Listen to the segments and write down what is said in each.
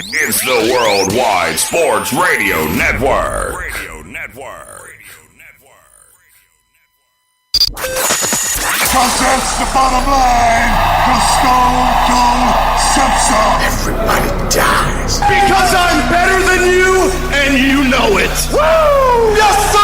It's the Worldwide Sports Radio Network. Because that's the bottom line. The Stone Cold Simpson. Everybody dies. Because I'm better than you, and you know it. Woo! Yes, sir!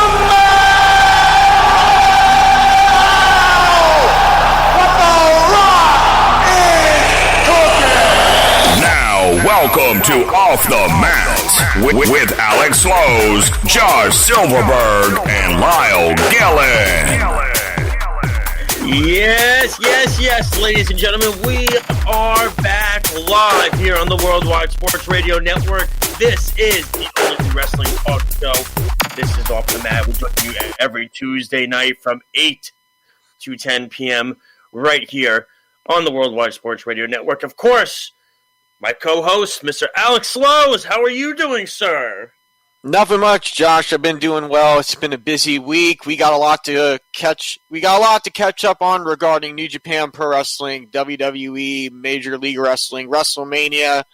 Welcome to Off the Mat with Alex Slows, Josh Silverberg, and Lyle Gillen. Yes, ladies and gentlemen, we are back live here on the Worldwide Sports Radio Network. This is the only wrestling talk show. This is Off the Mat. We join you every Tuesday night from 8 to 10 p.m. right here on the Worldwide Sports Radio Network. Of course, my co-host, Mr. Alex Slows. How are you doing, sir? Nothing much, Josh. I've been doing well. It's been a busy week. We got a lot to catch up on regarding New Japan Pro Wrestling, WWE, Major League Wrestling, WrestleMania.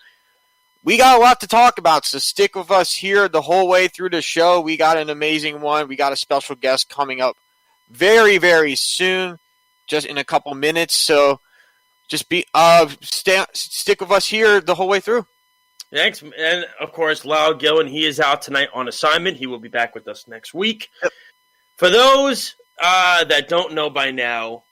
We got a lot to talk about, so stick with us here the whole way through the show. We got an amazing one. We got a special guest coming up very, very soon, just in a couple minutes. So just stick with us here the whole way through. Thanks. And, of course, Lyle Gillen, he is out tonight on assignment. He will be back with us next week. Yep. For those that don't know by now,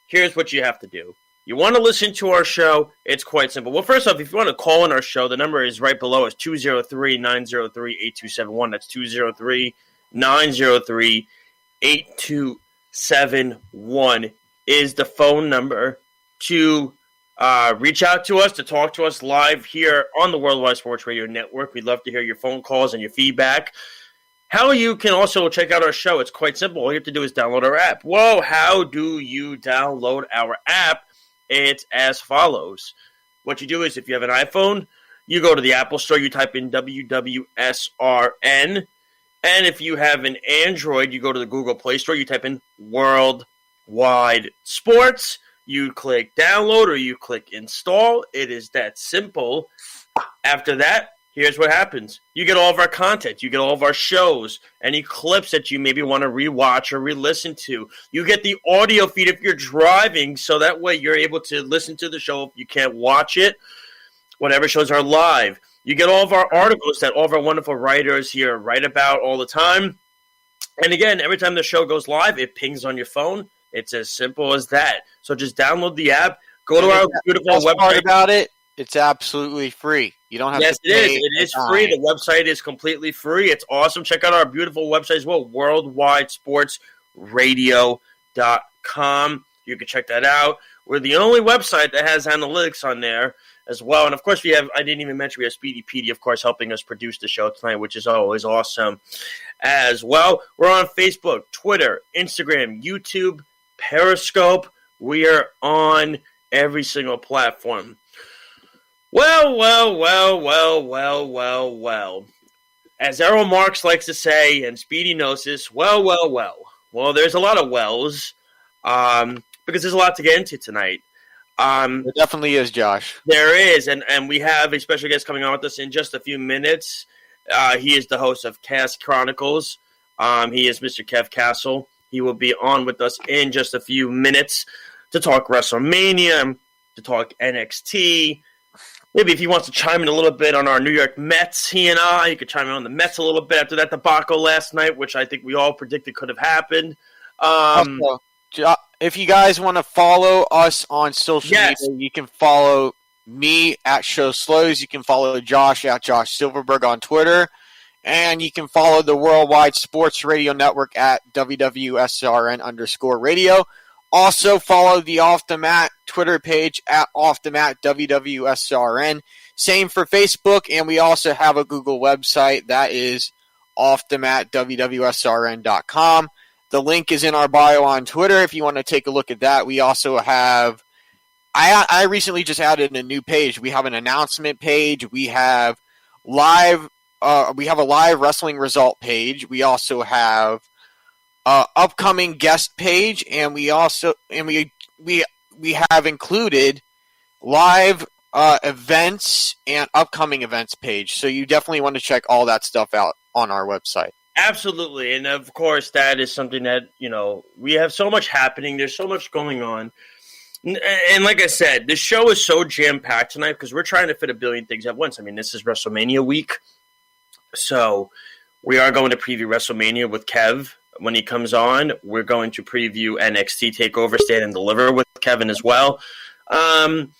here's what you have to do. You want to listen to our show, it's quite simple. Well, first off, if you want to call in our show, the number is right below. It's 203-903-8271. That's 203-903-8271 is the phone number to reach out to us, to talk to us live here on the Worldwide Sports Radio Network. We'd love to hear your phone calls and your feedback. How you can also check out our show, it's quite simple. All you have to do is download our app. Whoa, how do you download our app? It's as follows. What you do is if you have an iPhone, you go to the Apple Store, you type in WWSRN. And if you have an Android, you go to the Google Play Store, you type in Worldwide Sports. You click download or you click install. It is that simple. After that, here's what happens. You get all of our content. You get all of our shows. Any clips that you maybe want to rewatch or re-listen to. You get the audio feed if you're driving, so that way you're able to listen to the show if you can't watch it. Whatever shows are live. You get all of our articles that all of our wonderful writers here write about all the time. And again, every time the show goes live, it pings on your phone. It's as simple as that. So just download the app. Go to our beautiful website. Part about it, it's absolutely free. You don't have to pay. Yes, it is. It is free. The website is completely free. It's awesome. Check out our beautiful website as well, worldwidesportsradio.com. You can check that out. We're the only website that has analytics on there as well. And, of course, I didn't even mention we have Speedy Petey, of course, helping us produce the show tonight, which is always awesome as well. We're on Facebook, Twitter, Instagram, YouTube, Periscope. We are on every single platform. Well. As Errol Marks likes to say, and Speedy knows this, well. Well, there's a lot of wells, because there's a lot to get into tonight. There definitely is, Josh. There is, and we have a special guest coming on with us in just a few minutes. He is the host of Cast Chronicles. He is Mr. Kev Castle. He will be on with us in just a few minutes to talk WrestleMania, to talk NXT. Maybe if he wants to chime in a little bit on our New York Mets, he could chime in on the Mets a little bit after that debacle last night, which I think we all predicted could have happened. If you guys want to follow us on social media, you can follow me at Show Slows. You can follow Josh at Josh Silverberg on Twitter. And you can follow the Worldwide Sports Radio Network at WWSRN_radio. Also follow the Off the Mat Twitter page at Off the Mat WWSRN. Same for Facebook, and we also have a Google website that is offthemat WWSRN.com. The link is in our bio on Twitter if you want to take a look at that. We also have I recently just added a new page. We have an announcement page. We have a live wrestling result page. We also have upcoming guest page, and we have included live events and upcoming events page. So you definitely want to check all that stuff out on our website. Absolutely. And of course, that is something that, we have so much happening. There's so much going on. And like I said, this show is so jam-packed tonight because we're trying to fit a billion things at once. I mean, this is WrestleMania week. So we are going to preview WrestleMania with Kev when he comes on. We're going to preview NXT TakeOver Stand and Deliver with Kevin as well. And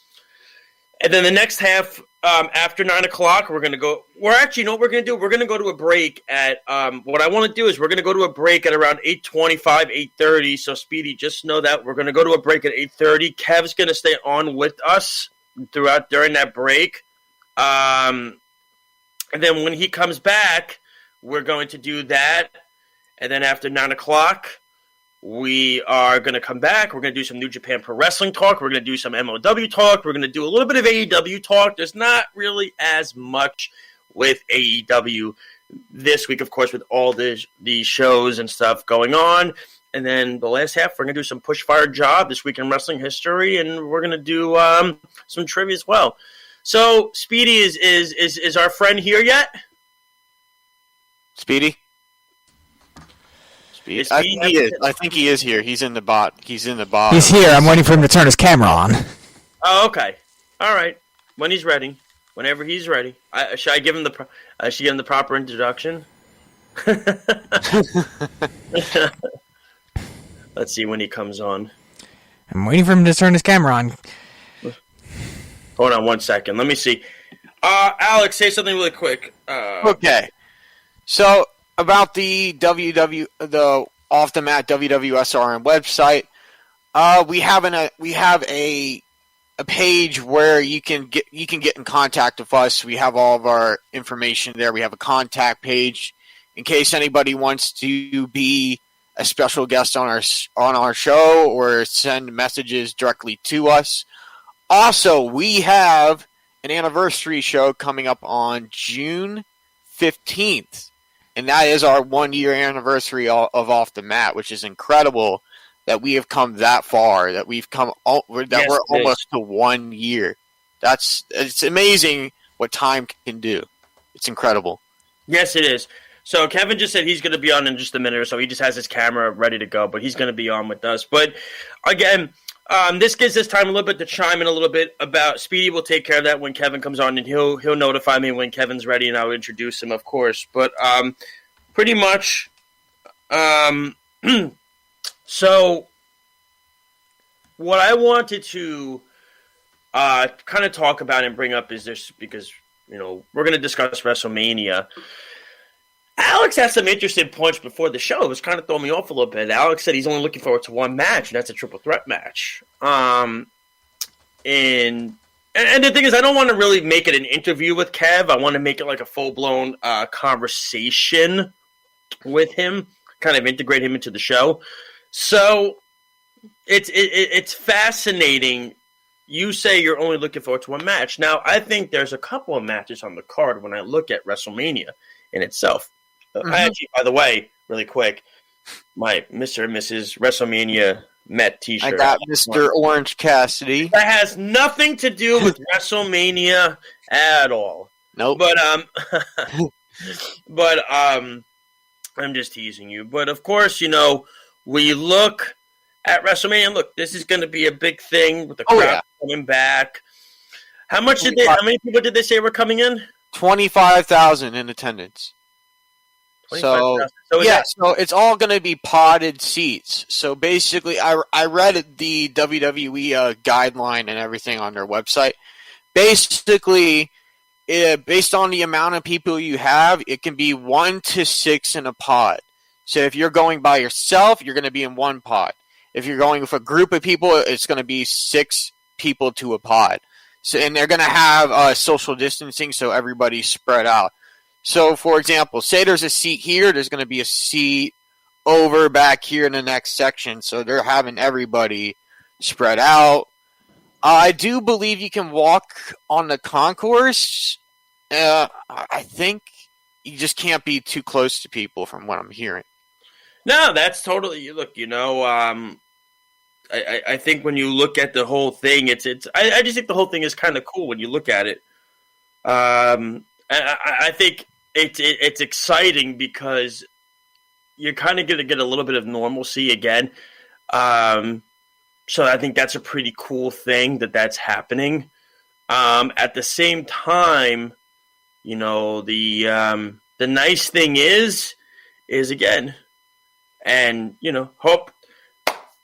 then the next half, after 9 o'clock, we're going to go. We're actually, you know what we're going to do? We're going to go to a break at. What I want to do is we're going to go to a break at around 8:25, 8:30. So Speedy, just know that we're going to go to a break at 8:30. Kev's going to stay on with us during that break. And then when he comes back, we're going to do that. And then after 9 o'clock, we are going to come back. We're going to do some New Japan Pro Wrestling talk. We're going to do some MLW talk. We're going to do a little bit of AEW talk. There's not really as much with AEW this week, of course, with all these shows and stuff going on. And then the last half, we're going to do some Push Fire Job this week in wrestling history, and we're going to do some trivia as well. So Speedy is our friend here yet? Speedy? I think he is. I think he is here. He's in the bot. He's in the bot. He's here. I'm waiting for him to turn his camera on. Oh, okay. All right. When he's ready. Whenever he's ready. Should I give him the proper introduction? Let's see when he comes on. I'm waiting for him to turn his camera on. Hold on 1 second. Let me see. Alex, say something really quick. Okay. So about the the Off the Mat WWSRN website, we have a page where you can get in contact with us. We have all of our information there. We have a contact page in case anybody wants to be a special guest on our show or send messages directly to us. Also, we have an anniversary show coming up on June 15th. And that is our 1 year anniversary of Off the Mat, which is incredible that we have come that far, that we're almost to 1 year. It's amazing what time can do. It's incredible. Yes, it is. So Kevin just said he's going to be on in just a minute or so. He just has his camera ready to go, but he's going to be on with us. But again, this gives us time a little bit to chime in a little bit about Speedy. Will take care of that when Kevin comes on, and he'll notify me when Kevin's ready, and I'll introduce him, of course. But pretty much, so what I wanted to kind of talk about and bring up is this, because we're going to discuss WrestleMania. Alex had some interesting points before the show. It was kind of throwing me off a little bit. Alex said he's only looking forward to one match, and that's a triple threat match. And the thing is, I don't want to really make it an interview with Kev. I want to make it like a full-blown conversation with him, kind of integrate him into the show. So it's fascinating. You say you're only looking forward to one match. Now, I think there's a couple of matches on the card when I look at WrestleMania in itself. I actually, by the way, really quick, my Mr. and Mrs. WrestleMania Met t-shirt. I got Mr. Orange Cassidy. That has nothing to do with WrestleMania at all. Nope. But I'm just teasing you. But of course, we look at WrestleMania. Look, this is going to be a big thing with the crowd coming back. How many people did they say were coming in? 25,000 in attendance. So it's all going to be potted seats. So basically, I read the WWE guideline and everything on their website. Basically, based on the amount of people you have, it can be 1 to 6 in a pod. So if you're going by yourself, you're going to be in one pod. If you're going with a group of people, it's going to be 6 people to a pod. So, and they're going to have social distancing, so everybody's spread out. So, for example, say there's a seat here, there's going to be a seat over back here in the next section. So they're having everybody spread out. I do believe you can walk on the concourse. I think you just can't be too close to people from what I'm hearing. No, that's totally, look, I think when you look at the whole thing, I just think the whole thing is kind of cool when you look at it. I think it's exciting because you're kind of going to get a little bit of normalcy again. So I think that's a pretty cool thing that's happening. At the same time, you know, the nice thing is again, and you know, Hope,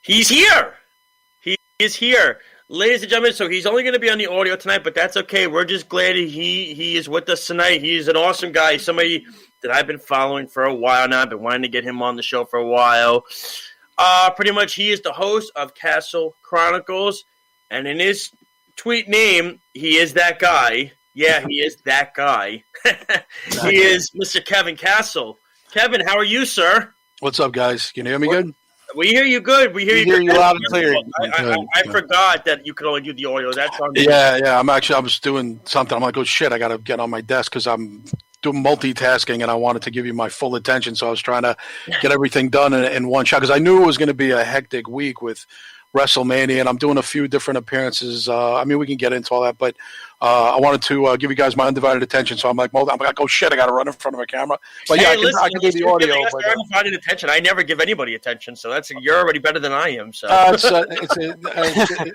he's here. He is here, ladies and gentlemen. So he's only going to be on the audio tonight, but that's okay. We're just glad he is with us tonight. He's an awesome guy. Somebody that I've been following for a while now. I've been wanting to get him on the show for a while. Pretty much, he is the host of Castle Chronicles, and in his tweet name, he is that guy. Yeah, he is that guy. He is Mr. Kevin Castle. Kevin, how are you, sir? What's up, guys? Can you hear me good? We hear you good. We hear you you loud and clear. I forgot that you could only do the audio. That's on me. Yeah. I was doing something. I'm like, oh, shit, I got to get on my desk because I'm doing multitasking, and I wanted to give you my full attention, so I was trying to get everything done in one shot because I knew it was going to be a hectic week with WrestleMania, and I'm doing a few different appearances. I mean, we can get into all that, but I wanted to give you guys my undivided attention. So I'm like, well, I'm like, oh shit, I got to run in front of a camera. But yeah, I can do the audio. But, undivided attention. I never give anybody attention, so you're already better than I am. So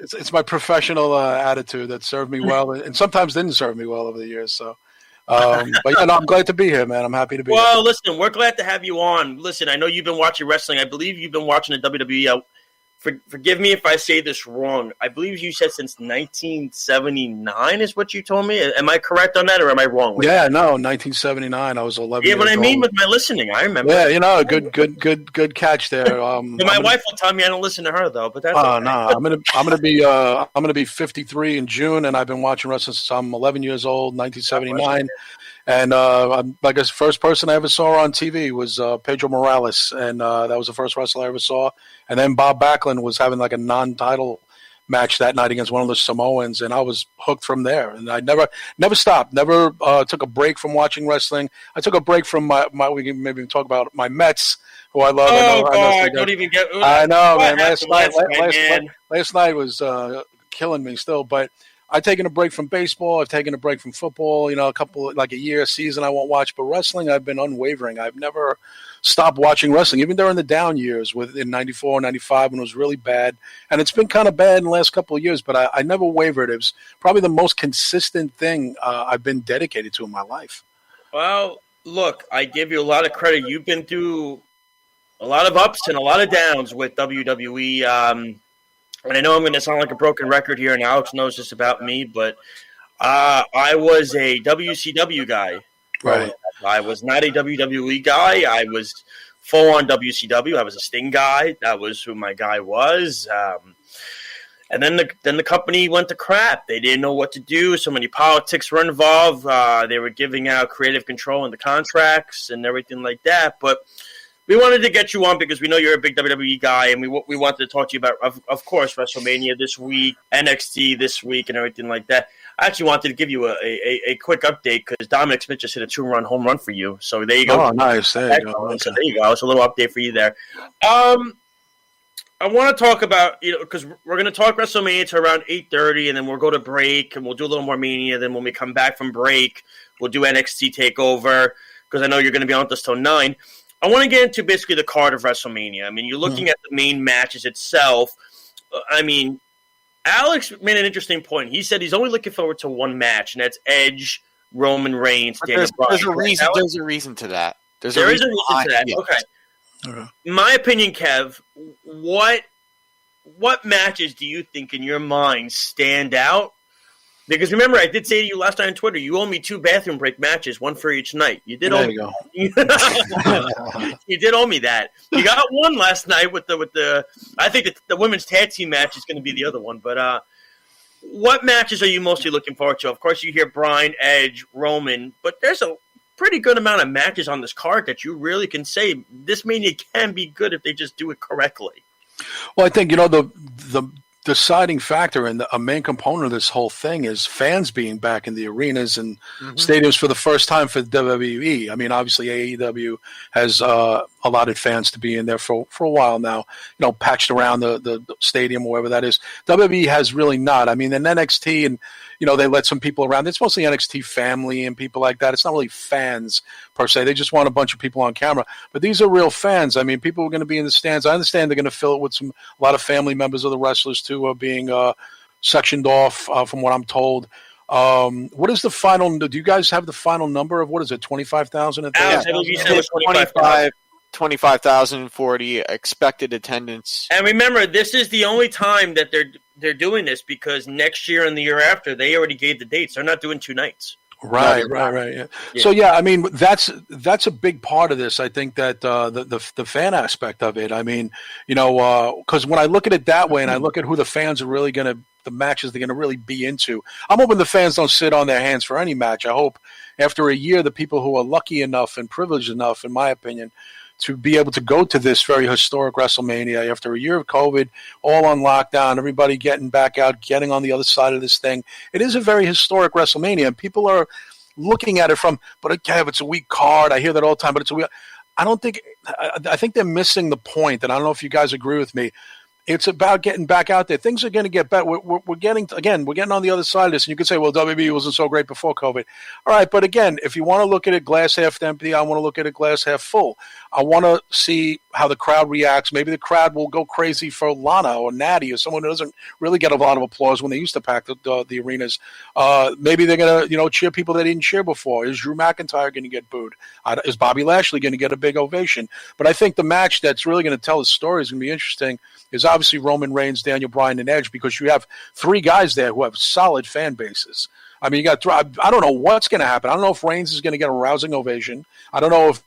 it's my professional attitude that served me well, and sometimes didn't serve me well over the years. So. But yeah, no, I'm glad to be here, man. I'm happy to be here. Well, listen, we're glad to have you on. Listen, I know you've been watching wrestling. I believe you've been watching the WWE. Forgive me if I say this wrong. I believe you said since 1979 is what you told me. Am I correct on that, or am I wrong? Yeah, no, 1979. I was 11. Yeah, but I mean with my listening, I remember. Yeah, you know, good catch there. My wife will tell me I don't listen to her though, but that's. Oh okay. No, I'm gonna be 53 in June, and I've been watching wrestling since I'm 11 years old, 1979. And I guess the first person I ever saw on TV was Pedro Morales, and that was the first wrestler I ever saw. And then Bob Backlund was having like a non-title match that night against one of the Samoans, and I was hooked from there. And I never stopped, never took a break from watching wrestling. I took a break from my we can maybe talk about my Mets, who I love. I don't even get. I know, man. Last night was killing me still, but. I've taken a break from baseball. I've taken a break from football. You know, a season I won't watch. But wrestling, I've been unwavering. I've never stopped watching wrestling, even during the down years in 94, 95 when it was really bad. And it's been kind of bad in the last couple of years, but I never wavered. It was probably the most consistent thing I've been dedicated to in my life. Well, look, I give you a lot of credit. You've been through a lot of ups and a lot of downs with WWE. And I know I'm going to sound like a broken record here, and Alex knows this about me, but I was a WCW guy. Right. I was not a WWE guy. I was full-on WCW. I was a Sting guy. That was who my guy was. And then the company went to crap. They didn't know what to do. So many politics were involved. They were giving out creative control in the contracts and everything like that. But we wanted to get you on because we know you're a big WWE guy, and we wanted to talk to you about, of course, WrestleMania this week, NXT this week, and everything like that. I actually wanted to give you a quick update because Dominic Smith just hit a 2-run home run for you. So there you go. Oh, nice. There you go. Okay. So there you go. It's a little update for you there. I want to talk about, because we're going to talk WrestleMania to around 8:30, and then we'll go to break, and we'll do a little more Mania. Then when we come back from break, we'll do NXT TakeOver because I know you're going to be on with us till 9. I want to get into basically the card of WrestleMania. I mean, you're looking at the main matches itself. I mean, Alex made an interesting point. He said he's only looking forward to one match, and that's Edge, Roman Reigns, Daniel Bryan. There's a reason to that. There is a reason to that. Yes. Okay. In my opinion, Kev, what matches do you think in your mind stand out? Because remember, I did say to you last night on Twitter, you owe me 2 bathroom break matches, one for each night. You did owe me. You did owe me that. You got one last night with the. I think the women's tag team match is going to be the other one. But what matches are you mostly looking forward to? Of course, you hear Bryan, Edge, Roman, but there's a pretty good amount of matches on this card that you really can say this Mania can be good if they just do it correctly. Well, I think the deciding factor and a main component of this whole thing is fans being back in the arenas and stadiums for the first time for WWE. I mean, obviously AEW has allotted fans to be in there for a while now, patched around the stadium or wherever that is. WWE has really not. I mean, in NXT and, they let some people around. It's mostly NXT family and people like that. It's not really fans per se. They just want a bunch of people on camera. But these are real fans. I mean, people are going to be in the stands. I understand they're going to fill it with a lot of family members of the wrestlers too are being sectioned off from what I'm told. What is the final? Do you guys have the final number of what is it? 25,000? Alex, you said it was 25,000. 25,040 expected attendance. And remember, this is the only time that they're doing this because next year and the year after, they already gave the dates. They're not doing 2 nights. Right. Yeah. So I mean, that's a big part of this. I think that the fan aspect of it. I mean, because when I look at it that way, and I look at who the fans are really going to, the matches they're going to really be into, I'm hoping the fans don't sit on their hands for any match. I hope after a year, the people who are lucky enough and privileged enough, in my opinion, to be able to go to this very historic WrestleMania after a year of COVID, all on lockdown, everybody getting back out, getting on the other side of this thing. It is a very historic WrestleMania, and people are looking at it but it's a weak card. I hear that all the time, but it's a weak. I think they're missing the point, and I don't know if you guys agree with me. It's about getting back out there. Things are going to get better. We're getting on the other side of this. And you could say, well, WWE wasn't so great before COVID. All right, but again, if you want to look at it glass half empty, I want to look at it glass half full. I want to see how the crowd reacts. Maybe the crowd will go crazy for Lana or Natty or someone who doesn't really get a lot of applause when they used to pack the arenas. Maybe they're going to cheer people they didn't cheer before. Is Drew McIntyre going to get booed? Is Bobby Lashley going to get a big ovation? But I think the match that's really going to tell the story is going to be interesting is obviously Roman Reigns, Daniel Bryan, and Edge, because you have 3 guys there who have solid fan bases. I mean, I don't know what's going to happen. I don't know if Reigns is going to get a rousing ovation. I don't know if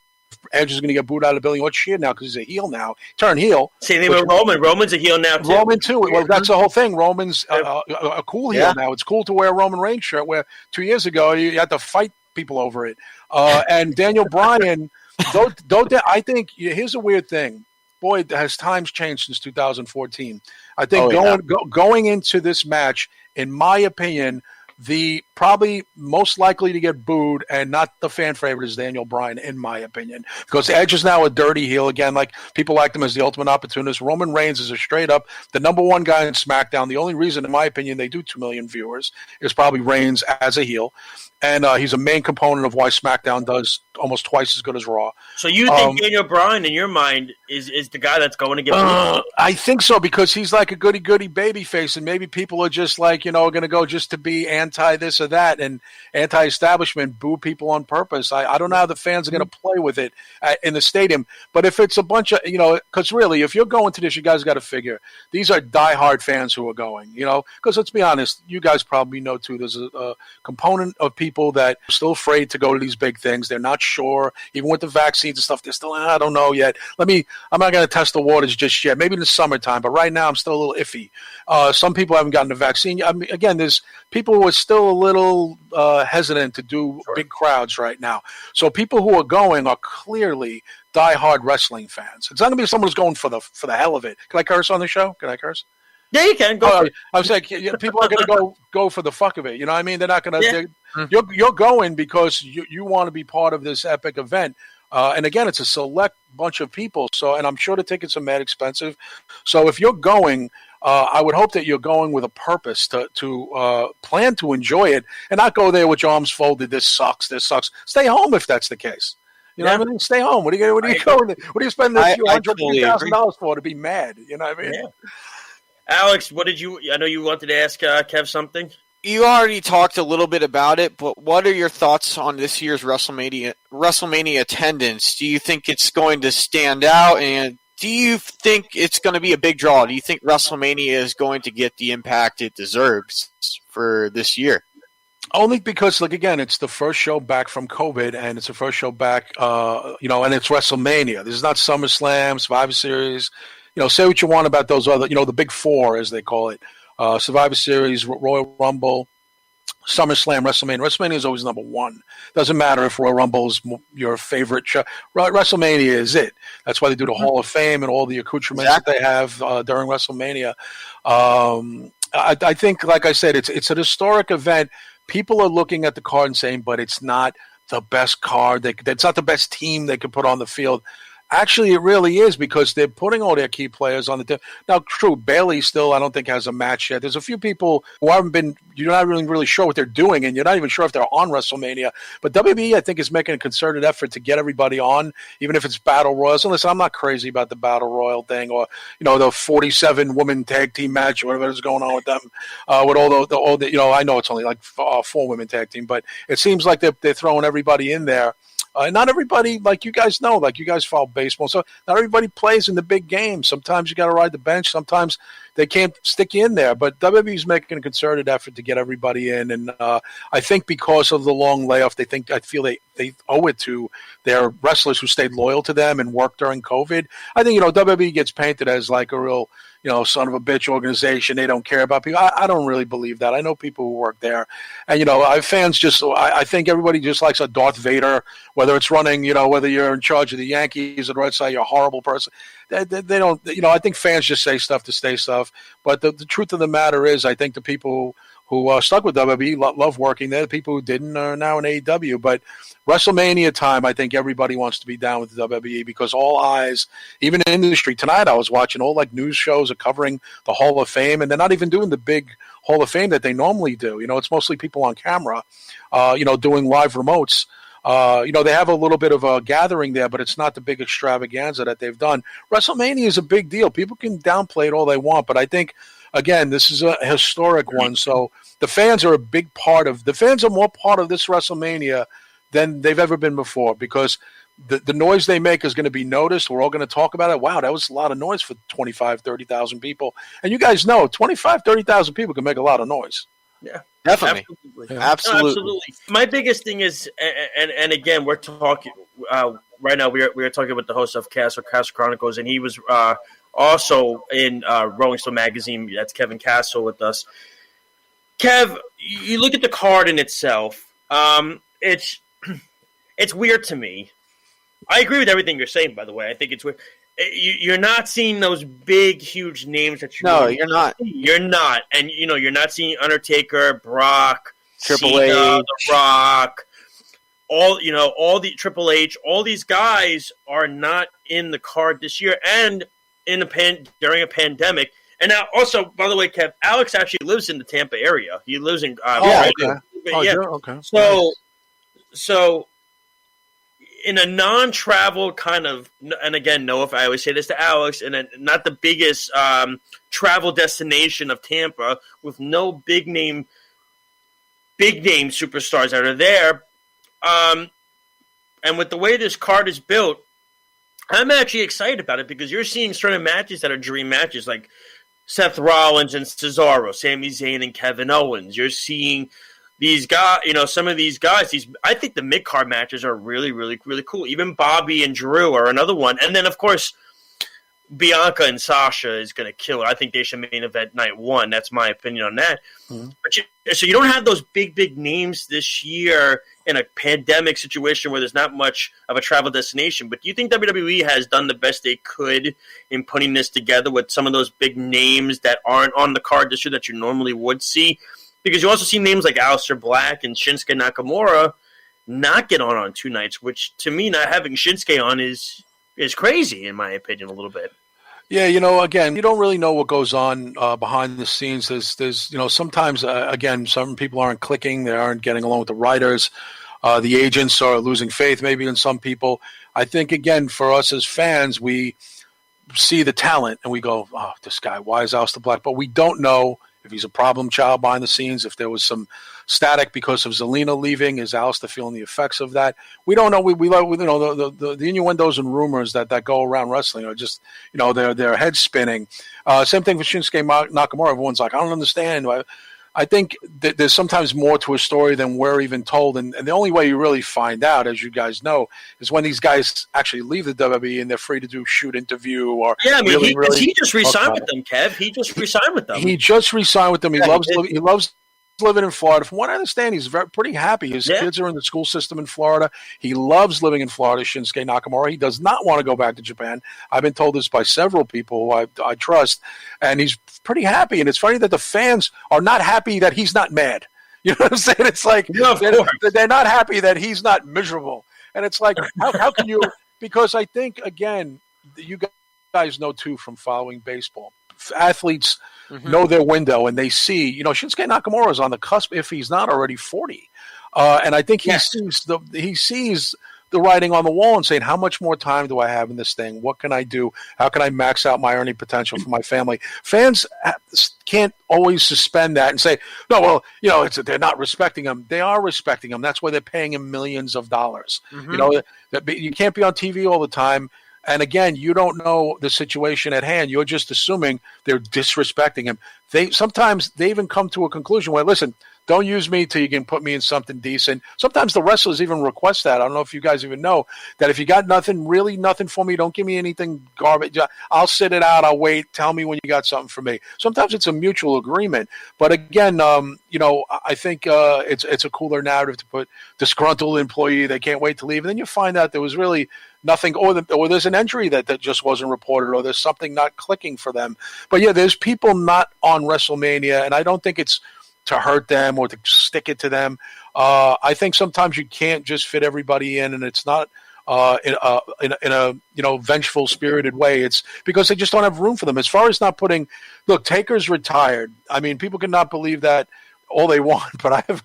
Edge is going to get booed out of the building or cheered now because he's a heel now. Turn heel. Same thing with Roman. Roman's a heel now, too. Roman, too. Well, that's the whole thing. Roman's a cool heel now. It's cool to wear a Roman Reigns shirt, where 2 years ago you had to fight people over it. And Daniel Bryan, I think, here's a weird thing. Boy, has times changed since 2014. I think going into this match, in my opinion, the probably most likely to get booed and not the fan favorite is Daniel Bryan, in my opinion, because Edge is now a dirty heel again. Like, people like him as the ultimate opportunist. Roman Reigns is a straight up the number 1 guy in SmackDown. The only reason, in my opinion, they do 2 million viewers is probably Reigns as a heel. And he's a main component of why SmackDown does almost twice as good as Raw. So you think Daniel Bryan, in your mind, is the guy that's going to get booed? I think so, because he's like a goody-goody babyface, and maybe people are just like, going to go just to be anti-this or that and anti-establishment, boo people on purpose. I don't know how the fans are going to play with it in the stadium. But if it's a bunch of, because really, if you're going to this, you guys got to figure, these are diehard fans who are going, because let's be honest, you guys probably know too, there's a component of people that are still afraid to go to these big things. They're not sure, even with the vaccines and stuff, they're still, I don't know yet. I'm not going to test the waters just yet. Maybe in the summertime, but right now I'm still a little iffy. Some people haven't gotten the vaccine. I mean, again, there's people who are still a little hesitant to do big crowds right now. So people who are going are clearly diehard wrestling fans. It's not going to be someone who's going for the hell of it. Can I curse on the show? Can I curse? Yeah, you can. Go for it. I was like, people are going to go for the fuck of it. You know what I mean? They're not going to. You're going because you want to be part of this epic event. And again, it's a select bunch of people. And I'm sure the tickets are mad expensive. So if you're going, I would hope that you're going with a purpose to plan to enjoy it and not go there with your arms folded. This sucks. Stay home if that's the case. You know what I mean? Stay home. What are you going? What do you spend this $150,000 for to be mad? You know what I mean? Yeah. Alex, I know you wanted to ask Kev something. You already talked a little bit about it, but what are your thoughts on this year's WrestleMania attendance? Do you think it's going to stand out, and do you think it's going to be a big draw? Do you think WrestleMania is going to get the impact it deserves for this year? Only because, again, it's the first show back from COVID, and it's the first show back, and it's WrestleMania. This is not SummerSlam, Survivor Series. Say what you want about those other, the big 4, as they call it. Survivor Series, Royal Rumble, SummerSlam, WrestleMania. WrestleMania is always number one. Doesn't matter if Royal Rumble is your favorite show. WrestleMania is it. That's why they do the Hall of Fame and all the accoutrements that they have during WrestleMania. I think, like I said, it's an historic event. People are looking at the card and saying, but it's not the best card. It's not the best team they could put on the field. Actually, it really is because they're putting all their key players on the team. Now, true, Bailey still, I don't think, has a match yet. There's a few people who haven't been, you're not really sure what they're doing, and you're not even sure if they're on WrestleMania. But WWE, I think, is making a concerted effort to get everybody on, even if it's Battle Royals. And listen, I'm not crazy about the Battle Royal thing or, the 47-woman tag team match or whatever is going on with them. With all the I know it's only like 4 women tag team, but it seems like they're throwing everybody in there. Not everybody, like you guys know, like you guys follow baseball, so not everybody plays in the big games. Sometimes you got to ride the bench. Sometimes they can't stick you in there. But WWE's making a concerted effort to get everybody in, and I think because of the long layoff, I feel they owe it to their wrestlers who stayed loyal to them and worked during COVID. I think WWE gets painted as like a real son of a bitch organization. They don't care about people. I don't really believe that. I know people who work there. And, fans I think everybody just likes a Darth Vader, whether it's running, whether you're in charge of the Yankees or the Red Sox, you're a horrible person. They don't, I think fans just say stuff to say stuff. But the truth of the matter is, I think the people who stuck with WWE love working there. The people who didn't are now in AEW. But WrestleMania time, I think everybody wants to be down with the WWE because all eyes, even in the industry. Tonight I was watching all news shows are covering the Hall of Fame, and they're not even doing the big Hall of Fame that they normally do. It's mostly people on camera, doing live remotes. They have a little bit of a gathering there, but it's not the big extravaganza that they've done. WrestleMania is a big deal. People can downplay it all they want, but I think, again, this is a historic one. So the fans are more part of this WrestleMania than they've ever been before because the noise they make is going to be noticed. We're all going to talk about it. Wow, that was a lot of noise for 25, 30,000 people. And you guys know 25, 30,000 people can make a lot of noise. Yeah, definitely. Absolutely. Absolutely. Absolutely. My biggest thing is, and again, we're talking right now. We are talking with the host of Castle Chronicles, and he was also in Rolling Stone magazine. That's Kevin Castle with us. Kev, you look at the card in itself. It's weird to me. I agree with everything you're saying, by the way. I think it's weird. You're not seeing those big, huge names that you. No, you're not. You're not, and you're not seeing Undertaker, Brock, Triple Cena, H, The Rock, all the Triple H. All these guys are not in the card this year, and during a pandemic. And now, also, by the way, Kev, Alex actually lives in the Tampa area. He lives in. Okay. So. In a non-travel kind of, and again, no, if I always say this to Alex, and not the biggest travel destination of Tampa, with no big name superstars that are there, and with the way this card is built, I'm actually excited about it because you're seeing certain matches that are dream matches, like Seth Rollins and Cesaro, Sami Zayn and Kevin Owens. You're seeing these guys, some of these guys, I think the mid-card matches are really, really, really cool. Even Bobby and Drew are another one. And then, of course, Bianca and Sasha is going to kill it. I think they should main event night one. That's my opinion on that. Mm-hmm. So you don't have those big names this year in a pandemic situation where there's not much of a travel destination. But do you think WWE has done the best they could in putting this together with some of those big names that aren't on the card this year that you normally would see? Because you also see names like Aleister Black and Shinsuke Nakamura not get on 2 nights, which to me, not having Shinsuke on is crazy, in my opinion, a little bit. Yeah, again, you don't really know what goes on behind the scenes. There's sometimes, again, some people aren't clicking. They aren't getting along with the writers. The agents are losing faith maybe in some people. I think, again, for us as fans, we see the talent and we go, oh, this guy, why is Aleister Black? But we don't know if he's a problem child behind the scenes, if there was some static because of Zelina leaving, is Aleister feeling the effects of that? We don't know. We the innuendos and rumors that go around wrestling are just, their head spinning. Same thing with Shinsuke Nakamura. Everyone's like, I don't understand. I think that there's sometimes more to a story than we're even told. And the only way you really find out, as you guys know, is when these guys actually leave the WWE and they're free to do shoot interview or he just re-signed with them, Kev. He just re-signed with them. He just re-signed with them. He loves living in Florida. From what I understand, he's pretty happy. His kids are in the school system in Florida. He loves living in Florida, Shinsuke Nakamura. He does not want to go back to Japan. I've been told this by several people who I trust, and he's pretty happy. And it's funny that the fans are not happy that he's not mad. You know what I'm saying? It's like they're not happy that he's not miserable. And it's like, how can you – because I think, again, you guys know, too, from following baseball, athletes know their window, and they see – Shinsuke Nakamura is on the cusp, if he's not already 40. And I think he sees the writing on the wall and saying, how much more time do I have in this thing? What can I do? How can I max out my earning potential for my family? Fans can't always suspend that and say, no, well, they're not respecting him. They are respecting him. That's why they're paying him millions of dollars. You can't be on TV all the time. And again, you don't know the situation at hand. You're just assuming they're disrespecting him. Sometimes they even come to a conclusion where, listen, don't use me till you can put me in something decent. Sometimes the wrestlers even request that. I don't know if you guys even know that if you got nothing for me, don't give me anything garbage. I'll sit it out. I'll wait. Tell me when you got something for me. Sometimes it's a mutual agreement. But again, I think it's a cooler narrative to put disgruntled employee. They can't wait to leave. And then you find out there was really nothing, or there's an injury that just wasn't reported, or there's something not clicking for them. But yeah, there's people not on WrestleMania, and I don't think it's to hurt them or to stick it to them. I think sometimes you can't just fit everybody in, and it's not in a vengeful, spirited way. It's because they just don't have room for them. As far as not putting, look, Taker's retired. I mean, people cannot believe that all they want, but I have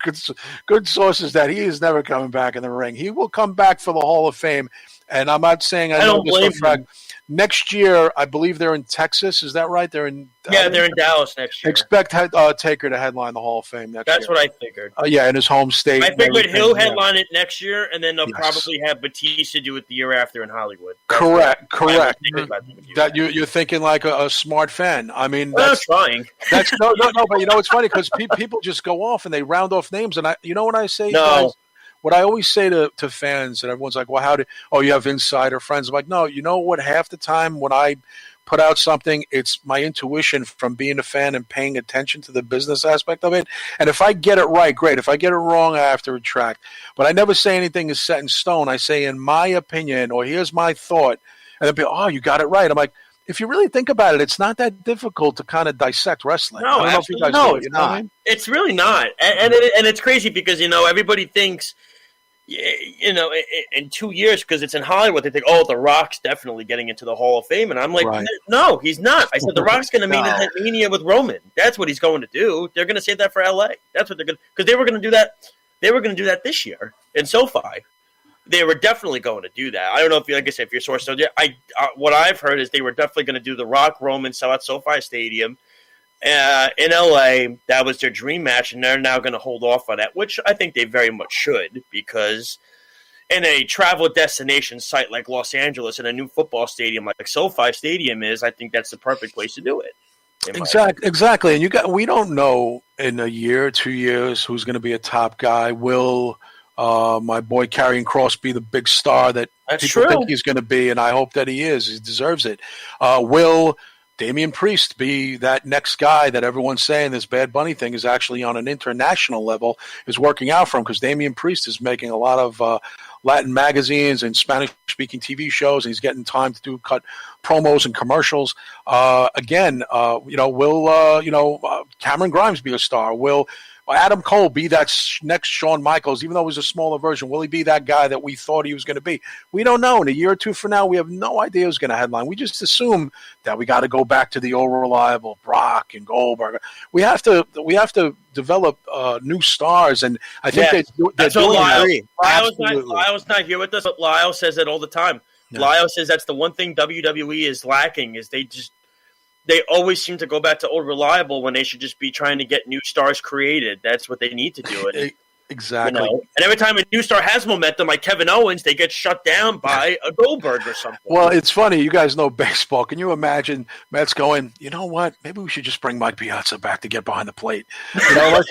good sources that he is never coming back in the ring. He will come back for the Hall of Fame, and I'm not saying I know this for a fact. Next year, I believe they're in Texas. Is that right? They're in Dallas next year. Expect Taker to headline the Hall of Fame next year. That's what I figured. In his home state. I figured he'll headline it next year, and then they'll probably have Batista do it the year after in Hollywood. Correct. That you're thinking like a smart fan. I mean, that's trying. That's no. But it's funny because people just go off and they round off names, and what I say, guys? What I always say to fans, and everyone's like, well, you have insider friends. I'm like, no, you know what? Half the time when I put out something, it's my intuition from being a fan and paying attention to the business aspect of it. And if I get it right, great. If I get it wrong, I have to retract. But I never say anything is set in stone. I say, in my opinion, or here's my thought. And they'll be, oh, you got it right. I'm like, if you really think about it, it's not that difficult to kind of dissect wrestling. No, I don't know if you guys do it, it's not. It's really not. And it's crazy because, everybody thinks, in 2 years, because it's in Hollywood, they think, oh, The Rock's definitely getting into the Hall of Fame. And I'm like, no, he's not. I said, The Rock's going to meet in Mania with Roman. That's what he's going to do. They're going to save that for LA. That's what they're going to, because they were going to do that. They were going to do that this year in SoFi. They were definitely going to do that. I don't know if, like I said, if your source knows, what I've heard is they were definitely going to do The Rock Roman sell out SoFi Stadium in LA. That was their dream match, and they're now going to hold off on that, which I think they very much should, because in a travel destination site like Los Angeles and a new football stadium like SoFi Stadium is, I think that's the perfect place to do it. Exactly. And we don't know in a year, 2 years, who's going to be a top guy. Will my boy Karrion Kross be the big star that people think he's going to be? And I hope that he is. He deserves it. Will Damian Priest be that next guy that everyone's saying this Bad Bunny thing is actually on an international level is working out for him? Because Damian Priest is making a lot of Latin magazines and Spanish-speaking TV shows, and he's getting time to cut promos and commercials. Will Cameron Grimes be a star? Will Adam Cole be that next Shawn Michaels, even though he's a smaller version? Will he be that guy that we thought he was going to be? We don't know. In a year or two from now, we have no idea who's going to headline. We just assume that we got to go back to the old reliable Brock and Goldberg. We have to develop new stars, and I think they're doing that. Lyle's not here with us, but Lyle says it all the time. No. Lyle says that's the one thing WWE is lacking, is they always seem to go back to old reliable when they should just be trying to get new stars created. That's what they need to do. Exactly. And every time a new star has momentum, like Kevin Owens, they get shut down by a Goldberg or something. Well, it's funny. You guys know baseball. Can you imagine Mets going, you know what? Maybe we should just bring Mike Piazza back to get behind the plate. Let's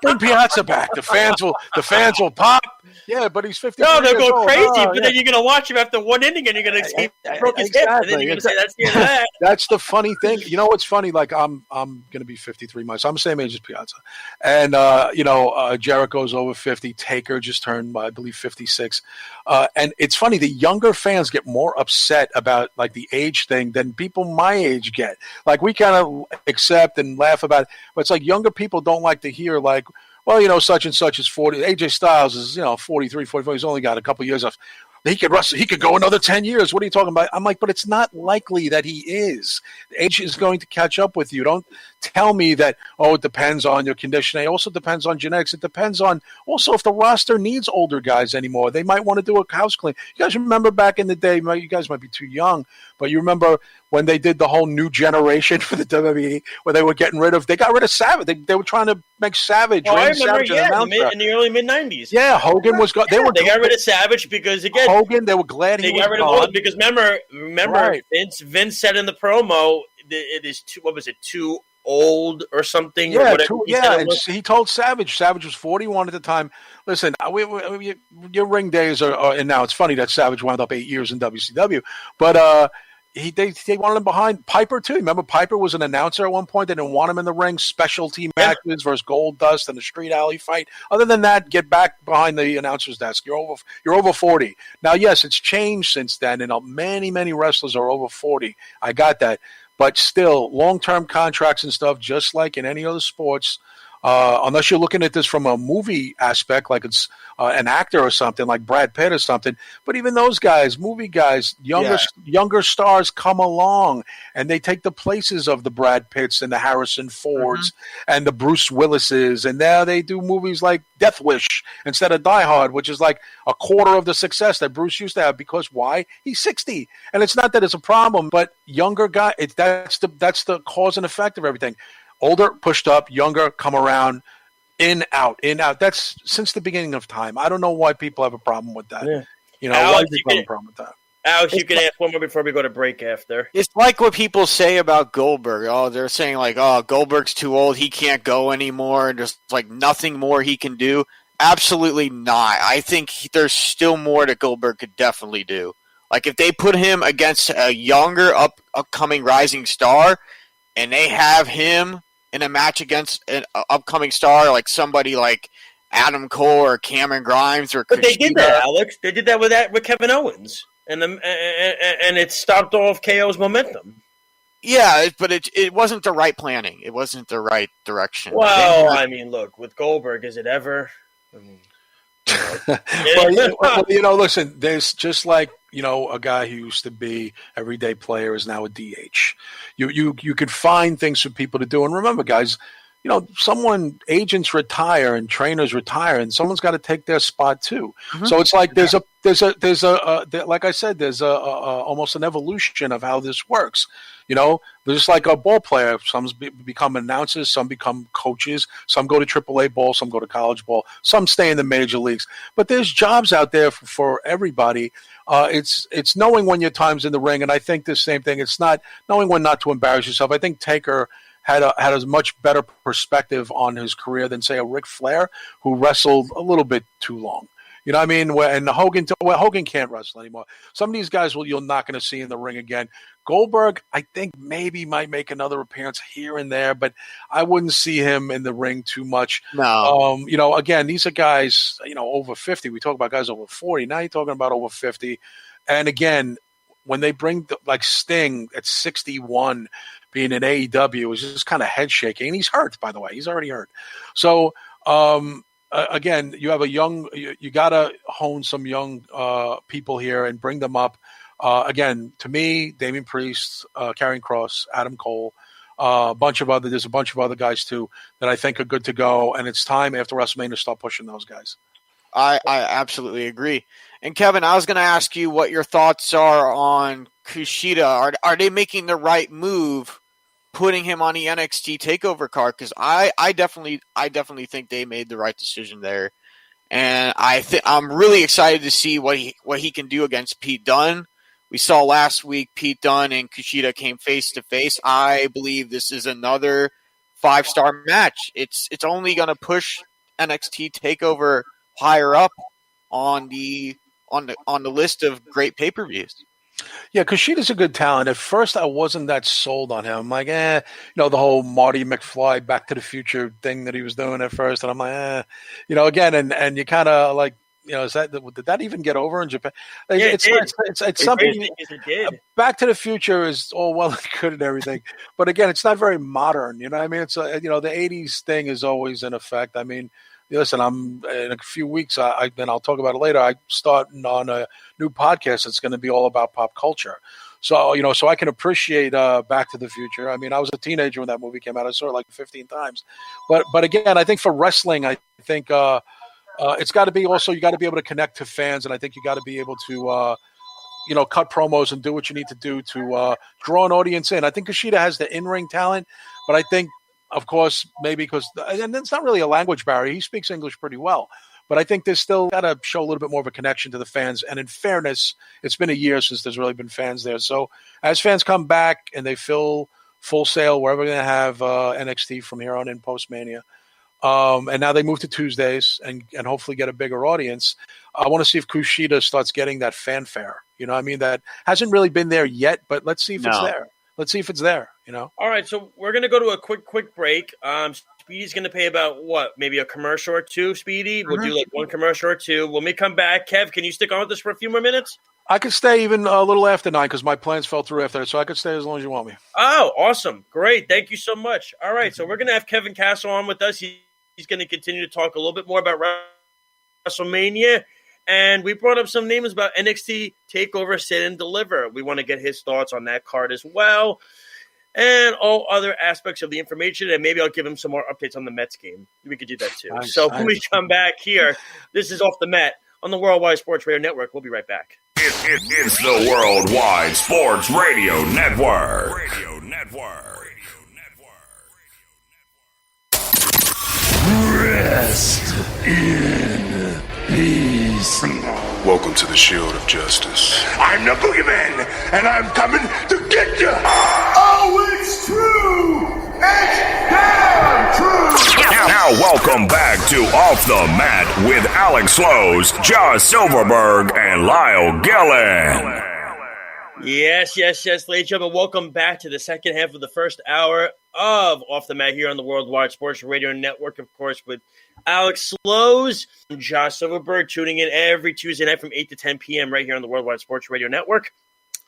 bring Piazza back. The fans will pop. Yeah, but he's 50. No, they'll go crazy, but yeah. then you're going to watch him after one inning, and you're going to see he broke his hip, and then you're going to say that's the end of that. That's the funny thing. You know what's funny? Like I'm going to be 53 myself. I'm the same age as Piazza, and Jericho's over 50. Taker just turned, I believe, 56. And it's funny. The younger fans get more upset about like the age thing than people my age get. Like we kind of accept and laugh about it, but it's like younger people don't like to hear like, well, such and such is 40. AJ Styles is 43, 44. He's only got a couple years off. He could wrestle. He could go another 10 years. What are you talking about? I'm like, but it's not likely that he is. Age is going to catch up with you. Don't tell me that, it depends on your conditioning. It also depends on genetics. It depends on also if the roster needs older guys anymore. They might want to do a house clean. You guys remember back in the day, you guys might be too young, but you remember when they did the whole new generation for the WWE, where they were getting rid of, they got rid of Savage. They were trying to make Savage. I remember, Savage in the early mid-90s. Yeah, Hogan was they got rid of Savage because, again, Hogan, they were glad he was got rid gone. of Hogan because remember Right. Vince said in the promo, it is too old or something? Yeah, or whatever and he told Savage. Savage was 41 at the time. Listen, your ring days are, and now it's funny that Savage wound up 8 years in WCW, but they wanted him behind Piper too. Remember, Piper was an announcer at one point. They didn't want him in the ring. Specialty matches versus Gold Dust and the Street Alley fight. Other than that, get back behind the announcer's desk. You're over 40 now. Yes, it's changed since then, and many wrestlers are over 40. I got that. But still, long-term contracts and stuff, just like in any other sports, unless you're looking at this from a movie aspect, like it's an actor or something, like Brad Pitt or something. But even those guys, movie guys, younger stars come along, and they take the places of the Brad Pitts and the Harrison Fords and the Bruce Willises. And now they do movies like Death Wish instead of Die Hard, which is like a quarter of the success that Bruce used to have. Because why? He's 60. And it's not that it's a problem, but younger guy, that's the cause and effect of everything. Older, pushed up, younger, come around, in, out. That's since the beginning of time. I don't know why people have a problem with that. Yeah. Why do people have a problem with that? Alex, you can ask one more before we go to break after. It's like what people say about Goldberg. They're saying like, Goldberg's too old. He can't go anymore. There's like nothing more he can do. Absolutely not. I think there's still more that Goldberg could definitely do. Like if they put him against a younger, upcoming rising star, and they have him in a match against an upcoming star, like somebody like Adam Cole or Cameron Grimes or But they did that, Alex. They did that with Kevin Owens, and it stopped off KO's momentum. Yeah, but it wasn't the right planning. It wasn't the right direction. Well, I mean, look, with Goldberg, is it ever? I mean, listen, there's just like, a guy who used to be everyday player is now a DH. You could find things for people to do. And remember, guys, agents retire and trainers retire, and someone's got to take their spot too. Mm-hmm. So it's like there's like I said, there's almost an evolution of how this works. There's like a ball player. Some become announcers, some become coaches, some go to AAA ball, some go to college ball, some stay in the major leagues. But there's jobs out there for everybody. It's knowing when your time's in the ring, and I think the same thing. It's not knowing when not to embarrass yourself. I think Taker had a much better perspective on his career than, say, a Ric Flair, who wrestled a little bit too long. You know what I mean? And Hogan can't wrestle anymore. Some of these guys you're not going to see in the ring again. Goldberg, I think maybe might make another appearance here and there, but I wouldn't see him in the ring too much. No. Again, these are guys, over 50. We talk about guys over 40. Now you're talking about over 50. And again, when they bring like Sting at 61 being in AEW, it was just kind of head shaking. And he's hurt, by the way. He's already hurt. So, again, you have you got to hone some young people here and bring them up. Again, to me, Damian Priest, Karrion Kross, Adam Cole, there's a bunch of other guys too that I think are good to go. And it's time after WrestleMania to start pushing those guys. I absolutely agree. And Kevin, I was going to ask you what your thoughts are on Kushida. Are they making the right move putting him on the NXT TakeOver card? Because I definitely think they made the right decision there, and I'm really excited to see what he can do against Pete Dunne. We saw last week Pete Dunne and Kushida came face to face. I believe this is another 5-star match. It's only going to push NXT TakeOver higher up, on the list of great pay-per-views. Yeah, Kushida's a good talent. At first, I wasn't that sold on him. I'm like, the whole Marty McFly Back to the Future thing that he was doing at first, and I'm like, again, and you kind of like, did that even get over in Japan? It's something. It did. Back to the Future is all well and good and everything, but again, it's not very modern. You know what I mean? It's the '80s thing is always in effect. I mean, listen, I'm in a few weeks. Then I'll talk about it later. I starting on a new podcast that's going to be all about pop culture. So so I can appreciate Back to the Future. I mean, I was a teenager when that movie came out. I saw it like 15 times. But again, I think for wrestling, I think it's got to be also you got to be able to connect to fans, and I think you got to be able to cut promos and do what you need to do to draw an audience in. I think Kushida has the in-ring talent, but I think, of course, maybe because and it's not really a language barrier. He speaks English pretty well. But I think there's still got to show a little bit more of a connection to the fans. And in fairness, it's been a year since there's really been fans there. So as fans come back and they fill Full Sail, wherever they're going to have NXT from here on in post-Mania, and now they move to Tuesdays and hopefully get a bigger audience, I want to see if Kushida starts getting that fanfare. You know what I mean? That hasn't really been there yet, but let's see if it's there. Let's see if it's there, All right, so we're going to go to a quick break. Speedy's going to pay about, maybe a commercial or two, Speedy? We'll do like one commercial or two. When we come back, Kev, can you stick on with us for a few more minutes? I could stay even a little after 9 because my plans fell through after that, so I could stay as long as you want me. Oh, awesome. Great. Thank you so much. All right, so we're going to have Kevin Castle on with us. He's going to continue to talk a little bit more about WrestleMania. And we brought up some names about NXT TakeOver Sit and Deliver. We want to get his thoughts on that card as well. And all other aspects of the information. And maybe I'll give him some more updates on the Mets game. We could do that too. Nice, so when we come back here, this is Off the Mat on the Worldwide Sports Radio Network. We'll be right back. It's the Worldwide Sports Radio Network. Rest in peace. Welcome to the Shield of Justice. I'm the Boogeyman, and I'm coming to get you. Oh, it's true. It's damn true. Now welcome back to Off the Mat with Alex Slows, Josh Silverberg, and Lyle Gillen. Yes, ladies and gentlemen, welcome back to the second half of the first hour of Off the Mat here on the Worldwide Sports Radio Network, of course, with Alex Slows and Josh Silverberg tuning in every Tuesday night from 8 to 10 p.m. right here on the Worldwide Sports Radio Network.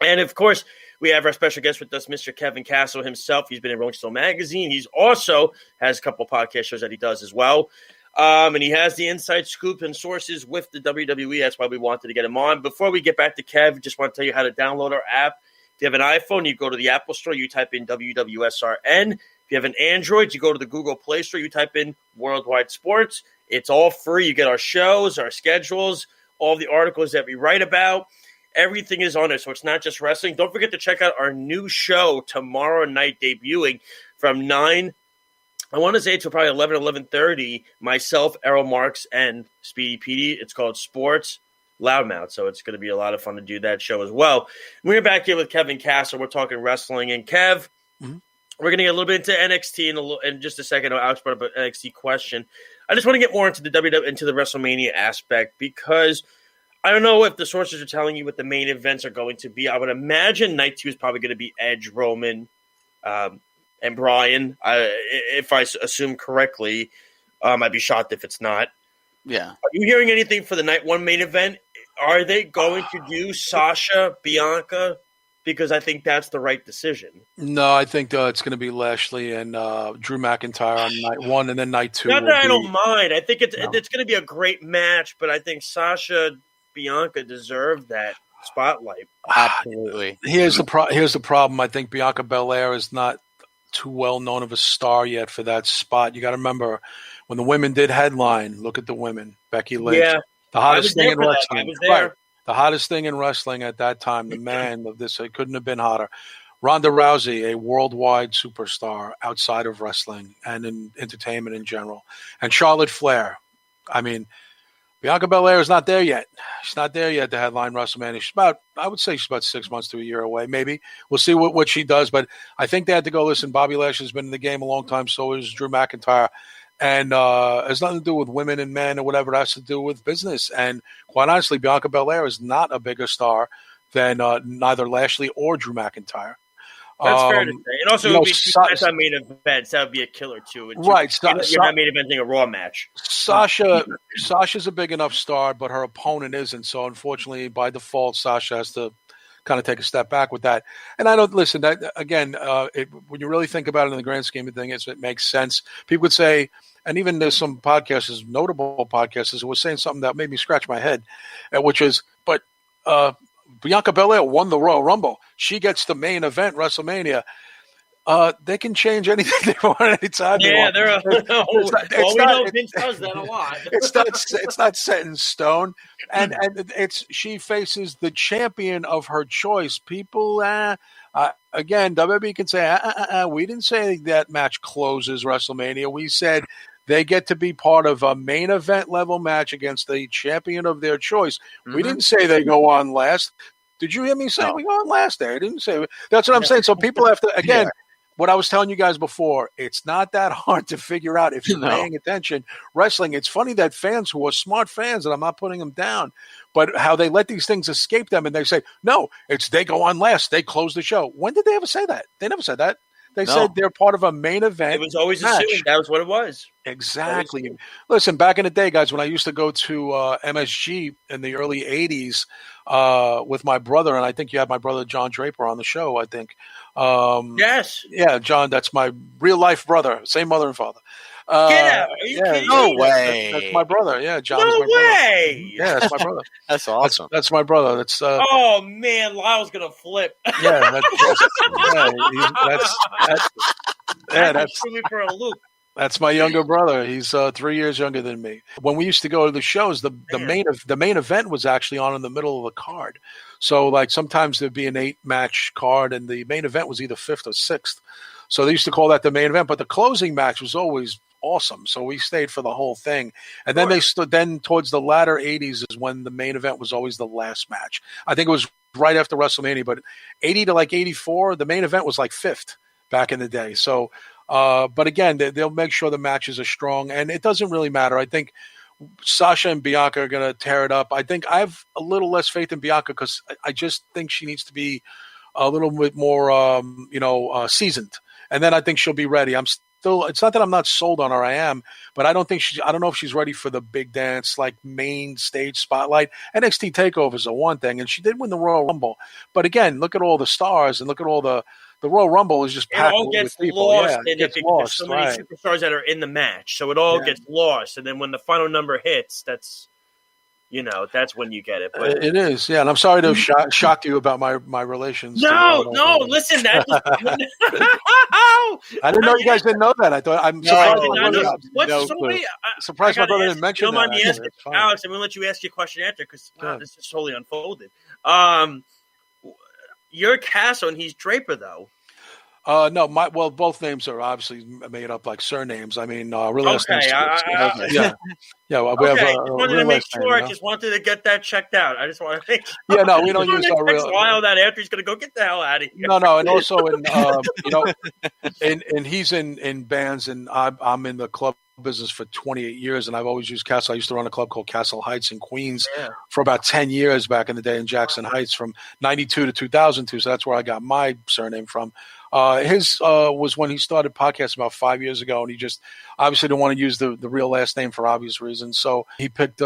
And, of course, we have our special guest with us, Mr. Kevin Castle himself. He's been in Rolling Stone Magazine. He's also has a couple podcast shows that he does as well. And he has the inside scoop and sources with the WWE. That's why we wanted to get him on. Before we get back to Kev, just want to tell you how to download our app. If you have an iPhone, you go to the Apple Store, you type in WWSRN. If you have an Android, you go to the Google Play Store, you type in Worldwide Sports. It's all free. You get our shows, our schedules, all the articles that we write about. Everything is on there, so it's not just wrestling. Don't forget to check out our new show tomorrow night, debuting from 9, I want to say to probably 11:30, myself, Errol Marks, and Speedy Petey. It's called Sports Loudmouth, so it's going to be a lot of fun to do that show as well. We're back here with Kevin Castle. We're talking wrestling. And Kev, we're going to get a little bit into NXT in just a second. Alex brought up an NXT question. I just want to get more into the into the WrestleMania aspect because I don't know if the sources are telling you what the main events are going to be. I would imagine Night 2 is probably going to be Edge, Roman, and Bryan. If I assume correctly, I'd be shocked if it's not. Yeah. Are you hearing anything for the Night 1 main event? Are they going to do Sasha, Bianca? Because I think that's the right decision. No, I think it's going to be Lashley and Drew McIntyre on Night 1, and then Night 2. Not that I don't mind. I think it's going to be a great match, but I think Sasha, Bianca deserve that spotlight. Absolutely. Here's the problem. I think Bianca Belair is not too well known of a star yet for that spot. You got to remember when the women did headline. Look at the women. Becky Lynch, the hottest thing in wrestling. I was there. Right. The hottest thing in wrestling at that time. The man of this, it couldn't have been hotter. Ronda Rousey, a worldwide superstar outside of wrestling and in entertainment in general, and Charlotte Flair. I mean, Bianca Belair is not there yet. She's not there yet to headline WrestleMania. I would say she's about 6 months to a year away, maybe. We'll see what she does, but I think they had to go, listen, Bobby Lashley's been in the game a long time, so is Drew McIntyre. And it has nothing to do with women and men or whatever. It has to do with business. And quite honestly, Bianca Belair is not a bigger star than neither Lashley or Drew McIntyre. That's fair to say. And also, it would be two matches on main events. That would be a killer, too. Right. You're not main eventing a Raw match. Sasha's a big enough star, but her opponent isn't. So, unfortunately, by default, Sasha has to kind of take a step back with that. And I don't listen. That again, when you really think about it in the grand scheme of things, it makes sense. People would say, and even there's some podcasters, notable podcasters, who were saying something that made me scratch my head, which is, but Bianca Belair won the Royal Rumble. She gets the main event, WrestleMania. They can change anything they want anytime they want. Vince does that a lot. It's not set in stone, and she faces the champion of her choice. People, again, WWE can say, we didn't say that match closes WrestleMania. We said they get to be part of a main event level match against the champion of their choice. Mm-hmm. We didn't say they go on last. Did you hear me say we go on last there? I didn't say. That's what I'm saying. So people have to, again, what I was telling you guys before, it's not that hard to figure out if you're paying attention. Wrestling, it's funny that fans who are smart fans, and I'm not putting them down, but how they let these things escape them and they say, no, they go on last. They close the show. When did they ever say that? They never said that. They said they're part of a main event. It was always assumed that was what it was. Exactly. Listen, back in the day, guys, when I used to go to MSG in the early 80s with my brother, and I think you had my brother John Draper on the show, I think. Yes. Yeah, John, that's my real-life brother, same mother and father. Get out. Are you kidding no me? way. That's my brother. Yeah, John. No is my way. Brother. Yeah, that's my brother. That's awesome. That's my brother. That's oh man, Lyle's gonna flip. Yeah, that's threw me for a loop. That's my younger brother. He's 3 years younger than me. When we used to go to the shows, the main event was actually on in the middle of the card. So like sometimes there'd be an 8-match card, and the main event was either 5th or 6th. So they used to call that the main event, but the closing match was always awesome. So we stayed for the whole thing. And then then towards the latter 80s is when the main event was always the last match. I think it was right after WrestleMania, but 80 to like 84, the main event was like 5th back in the day. So, but again, they'll make sure the matches are strong, and it doesn't really matter. I think Sasha and Bianca are going to tear it up. I think I have a little less faith in Bianca because I just think she needs to be a little bit more, seasoned. And then I think she'll be ready. It's not that I'm not sold on her. I am, but I don't know if she's ready for the big dance, like main stage spotlight. NXT takeovers are one thing, and she did win the Royal Rumble. But again, look at all the stars and look at all the Royal Rumble is just packed with people. Lost, yeah, and it gets lost. There's so many superstars that are in the match, so it all gets lost. And then when the final number hits, that's when you get it. But it is, yeah. And I'm sorry to have shocked you about my relations. No, listen, that. I didn't know you guys didn't know that. I'm surprised my brother didn't mention that. Don't mind me asking, Alex. I'm going to let you ask your question after because this is totally unfolded. You're Castle and he's Draper, though. No, both names are obviously made up like surnames. I mean, really. Okay, yeah. We have. Just wanted to make sure. I just wanted to get that checked out. I just want to make sure. Yeah, no, we don't use our real. Lyle that after he's going to go get the hell out of here. No, and also and he's in bands, and I'm in the club business for 28 years, and I've always used Castle. I used to run a club called Castle Heights in Queens for about 10 years back in the day in Jackson Heights from 92 to 2002. So that's where I got my surname from. His was when he started podcasting about 5 years ago, and he just obviously didn't want to use the real last name for obvious reasons. So he picked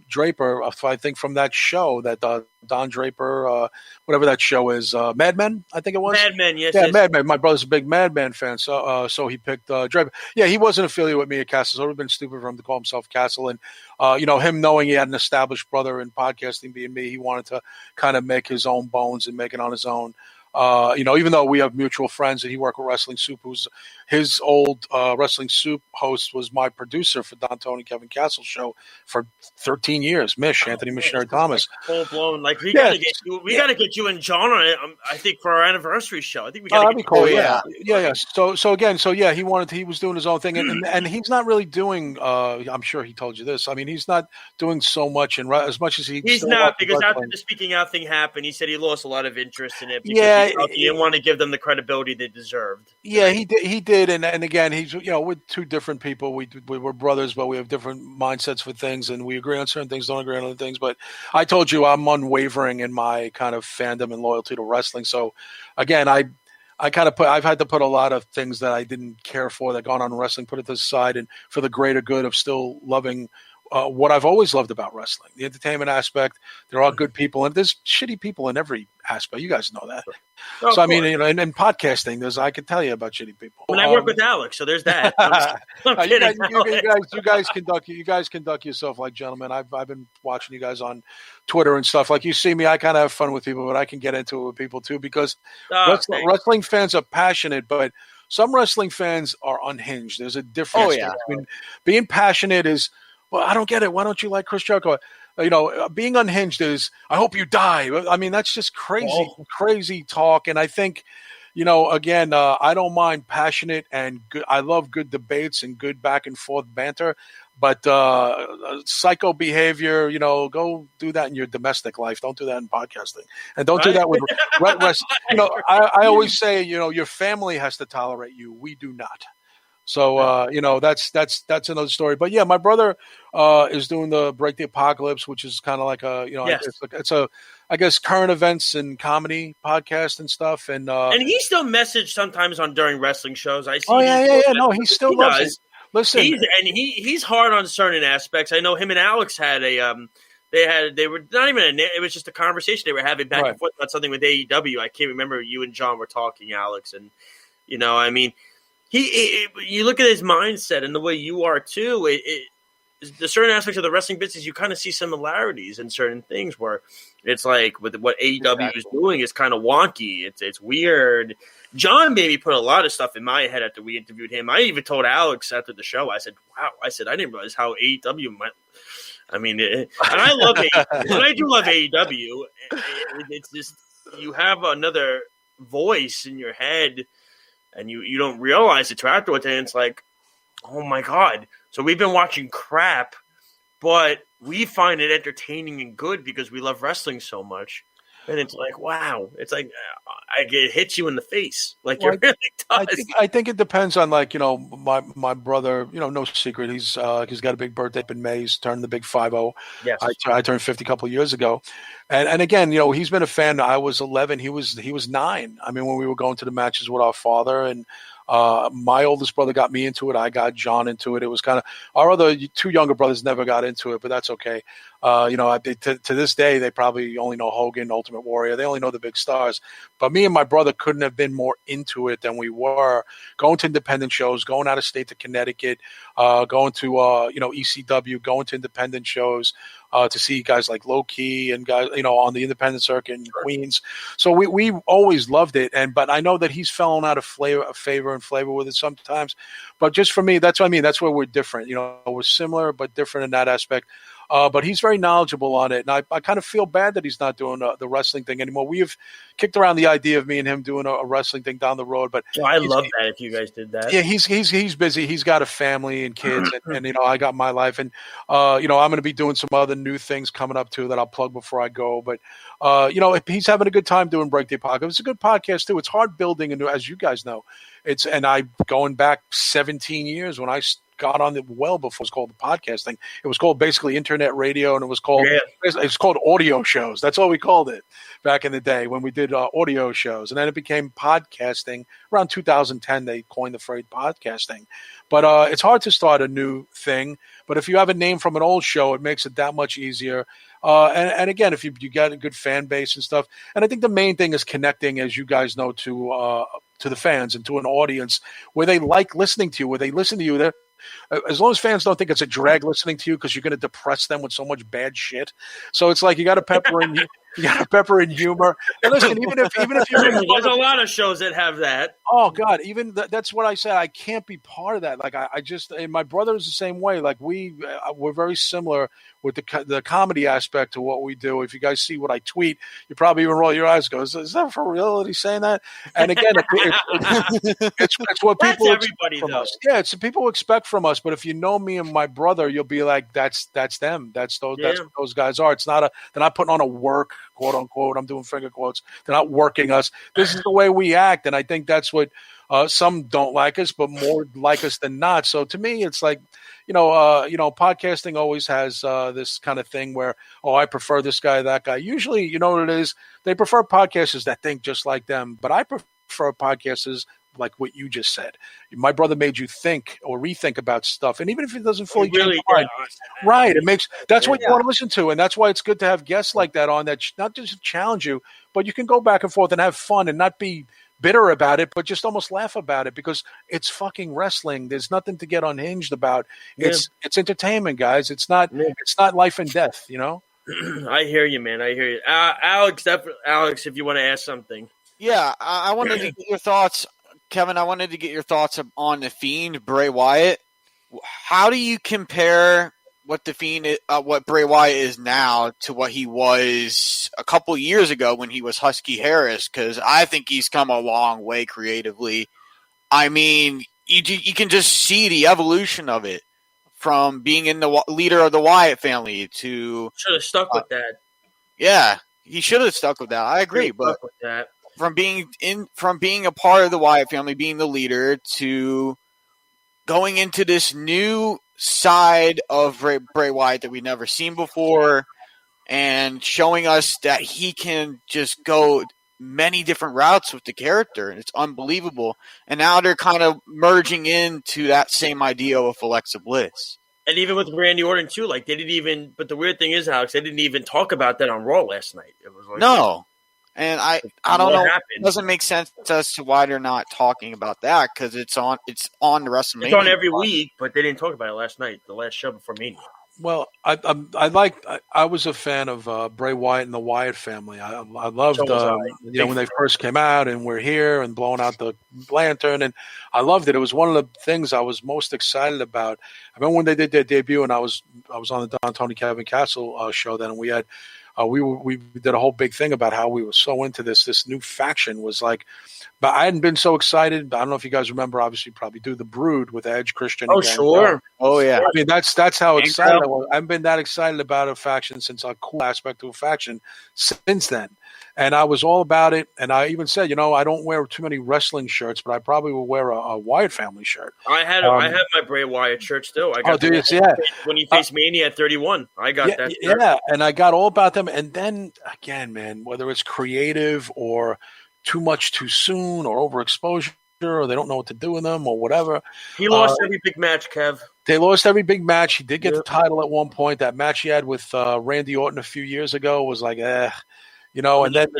Draper, I think, from that show, that Don Draper, whatever that show is, Mad Men, I think it was. Mad Men, yes. Yeah, Mad Men. My brother's a big Mad Men fan, so he picked Draper. Yeah, he wasn't affiliated with me at Castle, so it would have been stupid for him to call himself Castle. And, him knowing he had an established brother in podcasting being me, he wanted to kind of make his own bones and make it on his own. Even though we have mutual friends and he worked with Wrestling Soup, who's his old Wrestling Soup host was my producer for Don Tony Kevin Castle show for 13 years. Anthony Missionary Thomas. Full blown. Like we gotta get you and John on it. I think for our anniversary show. I think we gotta. That'd be cool. Yeah. So he was doing his own thing, and he's not really doing. I'm sure he told you this. I mean, he's not doing so much as much as he's not because after the speaking out thing happened, he said he lost a lot of interest in it. Yeah. Yeah, You didn't want to give them the credibility they deserved. Yeah, he did, and again, he's we're two different people. We were brothers, but we have different mindsets for things, and we agree on certain things, don't agree on other things. But I told you I'm unwavering in my kind of fandom and loyalty to wrestling. So again, I've had to put a lot of things that I didn't care for that gone on in wrestling, put it to the side, and for the greater good of still loving what I've always loved about wrestling, the entertainment aspect. There are good people, and there's shitty people in every aspect. You guys know that. So I mean, in podcasting, I can tell you about shitty people. When I work with Alex, so there's that. You guys conduct yourself like gentlemen. I've been watching you guys on Twitter and stuff. Like you see me, I kind of have fun with people, but I can get into it with people too because wrestling fans are passionate, but some wrestling fans are unhinged. There's a difference. Oh, yeah. I mean, being passionate is, well, I don't get it. Why don't you like Chris Jericho? Being unhinged is, I hope you die. I mean, that's just crazy talk. And I think, again, I don't mind passionate and good. I love good debates and good back and forth banter. But psycho behavior, go do that in your domestic life. Don't do that in podcasting. And don't do that with wrestling. I always say, your family has to tolerate you. We do not. So, that's another story. But yeah, my brother is doing the Break the Apocalypse, which is kind of like it's a, I guess, current events and comedy podcast and stuff. And he still messaged sometimes during wrestling shows. I see. Oh yeah. No, he still loves it. Listen, he's hard on certain aspects. I know him and Alex had they were not even it was just a conversation they were having back and forth about something with AEW. I can't remember, you and John were talking, Alex, and I mean. You look at his mindset and the way you are too. The certain aspects of the wrestling business, you kind of see similarities in certain things. Where it's like with what AEW is doing is kind of wonky. It's weird. John maybe put a lot of stuff in my head after we interviewed him. I even told Alex after the show. I said, "Wow!" I didn't realize how AEW might. I mean, and I love AEW. But I do love AEW. It's just you have another voice in your head. And you don't realize it till afterwards, and it's like, oh my God. So we've been watching crap, but we find it entertaining and good because we love wrestling so much. And it's like, wow. It's like it hits you in the face. Like it really does. I think it depends on my brother, no secret. He's got a big birthday up in May. He's turned the big 50. Yes. I turned 50 a couple of years ago. And again, he's been a fan. I was 11. He was 9. I mean, when we were going to the matches with our father, and my oldest brother got me into it. I got John into it. It was kind of, our other 2 younger brothers never got into it, but that's okay. To this day, they probably only know Hogan, Ultimate Warrior. They only know the big stars. But me and my brother couldn't have been more into it than we were. Going to independent shows, going out of state to Connecticut, going to ECW, going to independent shows to see guys like Low Key and guys on the independent circuit in Queens. So we always loved it. But I know that he's fallen out of favor and flavor with it sometimes. But just for me, that's what I mean. That's where we're different. We're similar but different in that aspect. But he's very knowledgeable on it, and I kind of feel bad that he's not doing the wrestling thing anymore. We have kicked around the idea of me and him doing a wrestling thing down the road, but I love that if you guys did that. Yeah, he's busy. He's got a family and kids, and I got my life, and I'm going to be doing some other new things coming up too that I'll plug before I go. But he's having a good time doing Break the Apocalypse. It's a good podcast too. It's hard building, and as you guys know, I going back 17 years when I got on it well before it was called the podcasting. It was called basically internet radio, and it was called audio shows. That's all we called it back in the day when we did audio shows. And then it became podcasting. Around 2010, they coined the phrase podcasting. But it's hard to start a new thing. But if you have a name from an old show, it makes it that much easier. And again, if you got a good fan base and stuff. And I think the main thing is connecting, as you guys know, to the fans and to an audience where they like listening to you, where they listen to you. As long as fans don't think it's a drag listening to you because you're going to depress them with so much bad shit. So it's like you got to pepper in humor. And listen, even if you're there's a lot of shows that have that. Oh God, even that's what I said. I can't be part of that. Like I just, and my brother is the same way. Like we're very similar with the comedy aspect to what we do. If you guys see what I tweet, you probably even roll your eyes. And go, is that for real? That he's saying that? And again, it's what people everybody expect from though. us. Yeah, it's what people expect from us. But if you know me and my brother, you'll be like, that's them. That's what those guys are. It's not they're not putting on a work, quote unquote. I'm doing finger quotes. They're not working us. This is the way we act, and I think that's what some don't like us, but more like us than not. So to me, it's like, podcasting always has this kind of thing where, I prefer this guy, that guy. Usually, you know what it is? They prefer podcasters that think just like them, but I prefer podcasters like what you just said. My brother made you think or rethink about stuff, and even if it doesn't fully change your mind, right? It makes that's what you want to listen to, and that's why it's good to have guests like that on that not just challenge you, but you can go back and forth and have fun and not be bitter about it, but just almost laugh about it because it's fucking wrestling. There's nothing to get unhinged about. It's entertainment, guys. It's not life and death. I hear you, man. I hear you, Alex. Alex, if you want to ask something, I wanted to get your thoughts. Kevin, I wanted to get your thoughts on The Fiend, Bray Wyatt. How do you compare what The Fiend, what Bray Wyatt is now to what he was a couple years ago when he was Husky Harris? Because I think he's come a long way creatively. I mean, you can just see the evolution of it from being in the leader of the Wyatt family to should have stuck with that. Yeah, he should have stuck with that. I agree, but with that. From being a part of the Wyatt family, being the leader, to going into this new side of Bray Wyatt that we've never seen before, and showing us that he can just go many different routes with the character, and it's unbelievable. And now they're kind of merging into that same idea with Alexa Bliss. And even with Randy Orton too, like they didn't even. But the weird thing is, Alex, they didn't even talk about that on Raw last night. It was like, no. And I don't know. Happened. It doesn't make sense as to why they're not talking about that, because it's on the WrestleMania. It's on every week, but they didn't talk about it last night, the last show before Mania. Well, I was a fan of Bray Wyatt and the Wyatt family. I loved when they first came out and we're here and blowing out the lantern, and I loved it. It was one of the things I was most excited about. I remember when they did their debut, and I was on the Don Tony Kevin Castle show then, and we had. We did a whole big thing about how we were so into this new faction was like, but I hadn't been so excited. I don't know if you guys remember, obviously you probably do, the Brood with Edge, Christian. Oh, sure. Oh, yeah. I mean, that's how excited I was. I haven't been that excited about a faction since a cool aspect of a faction since then. And I was all about it. And I even said, I don't wear too many wrestling shirts, but I probably will wear a Wyatt family shirt. I had my Bray Wyatt shirt still. I got when he faced Mania at 31. I got that shirt. Yeah, and I got all about them. And then, again, man, whether it's creative or too much too soon or overexposure or they don't know what to do with them or whatever. He lost every big match, Kev. They lost every big match. He did get the title at one point. That match he had with Randy Orton a few years ago was like, and then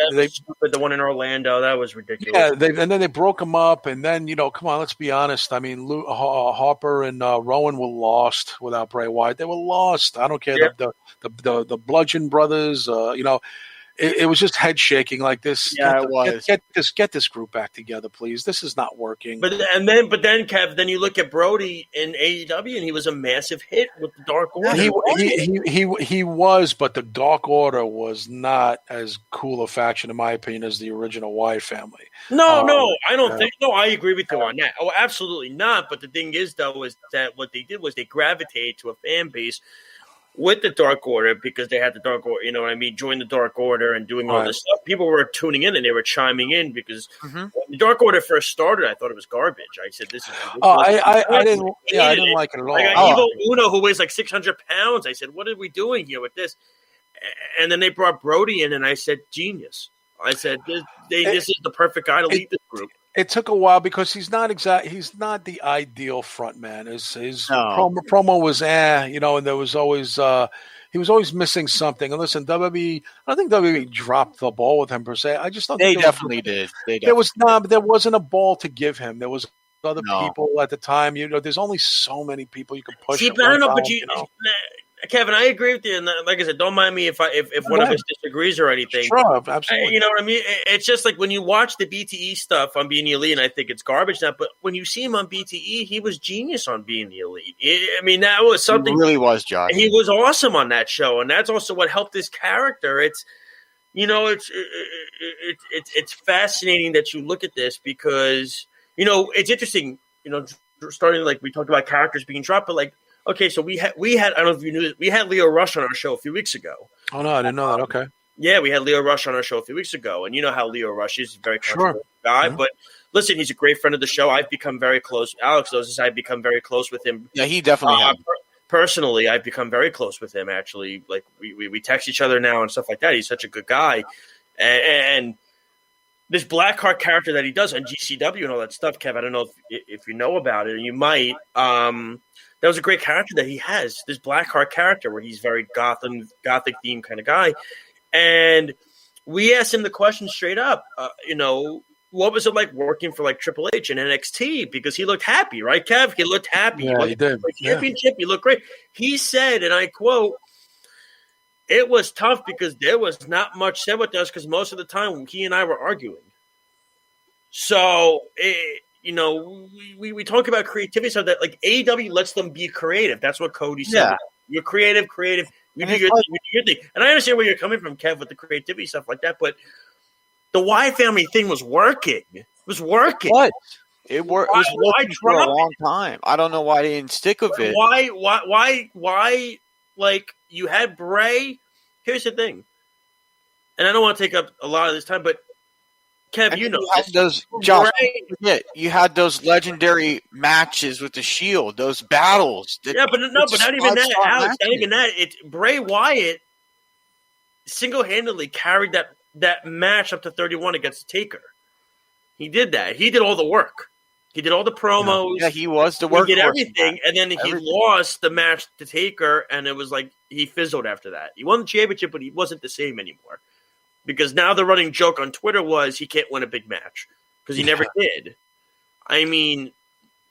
the one in Orlando, that was ridiculous. Yeah, and then they broke him up, and then come on, let's be honest. I mean, Harper and Rowan were lost without Bray Wyatt. They were lost. I don't care. Yeah. The Bludgeon Brothers, It was just head shaking like this. Yeah, it was. Get this group back together, please. This is not working. But then, Kev, then you look at Brody in AEW, and he was a massive hit with the Dark Order. He was, but the Dark Order was not as cool a faction, in my opinion, as the original Wyatt family. No, I don't think. No, I agree with you on that. Oh, absolutely not. But the thing is, though, is that what they did was they gravitated to a fan base with the Dark Order because they had the Dark Order, join the Dark Order and doing all this stuff. People were tuning in and they were chiming in because when the Dark Order first started, I thought it was garbage. I said, this is ridiculous. I didn't like it at all. I got Evil Uno, who weighs like 600 pounds. I said, what are we doing here with this? And then they brought Brody in and I said, genius. I said, this is the perfect guy to lead this group. It took a while because he's not the ideal front man. His promo was and there was always he was always missing something. And listen, WWE, I don't think WWE dropped the ball with him per se. I just don't think they definitely did. There wasn't a ball to give him. There was other people at the time. There's only so many people you could push. See, but I don't know, but Kevin, I agree with you. And like I said, don't mind me if one of us disagrees or anything. Sure, absolutely. You know what I mean? It's just like when you watch the BTE stuff on Being the Elite, and I think it's garbage now, but when you see him on BTE, he was genius on Being the Elite. I mean, that was something. He really was, Josh. He was awesome on that show, and that's also what helped his character. It's, you know, it's fascinating that you look at this because, you know, it's interesting, you know, starting like we talked about characters being dropped, but like, okay, so we had I don't know if you knew this, we had Leo Rush on our show a few weeks ago. Oh no, I didn't know that. Okay. Yeah, we had Leo Rush on our show a few weeks ago, and you know how Leo Rush is, a very controversial guy. Yeah. But listen, he's a great friend of the show. I've become very close. Alex knows this. I've become very close with him. Yeah, he definitely has. Personally, I've become very close with him. Actually, like we text each other now and stuff like that. He's such a good guy, and this Blackheart character that he does on GCW and all that stuff, Kev. I don't know if you know about it, and you might. That was a great character that he has. This Blackheart character where he's very gothic themed kind of guy. And we asked him the question straight up, you know, what was it like working for like Triple H and NXT? Because he looked happy, right, Kev? He looked happy. Yeah, he did. Championship, he looked great. He said, and I quote, "It was tough because there was not much said with us because most of the time he and I were arguing." So, you know, we talk about creativity, so that like AEW lets them be creative. That's what Cody said. Yeah. You're creative. You do your thing. And I understand where you're coming from, Kev, with the creativity stuff like that, but the Wyatt family thing was working. It was working. What? It was working for a long time. I don't know why they didn't stick with it. Why, like, you had Bray. Here's the thing. And I don't want to take up a lot of this time, but Kev, you know, you had those legendary matches with the Shield, those battles. But not even that, Alex. Not even that. Bray Wyatt single-handedly carried that match up to 31 against Taker. He did that. He did all the work. He did all the promos. Yeah, he was the work. He did everything, and then he lost the match to Taker, and it was like he fizzled after that. He won the championship, but he wasn't the same anymore. Because now the running joke on Twitter was he can't win a big match because he never did. I mean,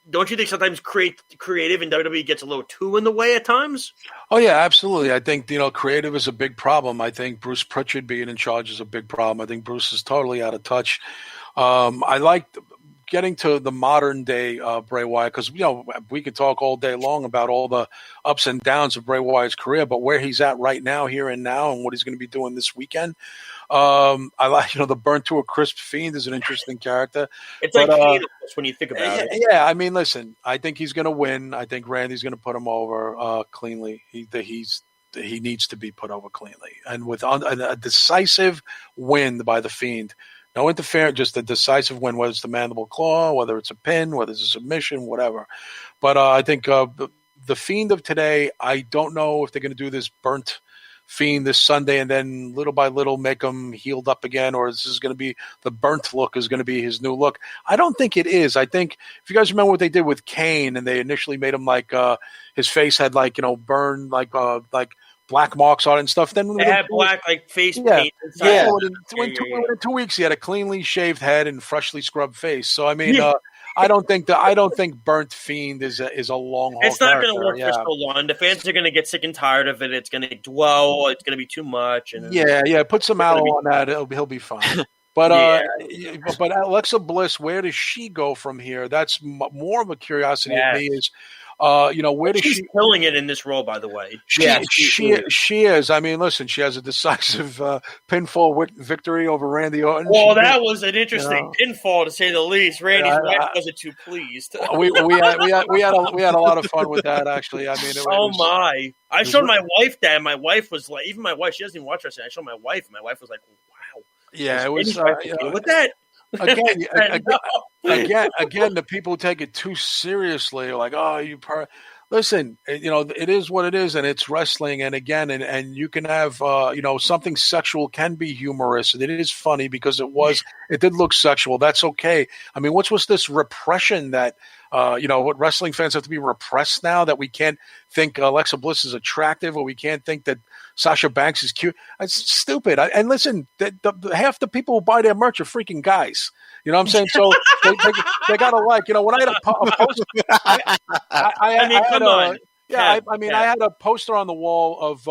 don't you think sometimes creative in WWE gets a little too in the way at times? Oh, yeah, absolutely. I think, you know, creative is a big problem. I think Bruce Pritchard being in charge is a big problem. I think Bruce is totally out of touch. I like getting to the modern day Bray Wyatt because, you know, we could talk all day long about all the ups and downs of Bray Wyatt's career, but where he's at right now, here and now, and what he's going to be doing this weekend. I like, you know, the burnt to a crisp Fiend is an interesting character. It's like when you think about it. Yeah, I mean, listen, I think he's going to win. I think Randy's going to put him over cleanly. He needs to be put over cleanly. And with a decisive win by the Fiend, no interference, just a decisive win, whether it's the mandible claw, whether it's a pin, whether it's a submission, whatever. But I think the Fiend of today, I don't know if they're going to do this burnt Fiend this Sunday and then little by little make him healed up again, or this is going to be the burnt look is going to be his new look. I don't think it is. I think if you guys remember what they did with Kane, and they initially made him like his face had like, you know, burned like black marks on it and stuff. Then they had black like face paint. Yeah. Within 2 weeks, he had a cleanly shaved head and freshly scrubbed face. So I mean, I don't think burnt Fiend is a long haul. It's not going to work for so long. The fans are going to get sick and tired of it. It's going to dwell. It's going to be too much. And put some aloe on that. He'll be fine. But but Alexa Bliss, where does she go from here? That's more of a curiosity to me. Is where does she's killing it in this role, by the way. She is. I mean, listen, she has a decisive pinfall victory over Randy Orton. Well, that was an interesting pinfall, to say the least. Randy's wife wasn't too pleased. we had a lot of fun with that, actually. I mean, I showed my wife that, and my wife was like, even my wife, she doesn't even watch wrestling. I showed my wife, and my wife was like, wow. Yeah, it was with that. Again, the people take it too seriously. Like, oh, listen, you know, it is what it is, and it's wrestling. And again, and you can have, something sexual can be humorous, and it is funny because it did look sexual. That's okay. I mean, what's this repression that, what wrestling fans have to be repressed now, that we can't think Alexa Bliss is attractive, or we can't think that Sasha Banks is cute? It's stupid. And listen, half the people who buy their merch are freaking guys. You know what I'm saying? So they got to when I had a post, Yeah, Kev, I mean, Kev. I had a poster on the wall of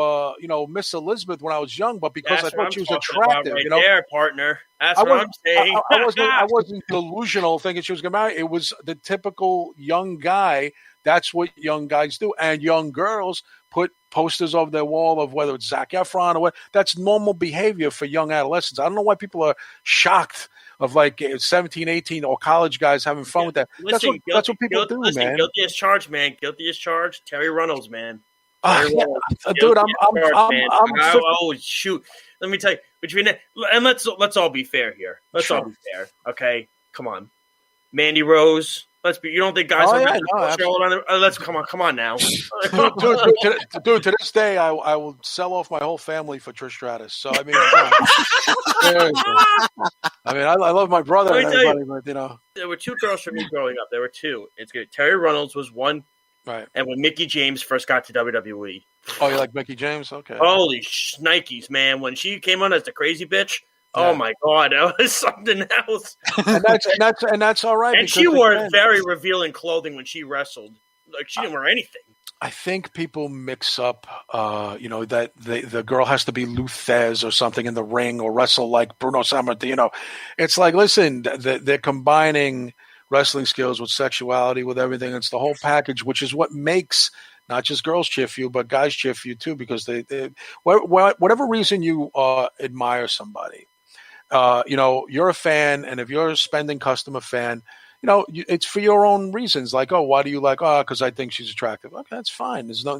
Miss Elizabeth when I was young, but because That's I what thought I'm she was talking about attractive, right there, partner. That's I what I'm wasn't, saying. I wasn't delusional thinking she was going to marry. It was the typical young guy. That's what young guys do, and young girls put posters over their wall of whether it's Zac Efron or what. That's normal behavior for young adolescents. I don't know why people are shocked of like 17, 18, or college guys having fun with that. Listen, That's what people do, listen, man. guilty as charged, man. Guilty as charged. Terry Reynolds, man. Yeah, Terry Reynolds, dude, guilty as charged, man. I'm 50. Oh shoot! Let me tell you. Between that, and let's all be fair here. Let's all be fair, okay? Come on, Mandy Rose. Let's be. You don't think guys are Charlotte on the, let's come on now. Dude, to this day, I will sell off my whole family for Trish Stratus. So I mean, I love my brother and everybody, but there were two girls for me growing up. There were two. It's good. Terry Reynolds was one, right? And when Mickie James first got to WWE. Oh, you like Mickie James? Okay. Holy shnikes, man! When she came on as the crazy bitch. Oh my God, that was something else. and that's all right. And she wore very revealing clothing when she wrestled. Like she didn't wear anything. I think people mix up, that the girl has to be Lou Thez or something in the ring or wrestle like Bruno Sammartino. It's like, listen, they're combining wrestling skills with sexuality, with everything. It's the whole package, which is what makes not just girls cheer for you, but guys cheer for you too, because they whatever reason you admire somebody. You're a fan, and if you're a spending customer fan, it's for your own reasons. Like, oh, why do you like? Oh, because I think she's attractive. Okay, that's fine. There's no,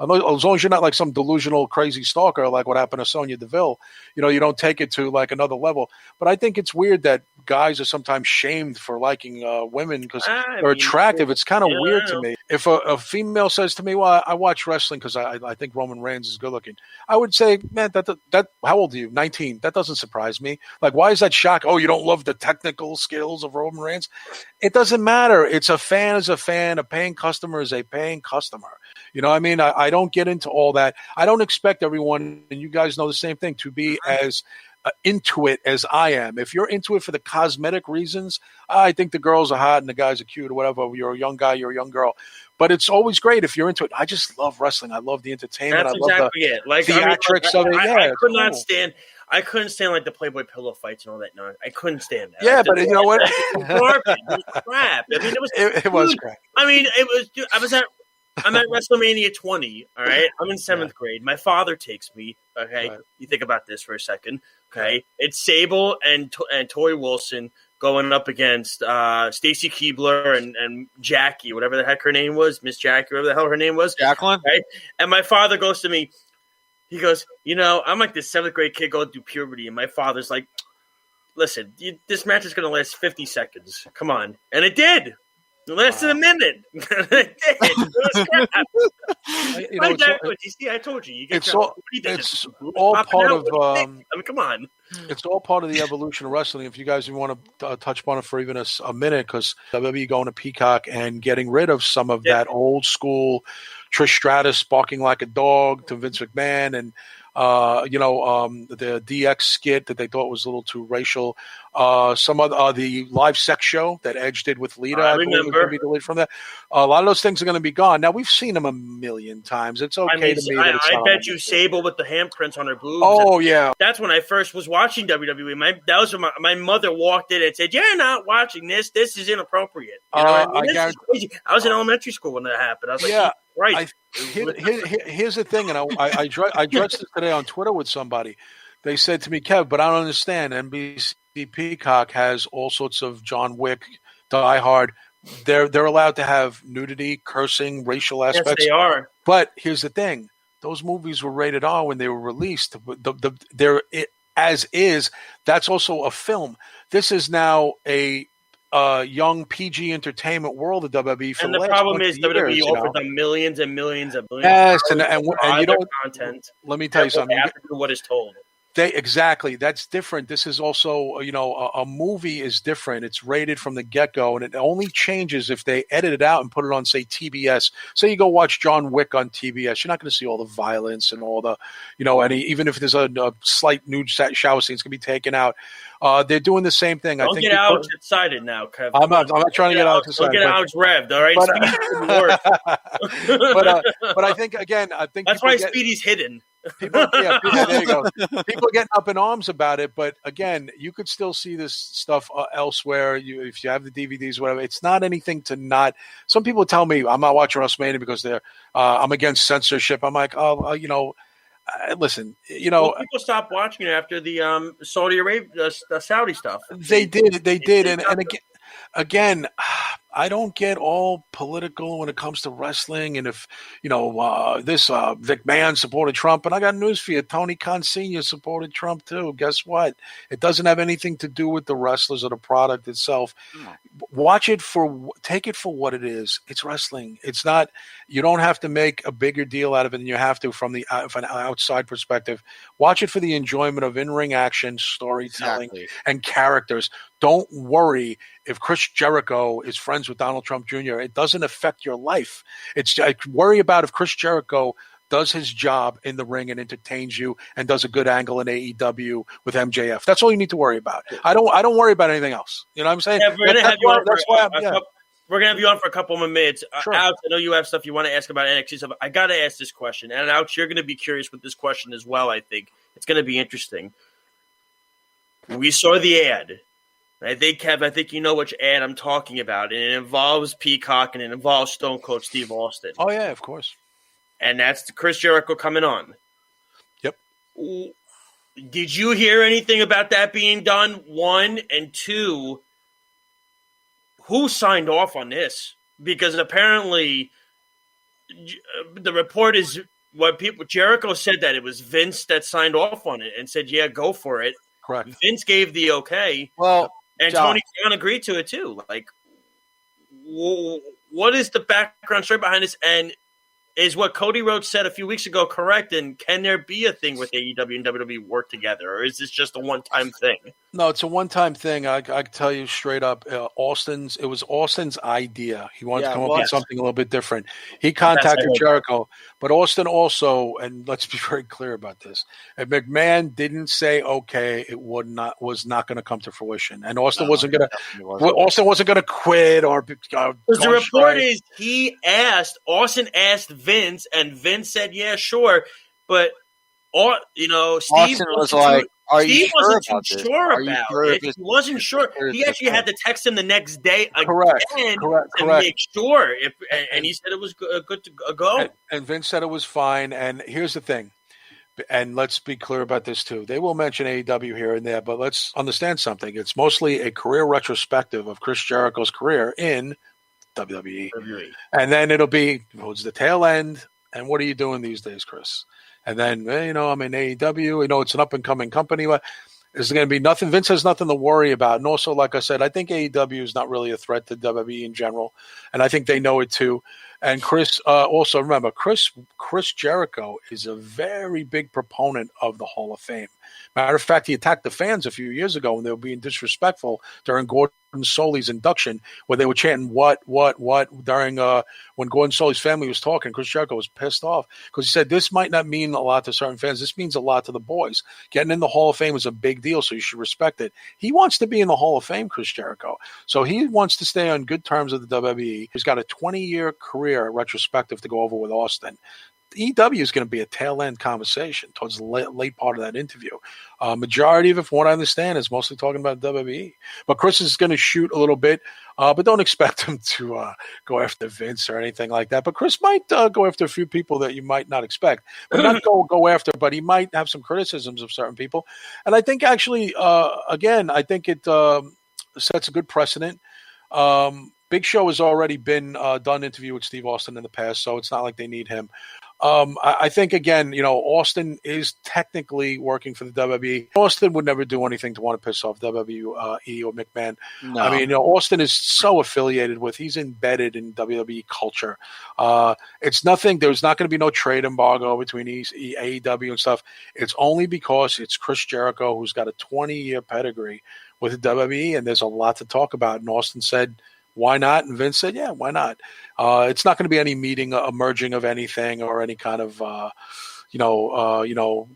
as long as you're not like some delusional, crazy stalker, like what happened to Sonya Deville. You don't take it to like another level. But I think it's weird that guys are sometimes shamed for liking women because they're attractive. It's kind of weird to me. If a female says to me, "Well, I watch wrestling because I think Roman Reigns is good looking," I would say, "Man, that how old are you? 19? That doesn't surprise me. Like, why is that shock? Oh, you don't love the technical skills of Roman Reigns? It doesn't matter. It's a fan is a fan. A paying customer is a paying customer. You know what I mean? I don't get into all that. I don't expect everyone, and you guys know the same thing, to be as into it as I am. If you're into it for the cosmetic reasons, I think the girls are hot and the guys are cute or whatever. You're a young guy, you're a young girl. But it's always great if you're into it. I just love wrestling. I love the entertainment. That's I love exactly the it. Like theatrics of it. Yeah, I couldn't stand like the Playboy pillow fights and all that. No, I couldn't stand that. Yeah, but you know what? Garbage. It was crap. I mean, it was crap. I mean, I'm at WrestleMania 20. All right, I'm in 7th grade. My father takes me. Okay, right. You think about this for a second. Okay, right. It's Sable and Tori Wilson going up against Stacy Keibler and Jackie, whatever the heck her name was, Miss Jackie, whatever the hell her name was, Jacqueline. Right, and my father goes to me. He goes, I'm like this 7th grade kid going through puberty, and my father's like, listen, this match is going to last 50 seconds. Come on. And it did. It lasted a minute. It did. I told you. It's all part of I mean, come on. It's all part of the evolution of wrestling. If you guys want to touch upon it for even a minute, because WWE going to Peacock and getting rid of some of that old school Trish Stratus barking like a dog to Vince McMahon and the DX skit that they thought was a little too racial. Some of the live sex show that Edge did with Lita, I remember. Was going to be deleted from that. A lot of those things are going to be gone. Now, we've seen them a million times. It's okay to me. I bet you Sable with the handprints on her boobs. Oh, yeah. That's when I first was watching WWE. That was when my mother walked in and said, "You're not watching this. This is inappropriate." You know what I mean? This is crazy. I was in elementary school when that happened. I was like, yeah. Right. Here's the thing, and I addressed this today on Twitter with somebody. They said to me, Kev, but I don't understand. NBC Peacock has all sorts of John Wick, Die Hard. They're allowed to have nudity, cursing, racial aspects. Yes, they are. But here's the thing. Those movies were rated R when they were released. They're as is. That's also a film. This is now a young PG entertainment world of WWE. And the problem is WWE offered them millions and millions of millions. Yes, and you know content. Let me tell you something. They have to do what is told. Exactly. That's different. This is also, a movie is different. It's rated from the get-go, and it only changes if they edit it out and put it on, say, TBS. Say you go watch John Wick on TBS, you're not going to see all the violence and all the, even if there's a slight nude shower scene, it's going to be taken out. They're doing the same thing. Don't get Alex excited now, Kevin. I'm not trying to get Alex excited. Don't get Alex revved, all right? But I think that's why Speedy's hidden. There you go. People are getting up in arms about it, but again, you could still see this stuff elsewhere. If you have the DVDs, whatever, it's not anything to not. Some people tell me I'm not watching WrestleMania because I'm against censorship. I'm like, listen, people stopped watching it after the Saudi Arabia, the Saudi stuff. They did, and again, I don't get all political when it comes to wrestling. And if, Vic McMahon supported Trump, and I got news for you, Tony Khan Sr. supported Trump too. Guess what? It doesn't have anything to do with the wrestlers or the product itself. Watch it take it for what it is. It's wrestling. It's not, you don't have to make a bigger deal out of it than you have to from an outside perspective. Watch it for the enjoyment of in-ring action, storytelling, and characters. Don't worry if Chris Jericho is friends with Donald Trump Jr. It doesn't affect your life. Worry about if Chris Jericho does his job in the ring and entertains you and does a good angle in AEW with MJF. That's all you need to worry about. I don't worry about anything else. You know what I'm saying? Yeah, we're going to have you on for a couple more minutes. Sure. Alex, I know you have stuff you want to ask about NXT stuff. I got to ask this question. And Alex, you're going to be curious with this question as well, I think. It's going to be interesting. We saw the ad. I think, Kev, you know which ad I'm talking about. And it involves Peacock and it involves Stone Cold Steve Austin. Oh, yeah, of course. And that's Chris Jericho coming on. Yep. Did you hear anything about that being done? 1, and 2, who signed off on this? Because apparently the report is Jericho said that it was Vince that signed off on it and said, yeah, go for it. Correct. Vince gave the okay. Well, and John, Tony Khan agreed to it too. Like, what is the background story behind this? And is what Cody Rhodes said a few weeks ago correct? And can there be a thing with AEW and WWE work together? Or is this just a one-time thing? No, it's a one-time thing. I can tell you straight up, it was Austin's idea. He wanted to come up with something a little bit different. He contacted Jericho, but Austin also, and let's be very clear about this, if McMahon didn't say okay, it was not going to come to fruition, and Austin wasn't going to quit or. Because the report is Austin asked Vince, and Vince said, "Yeah, sure," but Steve Austin was like, "Are you sure about this? Sure about it. He wasn't sure. He actually had to text him the next day Correct. to make sure. And he said it was good to go. And Vince said it was fine. And here's the thing, and let's be clear about this too. They will mention AEW here and there, but let's understand something. It's mostly a career retrospective of Chris Jericho's career in WWE. And then it'll be towards the tail end. And what are you doing these days, Chris? And then, I'm in AEW. It's an up-and-coming company. There's going to be nothing. Vince has nothing to worry about. And also, like I said, I think AEW is not really a threat to WWE in general. And I think they know it too. And Chris, also remember, Chris Jericho is a very big proponent of the Hall of Fame. Matter of fact, he attacked the fans a few years ago when they were being disrespectful during Gordon Soley's induction, where they were chanting, what, during when Gordon Soley's family was talking. Chris Jericho was pissed off because he said, this might not mean a lot to certain fans. This means a lot to the boys. Getting in the Hall of Fame is a big deal, so you should respect it. He wants to be in the Hall of Fame, Chris Jericho. So he wants to stay on good terms with the WWE. He's got a 20-year career retrospective to go over with Austin. EW is going to be a tail-end conversation towards the late part of that interview. Majority of it, from what I understand, is mostly talking about WWE. But Chris is going to shoot a little bit, but don't expect him to go after Vince or anything like that. But Chris might go after a few people that you might not expect. But not go after, but he might have some criticisms of certain people. And I think actually, again, I think it sets a good precedent. Big Show has already been done interview with Steve Austin in the past, so it's not like they need him. I think, again, Austin is technically working for the WWE. Austin would never do anything to want to piss off WWE or McMahon. No. I mean, Austin is so affiliated with, he's embedded in WWE culture. It's nothing, there's not going to be no trade embargo between AEW and stuff. It's only because it's Chris Jericho, who's got a 20-year pedigree with the WWE, and there's a lot to talk about. And Austin said, why not? And Vince said, yeah, why not? It's not going to be any meeting, a merging of anything or any kind of,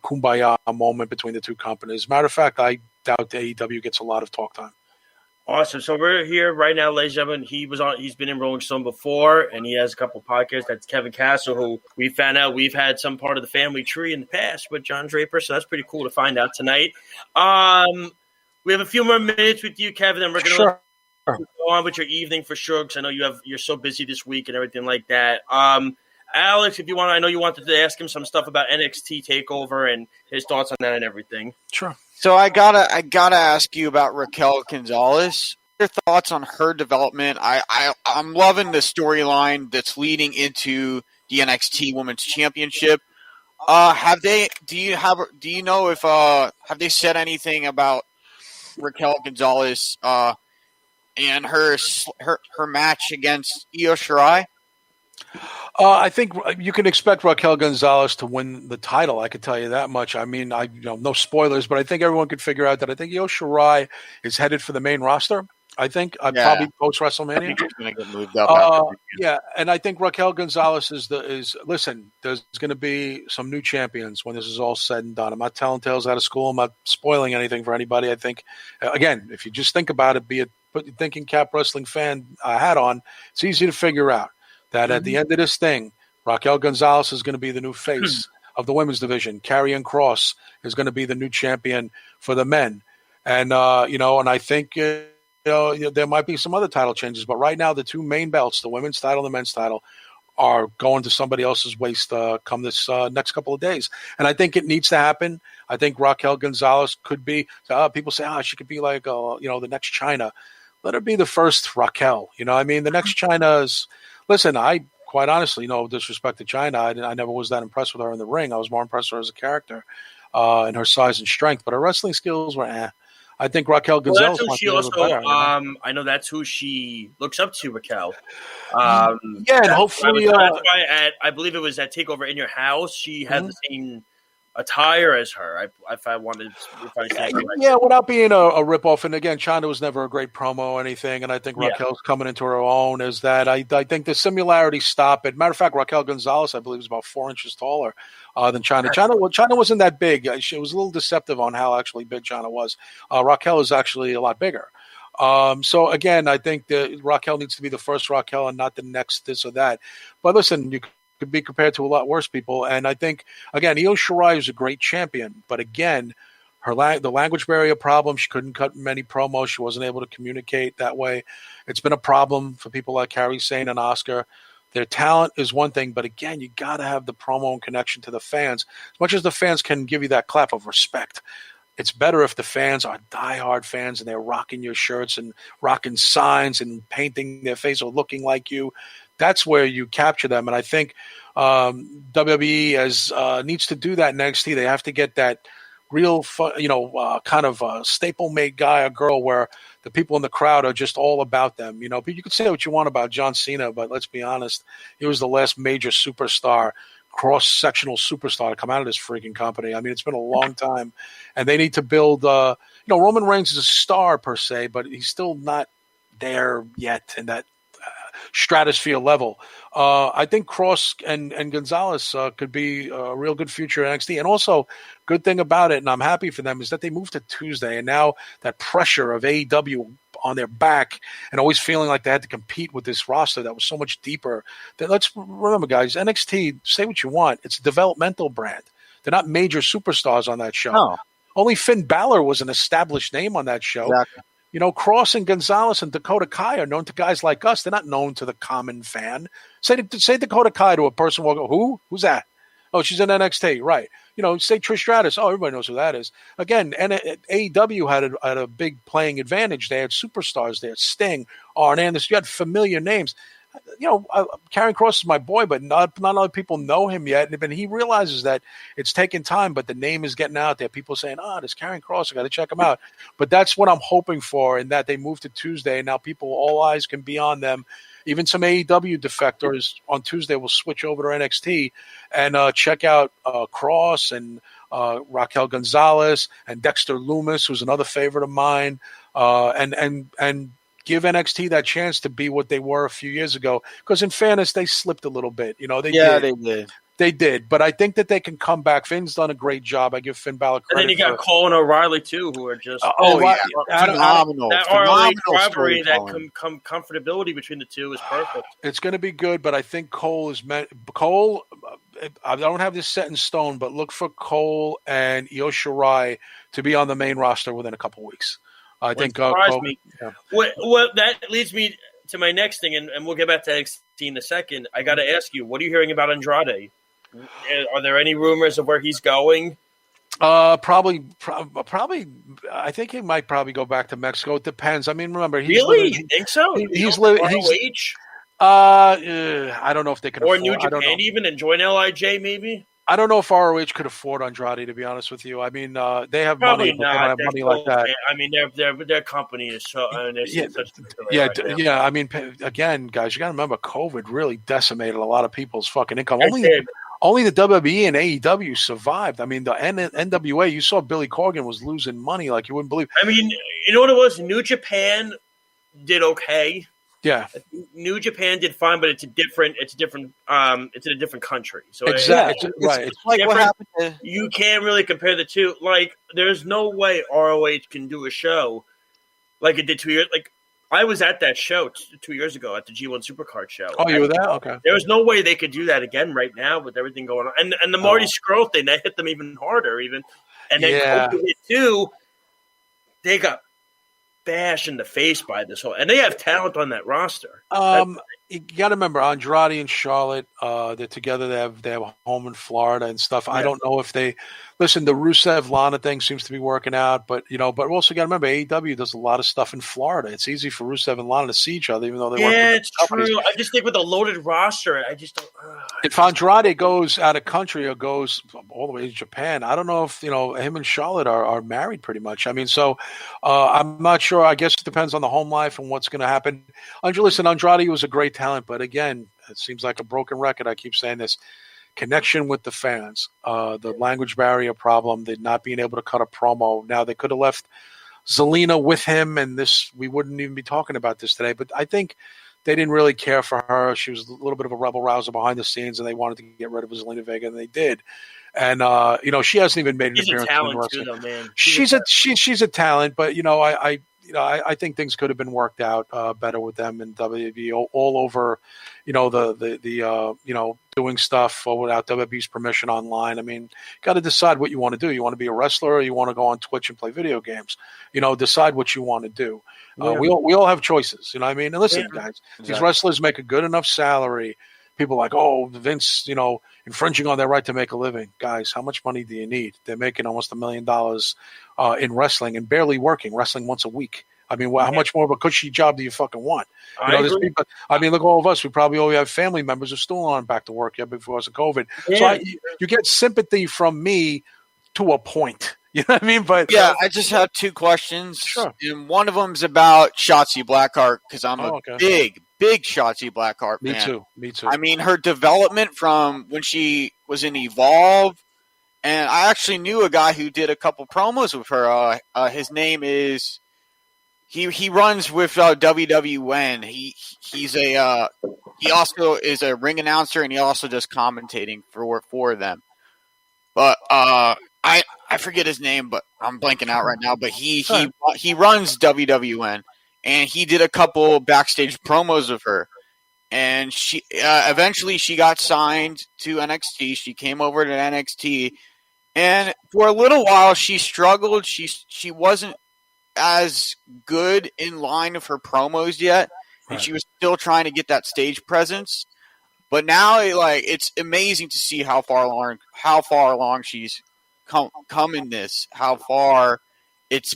kumbaya moment between the two companies. Matter of fact, I doubt AEW gets a lot of talk time. Awesome. So we're here right now, ladies and gentlemen. He's been in Rolling Stone before, and he has a couple podcasts. That's Kevin Castle, who we found out we've had some part of the family tree in the past with John Draper. So that's pretty cool to find out tonight. We have a few more minutes with you, Kevin, and we're going to go on with your evening for sure, because I know you're so busy this week and everything like that. Alex, if you want, I know you wanted to ask him some stuff about NXT TakeOver and his thoughts on that and everything. Sure. So I gotta ask you about Raquel Gonzalez. Your thoughts on her development? I'm loving the storyline that's leading into the NXT Women's Championship. Do you know if have they said anything about Raquel Gonzalez and her match against Io Shirai? I think you can expect Raquel Gonzalez to win the title. I could tell you that much. I mean, no spoilers, but I think everyone could figure out that I think Io Shirai is headed for the main roster. I think probably post WrestleMania. She's going to get moved up. Yeah, and I think Raquel Gonzalez listen. There's going to be some new champions when this is all said and done. I'm not telling tales out of school. I'm not spoiling anything for anybody. I think, again, if you just think about it, put your thinking cap wrestling fan hat on. It's easy to figure out that at the end of this thing, Raquel Gonzalez is going to be the new face of the women's division. Karrion Kross is going to be the new champion for the men, and and I think. There might be some other title changes, but right now the two main belts, the women's title and the men's title, are going to somebody else's waist come this next couple of days. And I think it needs to happen. I think Raquel Gonzalez could be, people say, she could be like, the next Chyna. Let her be the first Raquel. The next Chyna is, listen, I quite honestly, no disrespect to Chyna, I never was that impressed with her in the ring. I was more impressed with her as a character and her size and strength, but her wrestling skills were I think Raquel Gonzalez. Well, that's who she also. Better, I know that's who she looks up to, Raquel. And hopefully, that's why I believe it was at Takeover in Your House. She had the same attire as her. Without being a ripoff. And again, Chyna was never a great promo or anything. And I think Raquel's coming into her own. Is that I think the similarities stop it. Matter of fact, Raquel Gonzalez, I believe, is about 4 inches taller than Chyna. Chyna wasn't that big. She was a little deceptive on how actually big Chyna was. Raquel is actually a lot bigger. So again, I think that Raquel needs to be the first Raquel and not the next this or that. But listen, you could be compared to a lot worse people. And I think, again, Io Shirai is a great champion. But again, the language barrier problem, she couldn't cut many promos. She wasn't able to communicate that way. It's been a problem for people like Kairi Sane and Asuka. Their talent is one thing, but again, you got to have the promo and connection to the fans. As much as the fans can give you that clap of respect, it's better if the fans are diehard fans and they're rocking your shirts and rocking signs and painting their face or looking like you. That's where you capture them. And I think WWE needs to do that in NXT. They have to get that real, kind of a staple-made guy or girl where the people in the crowd are just all about them. But you can say what you want about John Cena, but let's be honest, he was the last major superstar, cross-sectional superstar to come out of this freaking company. I mean, it's been a long time, and they need to build. Roman Reigns is a star per se, but he's still not there yet in that stratosphere level. I think Kross and Gonzalez could be a real good future in NXT. And also, good thing about it, and I'm happy for them, is that they moved to Tuesday. And now that pressure of AEW on their back and always feeling like they had to compete with this roster that was so much deeper. That, let's remember, guys, NXT, say what you want, it's a developmental brand. They're not major superstars on that show. No. Only Finn Balor was an established name on that show. Exactly. Kross and Gonzalez and Dakota Kai are known to guys like us. They're not known to the common fan. Say Dakota Kai to a person walking, who? Who's that? Oh, she's in NXT, right. Say Trish Stratus. Oh, everybody knows who that is. Again, and AEW had a big playing advantage. They had superstars there. Sting, Arn Anderson. You had familiar names. Karrion Kross is my boy, but not a lot of people know him yet. And he realizes that it's taking time, but the name is getting out there. People saying, there's Karrion Kross. I got to check him out. But that's what I'm hoping for, in that they move to Tuesday. And now all eyes can be on them. Even some AEW defectors on Tuesday will switch over to NXT and check out Kross and Raquel Gonzalez and Dexter Lumis, who's another favorite of mine, and give NXT that chance to be what they were a few years ago. Because in fairness, they slipped a little bit. They did. They did, but I think that they can come back. Finn's done a great job. I give Finn Balor credit. And then you got Cole and O'Reilly too, who are just phenomenal. That ROH rivalry, that comfortability between the two is perfect. It's going to be good, but I think Cole is meant. Cole, I don't have this set in stone, but look for Cole and Io Shirai to be on the main roster within a couple weeks. I think Cole. Me. Yeah. Well, that leads me to my next thing, and we'll get back to NXT in a second. I got to ask you, what are you hearing about Andrade? Are there any rumors of where he's going? Probably. I think he might probably go back to Mexico. It depends. I mean, remember, You think so? He's living. I don't know if they can or afford, New Japan even and join LIJ maybe. I don't know if ROH could afford Andrade, to be honest with you. I mean, they have probably money, but they don't have money like that. I mean, their company is so. I mean, again, guys, you got to remember, COVID really decimated a lot of people's fucking income. Only the WWE and AEW survived. I mean, the NWA, you saw Billy Corgan was losing money like you wouldn't believe. I mean, you know what it was? New Japan did okay. Yeah, New Japan did fine, but it's in a different country. So exactly, right. It's like what happened to... You can't really compare the two. Like, there's no way ROH can do a show like it did 2 years. Like, I was at that show 2 years ago at the G1 Supercard show. Oh, you were there? Okay. There was no way they could do that again right now with everything going on. And the Marty Scurll thing, that hit them even harder, even. And then COVID hit too. They got bashed in the face by this whole, and they have talent on that roster. You got to remember, Andrade and Charlotte, they're together. They have a home in Florida and stuff. Yeah. I don't know if they listen. The Rusev Lana thing seems to be working out, but we also got to remember AEW does a lot of stuff in Florida. It's easy for Rusev and Lana to see each other, even though they work. Yeah, it's true. I just think with a loaded roster, I just don't. If Andrade goes out of country or goes all the way to Japan, I don't know if him and Charlotte are married pretty much. I mean, so I'm not sure. I guess it depends on the home life and what's going to happen. Listen, Andrade was a great talent, but again, it seems like a broken record. I keep saying this. Connection with the fans, the language barrier problem, the not being able to cut a promo. Now, they could have left Zelina with him, and we wouldn't even be talking about this today. But I think they didn't really care for her. She was a little bit of a rebel rouser behind the scenes, and they wanted to get rid of Zelina Vega, and they did. And she hasn't even made an appearance. She's a talent too, though, man. She's a talent, but I think things could have been worked out better with them and WWE all over. Doing stuff without WWE's permission online. I mean, got to decide what you want to do. You want to be a wrestler, or you want to go on Twitch and play video games. Decide what you want to do. We all have choices. You know what I mean? And listen, guys, these wrestlers make a good enough salary. People are like, oh, Vince, infringing on their right to make a living. Guys, how much money do you need? They're making almost $1 million in wrestling and barely wrestling once a week. I mean, how much more of a cushy job do you fucking want? There's people. I mean, look, all of us. We probably all have family members who still aren't back to work yet before the COVID. Yeah. So you get sympathy from me to a point. You know what I mean? But I just have two questions. Sure. And one of them is about Shotzi Blackheart, because I'm a big Shotzi Blackheart fan. Me too. I mean, her development from when she was in Evolve, and I actually knew a guy who did a couple promos with her. His name is. He runs with WWN. He also is a ring announcer, and he also does commentating for them. But I forget his name, but I'm blanking out right now. But he runs WWN, and he did a couple backstage promos of her. And she eventually she got signed to NXT. She came over to NXT, and for a little while she struggled. She wasn't as good in line of her promos yet, and she was still trying to get that stage presence. But now, it's amazing to see how far along she's come in this. How far it's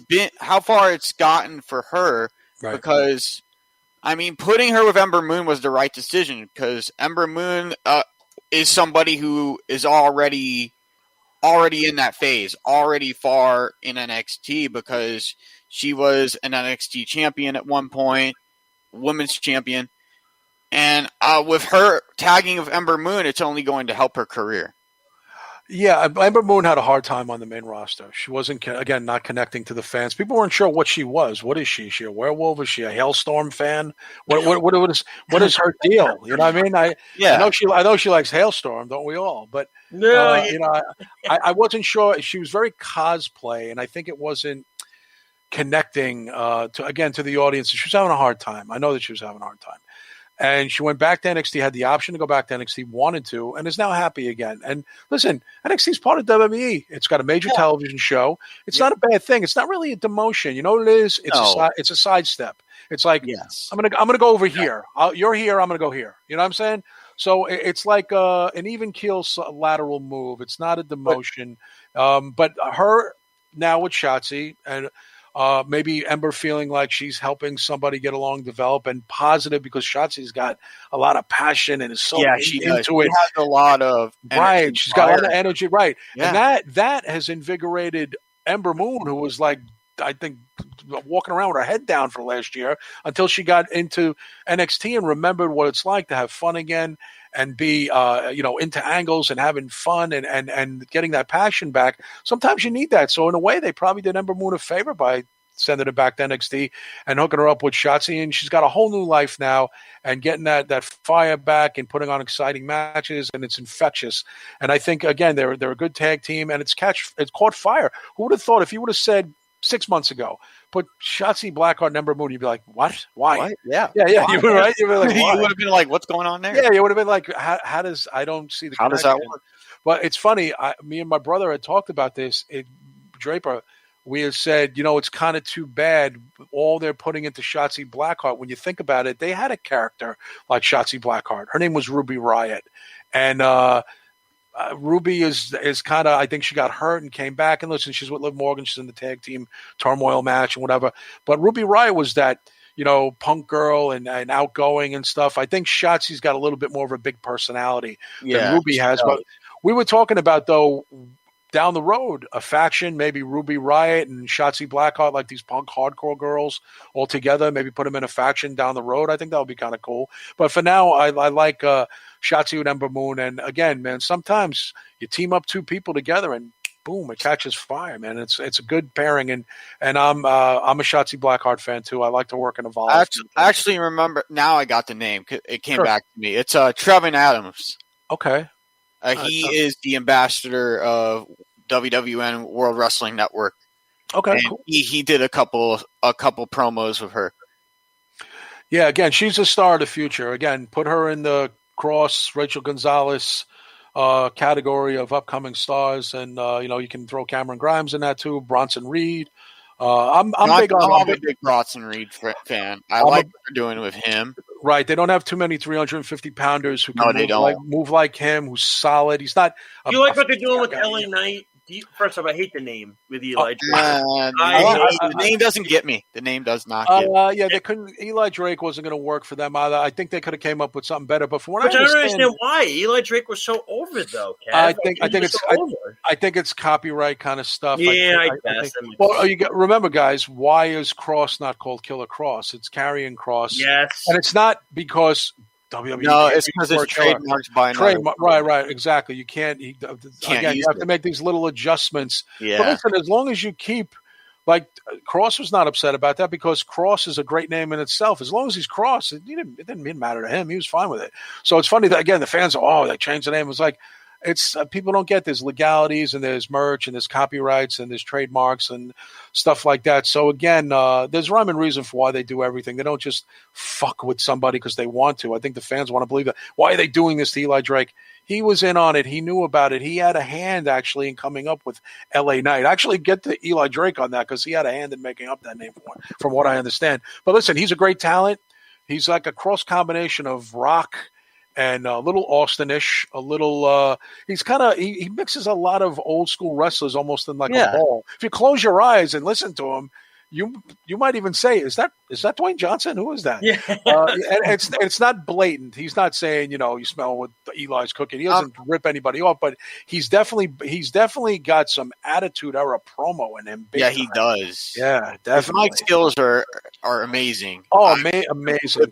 gotten for her. Right. Because I mean, putting her with Ember Moon was the right decision because Ember Moon is somebody who is already in that phase, already far in NXT because she was an NXT champion at one point, women's champion. And with her tagging of Ember Moon, it's only going to help her career. Yeah, Ember Moon had a hard time on the main roster. She wasn't, again, not connecting to the fans. People weren't sure what she was. What is she? Is she a werewolf? Is she a Hailstorm fan? What is her deal? You know what I mean? I know she likes Hailstorm, don't we all? But I wasn't sure. She was very cosplay, and I think it wasn't connecting to the audience. She was having a hard time. I know that she was having a hard time. And she went back to NXT, had the option to go back to NXT, wanted to, and is now happy again. And listen, NXT is part of WWE. It's got a major television show. It's not a bad thing. It's not really a demotion. You know what it is? It's a sidestep. It's like, I'm gonna go over here. You're here. I'm gonna go here. You know what I'm saying? So it's like an even keel lateral move. It's not a demotion. But her now with Shotzi and. Maybe Ember feeling like she's helping somebody get along, develop, and positive because Shotzi's got a lot of passion and is so into it. She has a lot of right. She's got a lot of energy, right? Yeah. And that has invigorated Ember Moon, who was like, I think, walking around with her head down for last year until she got into NXT and remembered what it's like to have fun again and be, into angles and having fun and getting that passion back. Sometimes you need that. So in a way, they probably did Ember Moon a favor by sending her back to NXT and hooking her up with Shotzi. And she's got a whole new life now and getting that fire back and putting on exciting matches. And it's infectious. And I think, again, they're a good tag team and it's caught fire. Who would have thought if you would have said 6 months ago, put Shotzi Blackheart and Ember Moon, you'd be like, what? Why? What? Yeah. Yeah. You were right. You would have been like, what's going on there? Yeah, you would have been like, how does I don't see the how connection. Does that work? But it's funny. Me and my brother had talked about this. Draper, we had said, it's kind of too bad all they're putting into Shotzi Blackheart. When you think about it, they had a character like Shotzi Blackheart. Her name was Ruby Riott, and Ruby is kind of, I think she got hurt and came back. And listen, she's with Liv Morgan. She's in the tag team turmoil match and whatever. But Ruby Riott was that, punk girl and outgoing and stuff. I think Shotzi's got a little bit more of a big personality than Ruby has. But we were talking about, though, down the road, a faction, maybe Ruby Riott and Shotzi Blackheart, like these punk hardcore girls all together, maybe put them in a faction down the road. I think that would be kind of cool. But for now, I like Shotzi with Ember Moon. And again, man, sometimes you team up two people together and boom, it catches fire, man. It's a good pairing. And I'm a Shotzi Blackheart fan too. I like to work in Evolve. I actually remember now. I got the name. It came back to me. It's Trevin Adams. Okay. He is the ambassador of WWN World Wrestling Network. Okay, and cool. He did a couple promos with her. Yeah, again, she's a star of the future. Again, put her in the Cross, Rachel Gonzalez category of upcoming stars, and you can throw Cameron Grimes in that too. Bronson Reed. I'm a big Bronson Reed fan. I like what they're doing with him. Right, they don't have too many 350-pounders who can move like him. Who's solid. He's not. You like what they're doing with LA Knight? First off, I hate the name with Eli Drake. The name doesn't get me. The name does not get me. Yeah, they couldn't. Eli Drake wasn't going to work for them either. I think they could have came up with something better. But from what I don't understand why Eli Drake was so over though. Kev. I think it's copyright kind of stuff. Yeah, I guess. Remember, guys, why is Cross not called Killer Cross? It's Karrion Kross. Yes, and it's not because WWE. No, it's because it's trademarked by another. Right, exactly. You can't. You have to make these little adjustments. Yeah. But listen, as long as you keep, like, Cross was not upset about that because Cross is a great name in itself. As long as he's Cross, it didn't matter to him. He was fine with it. So it's funny that, again, the fans are, they changed the name. It's like, it's people don't get there's legalities and there's merch and there's copyrights and there's trademarks and stuff like that. So again, there's rhyme and reason for why they do everything. They don't just fuck with somebody because they want to. I think the fans want to believe that. Why are they doing this to Eli Drake? He was in on it. He knew about it. He had a hand actually in coming up with LA Knight. Actually get to Eli Drake on that because he had a hand in making up that name from what I understand. But listen, he's a great talent. He's like a cross combination of rock and a little Austin-ish, a little he's kind of he mixes a lot of old school wrestlers almost in like a ball. If you close your eyes and listen to him, you might even say, is that Dwayne Johnson? Who is that? Yeah. And it's not blatant. He's not saying, you smell what Eli's cooking. He doesn't rip anybody off, but he's definitely got some attitude era promo in him. Yeah, he does. Yeah, His definitely. mic skills are amazing. Oh, amazing!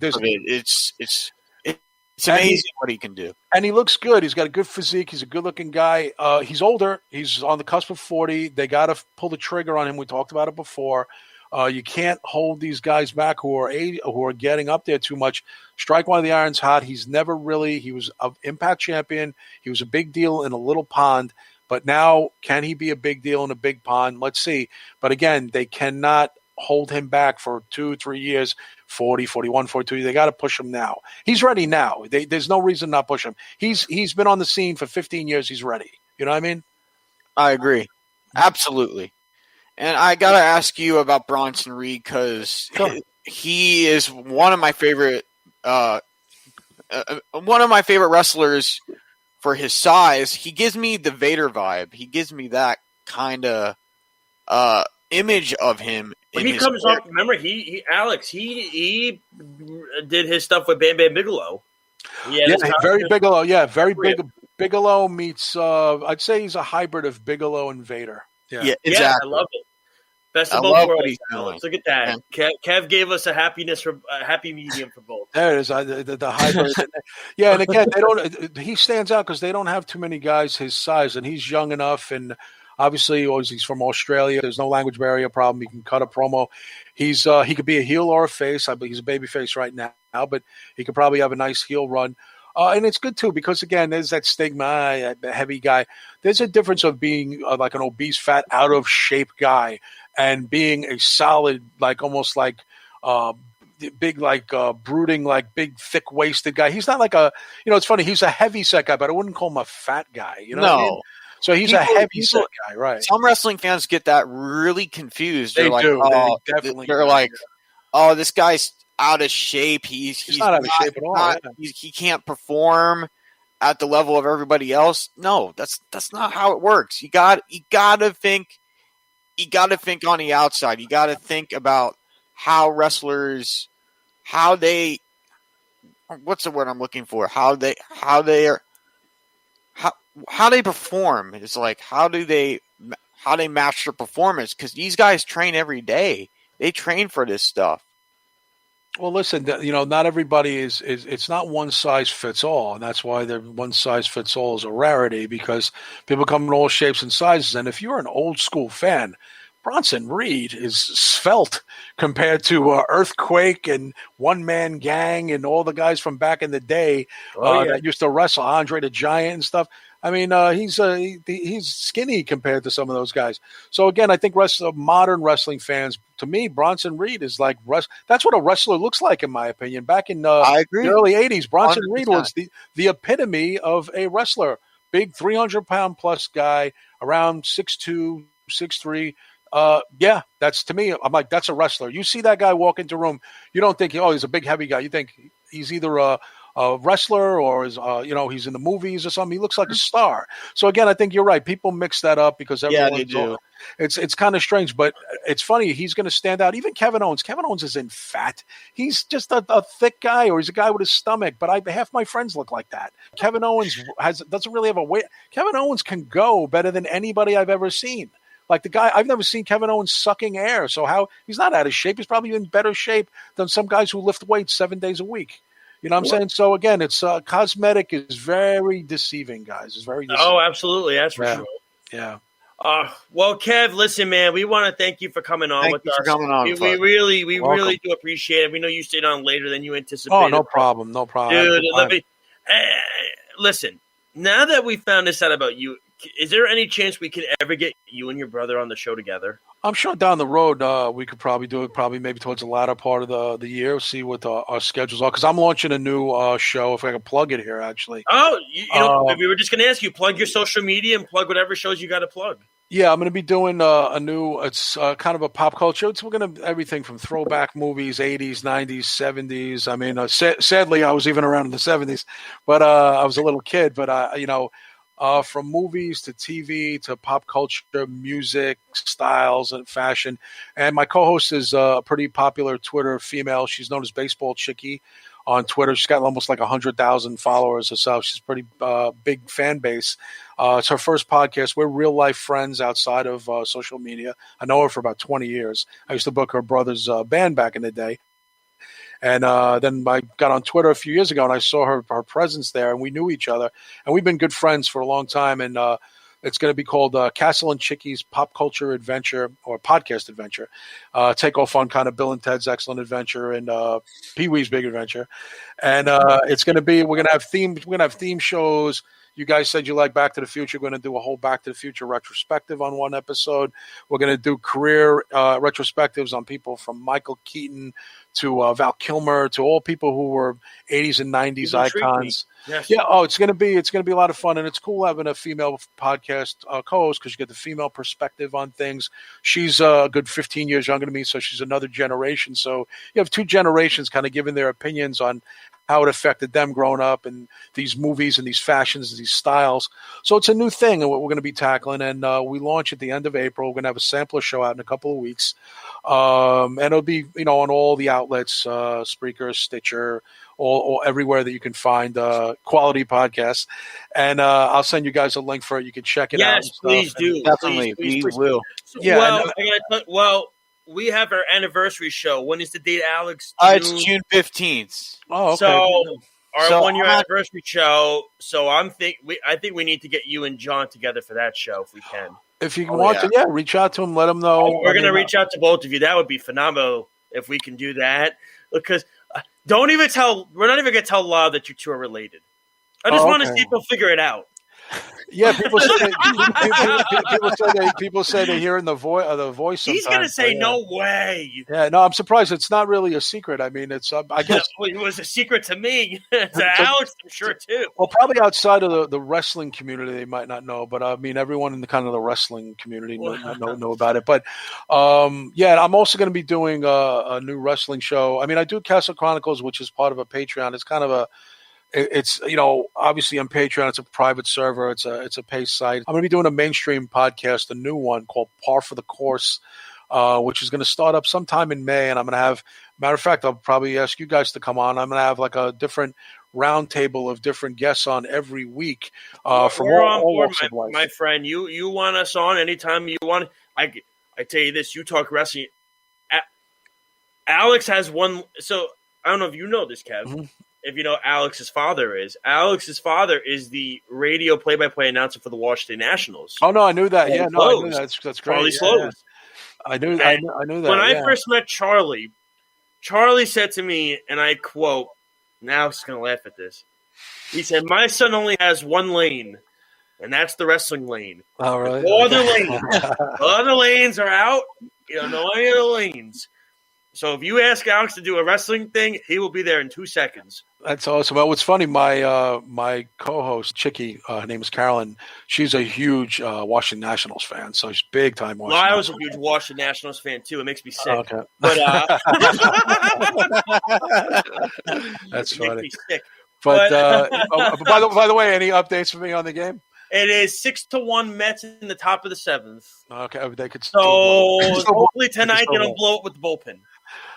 It's amazing what he can do. And he looks good. He's got a good physique. He's a good-looking guy. He's older. He's on the cusp of 40. They got to pull the trigger on him. We talked about it before. You can't hold these guys back who are getting up there too much. Strike while the iron's hot. He was an Impact champion. He was a big deal in a little pond. But now, can he be a big deal in a big pond? Let's see. But again, they cannot hold him back for 2-3 years, 40, 41, 42. They got to push him now. He's ready now. There's no reason not push him. He's been on the scene for 15 years. He's ready. You know what I mean? I agree. Absolutely. And I got to ask you about Bronson Reed because he is one of my favorite wrestlers for his size. He gives me the Vader vibe. He gives me that kind of image of him. When he comes off, remember Alex, he did his stuff with Bam Bam Bigelow. Yeah, very Bigelow. Yeah, very big. Bigelow meets. I'd say he's a hybrid of Bigelow and Vader. Yeah, exactly. Yeah, I love it. Best of both worlds. Look at that. Kev gave us a happy medium for both. There it is. The hybrid. Yeah, and again, he stands out because they don't have too many guys his size, and he's young enough, and obviously he's from Australia. There's no language barrier problem. He can cut a promo. He could be a heel or a face. I believe he's a baby face right now, but he could probably have a nice heel run. And it's good, too, because, again, there's that stigma, the heavy guy. There's a difference of being like an obese, fat, out-of-shape guy and being a solid, like almost like big, like brooding, like big, thick-waisted guy. He's not like it's funny. He's a heavy-set guy, but I wouldn't call him a fat guy. You know what I mean? So he's a heavy-set guy, right? Some wrestling fans get that really confused. They're like, oh, this guy's out of shape. He's not out of shape at all. He can't perform at the level of everybody else. No, that's not how it works. You got to think on the outside. You got to think about how wrestlers, what's the word I'm looking for? How they perform. It's like how they match their performance, because these guys train every day. They train for this stuff. Well, listen, not everybody is it's not one size fits all, and that's why the one size fits all is a rarity, because people come in all shapes and sizes. And if you're an old school fan, Bronson Reed is svelte compared to Earthquake and One Man Gang and all the guys from back in the day that used to wrestle, Andre the Giant and stuff. I mean, he's skinny compared to some of those guys. So again, I think modern wrestling fans, to me, Bronson Reed is like that's what a wrestler looks like, in my opinion. Back in I agree. the early '80s, Bronson 100%. Reed was the epitome of a wrestler. Big 300-pound plus guy, around 6'2", 6'3". Yeah, that's, to me, I'm like, that's a wrestler. You see that guy walk into a room, you don't think, oh, he's a big heavy guy. You think he's either a wrestler or is he's in the movies or something. He looks like a star. So again, I think you're right. People mix that up because everyone they do. It's kind of strange, but it's funny. He's going to stand out. Even Kevin Owens. Kevin Owens isn't fat. He's just a thick guy, or he's a guy with a stomach. But half my friends look like that. Kevin Owens doesn't really have a weight. Kevin Owens can go better than anybody I've ever seen. Like the guy, I've never seen Kevin Owens sucking air. So he's not out of shape. He's probably in better shape than some guys who lift weights 7 days a week. You know what I'm saying? So again, it's cosmetic is very deceiving, guys. It's very deceiving. Oh, absolutely. That's for sure. Yeah. Well, Kev, listen, man, we want to thank you for coming on with us. We really do appreciate it. We know you stayed on later than you anticipated. Oh, no problem. No problem. Dude, listen, now that we found this out about you, is there any chance we could ever get you and your brother on the show together? I'm sure down the road we could probably do it, maybe towards the latter part of the year, see what our schedules are. Because I'm launching a new show, if I can plug it here, actually. Oh, we were just going to ask you, plug your social media and plug whatever shows you got to plug. Yeah, I'm going to be doing a new, it's kind of a pop culture. We're going to everything from throwback movies, 80s, 90s, 70s. I mean, sadly, I was even around in the 70s, but I was a little kid. But, from movies to TV to pop culture, music, styles, and fashion. And my co-host is a pretty popular Twitter female. She's known as Baseball Chickie on Twitter. She's got almost like 100,000 followers herself. She's a pretty big fan base. It's her first podcast. We're real life friends outside of social media. I know her for about 20 years. I used to book her brother's band back in the day. And then I got on Twitter a few years ago, and I saw her presence there, and we knew each other. And we've been good friends for a long time. And it's going to be called Castle and Chickie's Pop Culture Adventure, or Podcast Adventure. Take off on kind of Bill and Ted's Excellent Adventure and Pee-wee's Big Adventure. And it's going to be, we're going to have theme shows. You guys said you like Back to the Future. We're going to do a whole Back to the Future retrospective on one episode. We're going to do career retrospectives on people from Michael Keaton to Val Kilmer, to all people who were 80s and 90s icons. Yes. Yeah. Oh, it's gonna be a lot of fun, and it's cool having a female podcast co-host because you get the female perspective on things. She's a good 15 years younger than me, so she's another generation. So you have two generations kind of giving their opinions on how it affected them growing up and these movies and these fashions and these styles. So it's a new thing and what we're going to be tackling. And we launch at the end of April. We're going to have a sampler show out in a couple of weeks. And it'll be, on all the outlets, Spreaker, Stitcher, or everywhere that you can find quality podcasts. And I'll send you guys a link for it. You can check it out. Yes, please do. Definitely, Please we will. Yeah. Well, we have our anniversary show. When is the date, Alex? It's June 15th. Oh, okay. So our So 1 year I'm- anniversary show. So I think we need to get you and John together for that show if we can. If you want to, reach out to them, let them know. We're gonna reach out to both of you. That would be phenomenal if we can do that. Because we're not even gonna tell Law that you two are related. I just want to see if they'll figure it out. Yeah, people say they hear in the voice. He's gonna say no way. Yeah, no, I'm surprised. It's not really a secret. I mean, it's I guess It was a secret to me, to Alex, I'm sure too. well, probably outside of the wrestling community, they might not know. But I mean, everyone in the kind of the wrestling community know about it. But I'm also going to be doing a new wrestling show. I mean, I do Castle Chronicles, which is part of a Patreon. It's kind of it's obviously on Patreon. It's a private server. It's a paid site. I'm going to be doing a mainstream podcast, a new one called Par for the Course, which is going to start up sometime in May. And I'm going to have, matter of fact, I'll probably ask you guys to come on. I'm going to have like a different round table of different guests on every week from all walks of life. My friend, you want us on anytime you want. I tell you this, you talk wrestling. Alex has one. So I don't know if you know this, Kev. Mm-hmm. If you know Alex's father is the radio play-by-play announcer for the Washington Nationals. Oh no, I knew that. Yeah, no, I knew that. That's great. Charlie Slows. I knew that. When I first met Charlie said to me, and I quote, now he's going to laugh at this. He said, "My son only has one lane, and that's the wrestling lane. Oh, really? All other lanes are out. You don't know any of the lanes. So if you ask Alex to do a wrestling thing, he will be there in 2 seconds." That's awesome. Well, what's funny, my co-host, Chickie, her name is Carolyn, she's a huge Washington Nationals fan, so she's big time Washington. Well, I was a huge Washington Nationals fan, too. It makes me sick. Oh, okay. But, that's it funny. makes me sick. But by the way, any updates for me on the game? It is 6-1 Mets in the top of the 7th. Okay, they could. So hopefully tonight they don't blow it with the bullpen.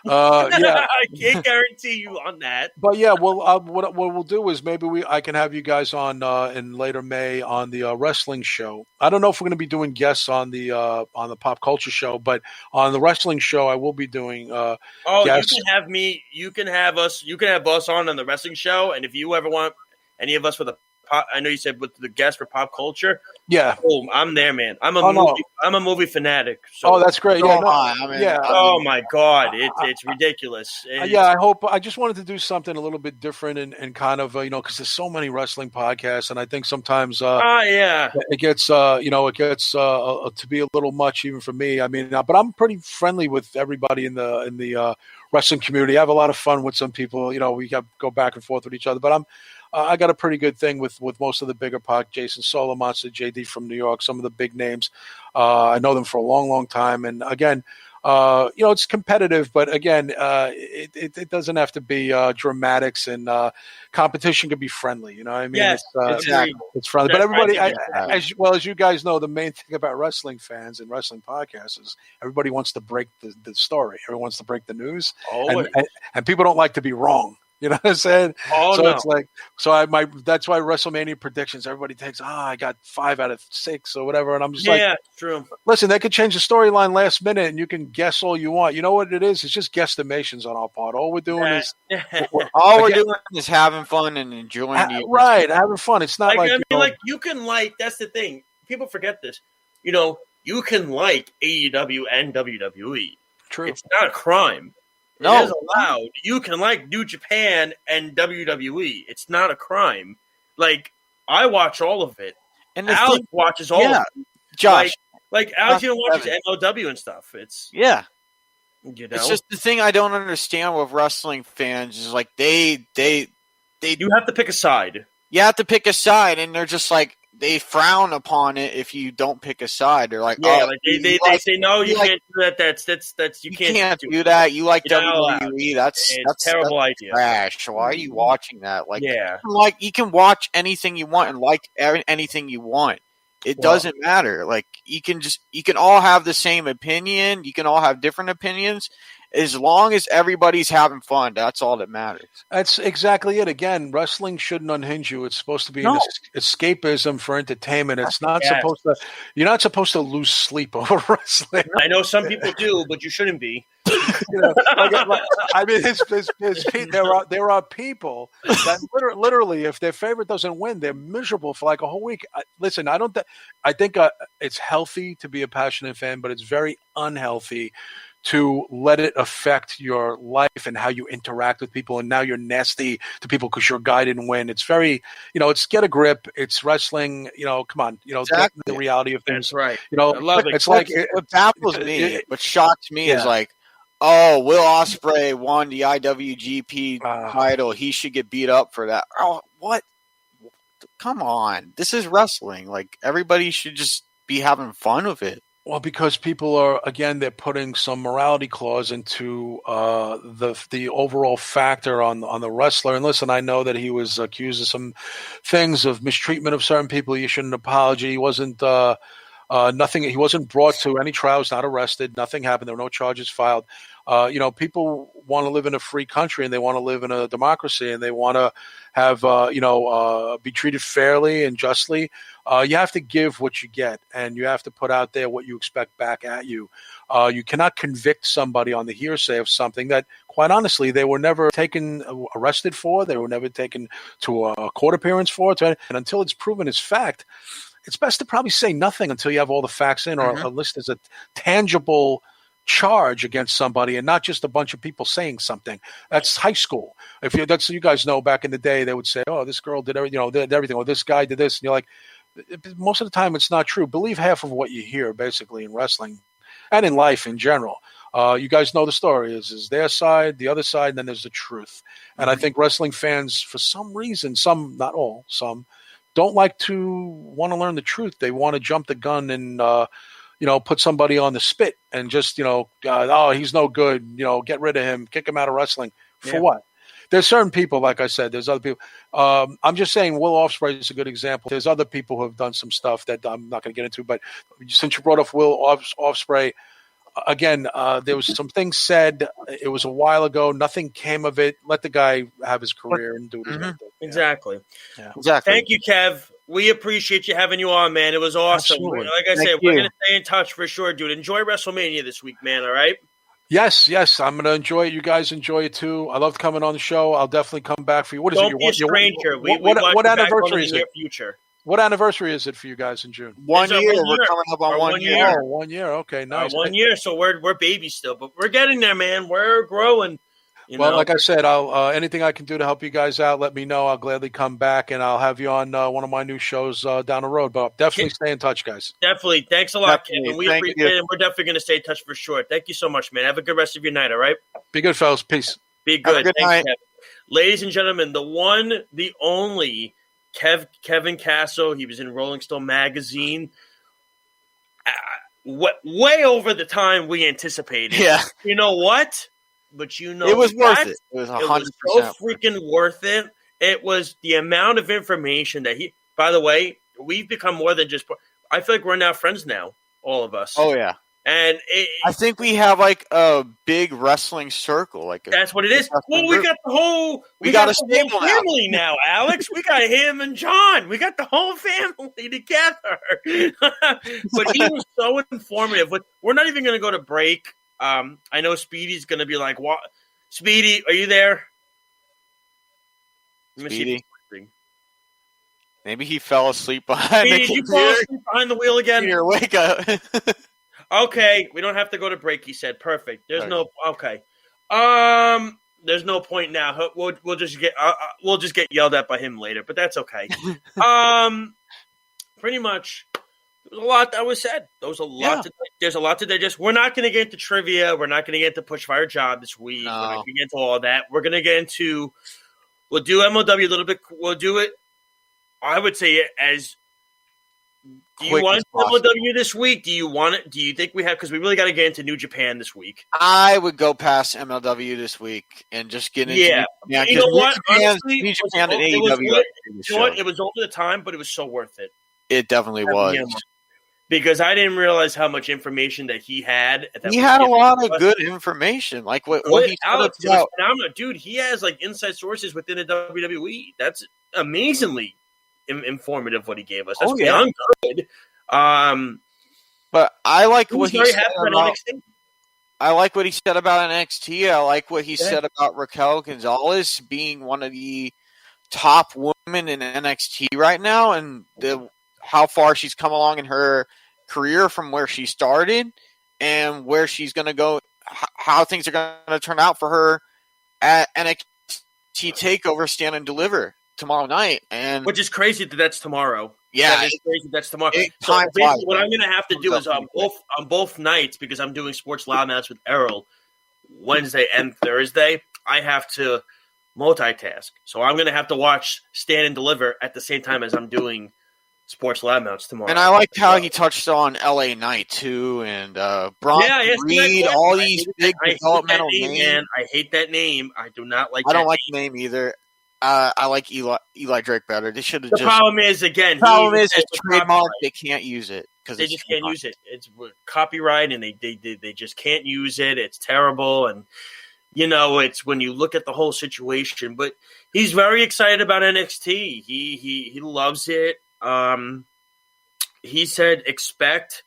Yeah, I can't guarantee you on that. But yeah, well, what we'll do is maybe I can have you guys on in later May on the wrestling show. I don't know if we're going to be doing guests on the pop culture show, but on the wrestling show, I will be doing. Guests. You can have me. You can have us. You can have us on the wrestling show, and if you ever want any of us with a. I know you said with the guest for pop culture. Yeah. Oh, I'm there, man. I'm a movie fanatic. So. Oh, that's great. Yeah. Oh my God, it's ridiculous. I just wanted to do something a little bit different and kind of because there's so many wrestling podcasts, and I think sometimes it gets to be a little much even for me. I mean, but I'm pretty friendly with everybody in the wrestling community. I have a lot of fun with some people. We go back and forth with each other, but I got a pretty good thing with most of the bigger podcasts. Jason Solo, Monster JD from New York, some of the big names. I know them for a long, long time. And again, it's competitive, but again, it doesn't have to be dramatics, and competition can be friendly. You know what I mean? Yes, exactly. It's friendly. But That's everybody, right. as well as you guys know, the main thing about wrestling fans and wrestling podcasts is everybody wants to break the story. Everyone wants to break the news, and people don't like to be wrong. You know what I'm saying? It's like, that's why WrestleMania predictions, everybody takes, I got 5 out of 6 or whatever. And I'm just true. Listen, they could change the storyline last minute and you can guess all you want. You know what it is? It's just guesstimations on our part. All we're doing is having fun and enjoying it. Right. Having fun. It's not you can that's the thing. People forget this. You can like AEW and WWE. True. It's not a crime. No. It is allowed. You can like New Japan and WWE. It's not a crime. Like, I watch all of it. And Alex watches all of it. Josh. Like Alex even watches MLW and stuff. It's It's just the thing I don't understand with wrestling fans is like they you have to pick a side. You have to pick a side, and they're just like they frown upon it if you don't pick a side. They're like, they say no, you can't do that. That's you can't do that. You like WWE? It's terrible idea. Trash. Why are you watching that? You can watch anything you want and like anything you want. It doesn't matter. Like you can all have the same opinion. You can all have different opinions. As long as everybody's having fun, that's all that matters. That's exactly it. Again, wrestling shouldn't unhinge you. It's supposed to be an escapism for entertainment. It's not supposed to. You're not supposed to lose sleep over wrestling. I know some people do, but you shouldn't be. I mean, there are people that literally, if their favorite doesn't win, they're miserable for like a whole week. Listen, I think it's healthy to be a passionate fan, but it's very unhealthy to let it affect your life and how you interact with people. And now you're nasty to people because your guy didn't win. It's very, it's get a grip. It's wrestling. Come on, exactly. The reality of things. That's right. I love it. It's like what baffles me, what shocks me is like, oh, Will Ospreay won the IWGP title. He should get beat up for that. Oh, what? Come on. This is wrestling. Like, everybody should just be having fun with it. Well, because people are, again, they're putting some morality clause into the overall factor on the wrestler. And listen, I know that he was accused of some things of mistreatment of certain people. He issued an apology. He wasn't nothing. He wasn't brought to any trials, not arrested. Nothing happened. There were no charges filed. People want to live in a free country and they want to live in a democracy and they want to have, be treated fairly and justly. You have to give what you get and you have to put out there what you expect back at you. You cannot convict somebody on the hearsay of something that, quite honestly, they were never arrested for. They were never taken to a court appearance for. And until it's proven as fact, it's best to probably say nothing until you have all the facts in, or at least there's a tangible charge against somebody and not just a bunch of people saying something. That's high school. You guys know, back in the day, they would say, "Oh, this girl did everything, or this guy did this," and you're like, most of the time, it's not true. Believe half of what you hear, basically, in wrestling and in life in general. You guys know the story is their side, the other side, and then there's the truth. And I think wrestling fans, for some reason, some, not all, some, don't like to want to learn the truth. They want to jump the gun and put somebody on the spit and just, oh, he's no good, get rid of him, kick him out of wrestling. For what? There's certain people, like I said, there's other people. I'm just saying Will Ospreay is a good example. There's other people who have done some stuff that I'm not going to get into, but since you brought up Will Ospreay, again, there was some things said. It was a while ago. Nothing came of it. Let the guy have his career and do what he's going to do. Exactly. Yeah. Exactly. Thank you, Kev. We appreciate you having you on, man. It was awesome. Absolutely. Like I said, we're going to stay in touch for sure, dude. Enjoy WrestleMania this week, man, all right? Yes. I'm going to enjoy it. You guys enjoy it, too. I loved coming on the show. I'll definitely come back for you. What is Don't it? be a stranger. What anniversary is it? Future. What anniversary is it for you guys in June? 1 year. We're coming up on 1 year. Oh, 1 year. Okay, nice. 1 year, so we're babies still, but we're getting there, man. We're growing. Like I said, I'll anything I can do to help you guys out, let me know. I'll gladly come back, and I'll have you on one of my new shows down the road. But definitely stay in touch, guys. Definitely. Thanks a lot, Definitely. Kevin. We Thank appreciate you. it, and we're definitely going to stay in touch for sure. Thank you so much, man. Have a good rest of your night, all right? Be good, fellas. Peace. Be Have a good. good Thanks, night. Kevin. Ladies and gentlemen, the one, the only Kevin Castle. He was in Rolling Stone magazine. way over the time we anticipated. Yeah. You know what? But you know It was worth what? it. It was It 100%. was so freaking worth it. It was the amount of information that he. By the way, we've become more than just. I feel like we're now friends now, all of us. Oh yeah. And I think we have like a big wrestling circle. that's what it is. Well, we got the whole We got got a the stable whole now. family now, Alex. We got him and John. We got the whole family together. But he was so informative. But we're not even going to go to break. I know Speedy's going to be like, "What? Speedy, are you there?" Let me see if Speedy. he's listening. Maybe he fell asleep behind Speedy, the did you fall computer. asleep behind the wheel again? Here, wake up. Okay, we don't have to go to break. He said, "Perfect." There's Okay. no okay. There's no point now. We'll just get yelled at by him later, but that's okay. Pretty much, there was a lot that was said. There's a lot to digest. We're not going to get into trivia. We're not going to get into Pushfire Job this week. No. We're not going to get into all that. We're going to get into. We'll do MLW a little bit. We'll do it. I would say as. Do you Quick want as possible. MLW this week? Do you want it? Do you think we have? Because we really got to get into New Japan this week. I would go past MLW this week and just get into Yeah. New You know what? Japan, Honestly, New Japan and it was AEW. good. are the You know what? show. It was over the time, but it was so worth it. It definitely was. Yeah. Because I didn't realize how much information that he had. That He was had a given lot to of us. good information, like what Good. he said Alex, it was about. phenomenal. Dude, he has like inside sources within the WWE. That's amazingly informative what he gave us. That's Oh, yeah. beyond good. But I like He what was he very said happy about about. NXT. I like what he said about NXT. I like what he Yeah. said about Raquel Gonzalez being one of the top women in NXT right now, and how far she's come along in her career from where she started and where she's going to go, how things are going to turn out for her at NXT TakeOver Stand and Deliver tomorrow night. And Which is crazy that that's tomorrow. yeah, That is crazy. That's tomorrow. it- So time basically flies, what man. I'm going to have to do is on both nights, because I'm doing Sports Loudmouths with Errol Wednesday and Thursday, I have to multitask. So I'm going to have to watch Stand and Deliver at the same time as I'm doing Sports Loudmouths tomorrow. and I liked how he touched on LA Knight too, and Bron Reed, all these big developmental names. Man, I hate that name. I do not like. I don't that like name. the name either. I like Eli Drake better. They should have The just. problem is again. Problem is, it's it's trademark. They can't use it because They just can't use it. It's copyright, and they just can't use it. It's terrible, and it's when you look at the whole situation. But he's very excited about NXT. He loves it. He said expect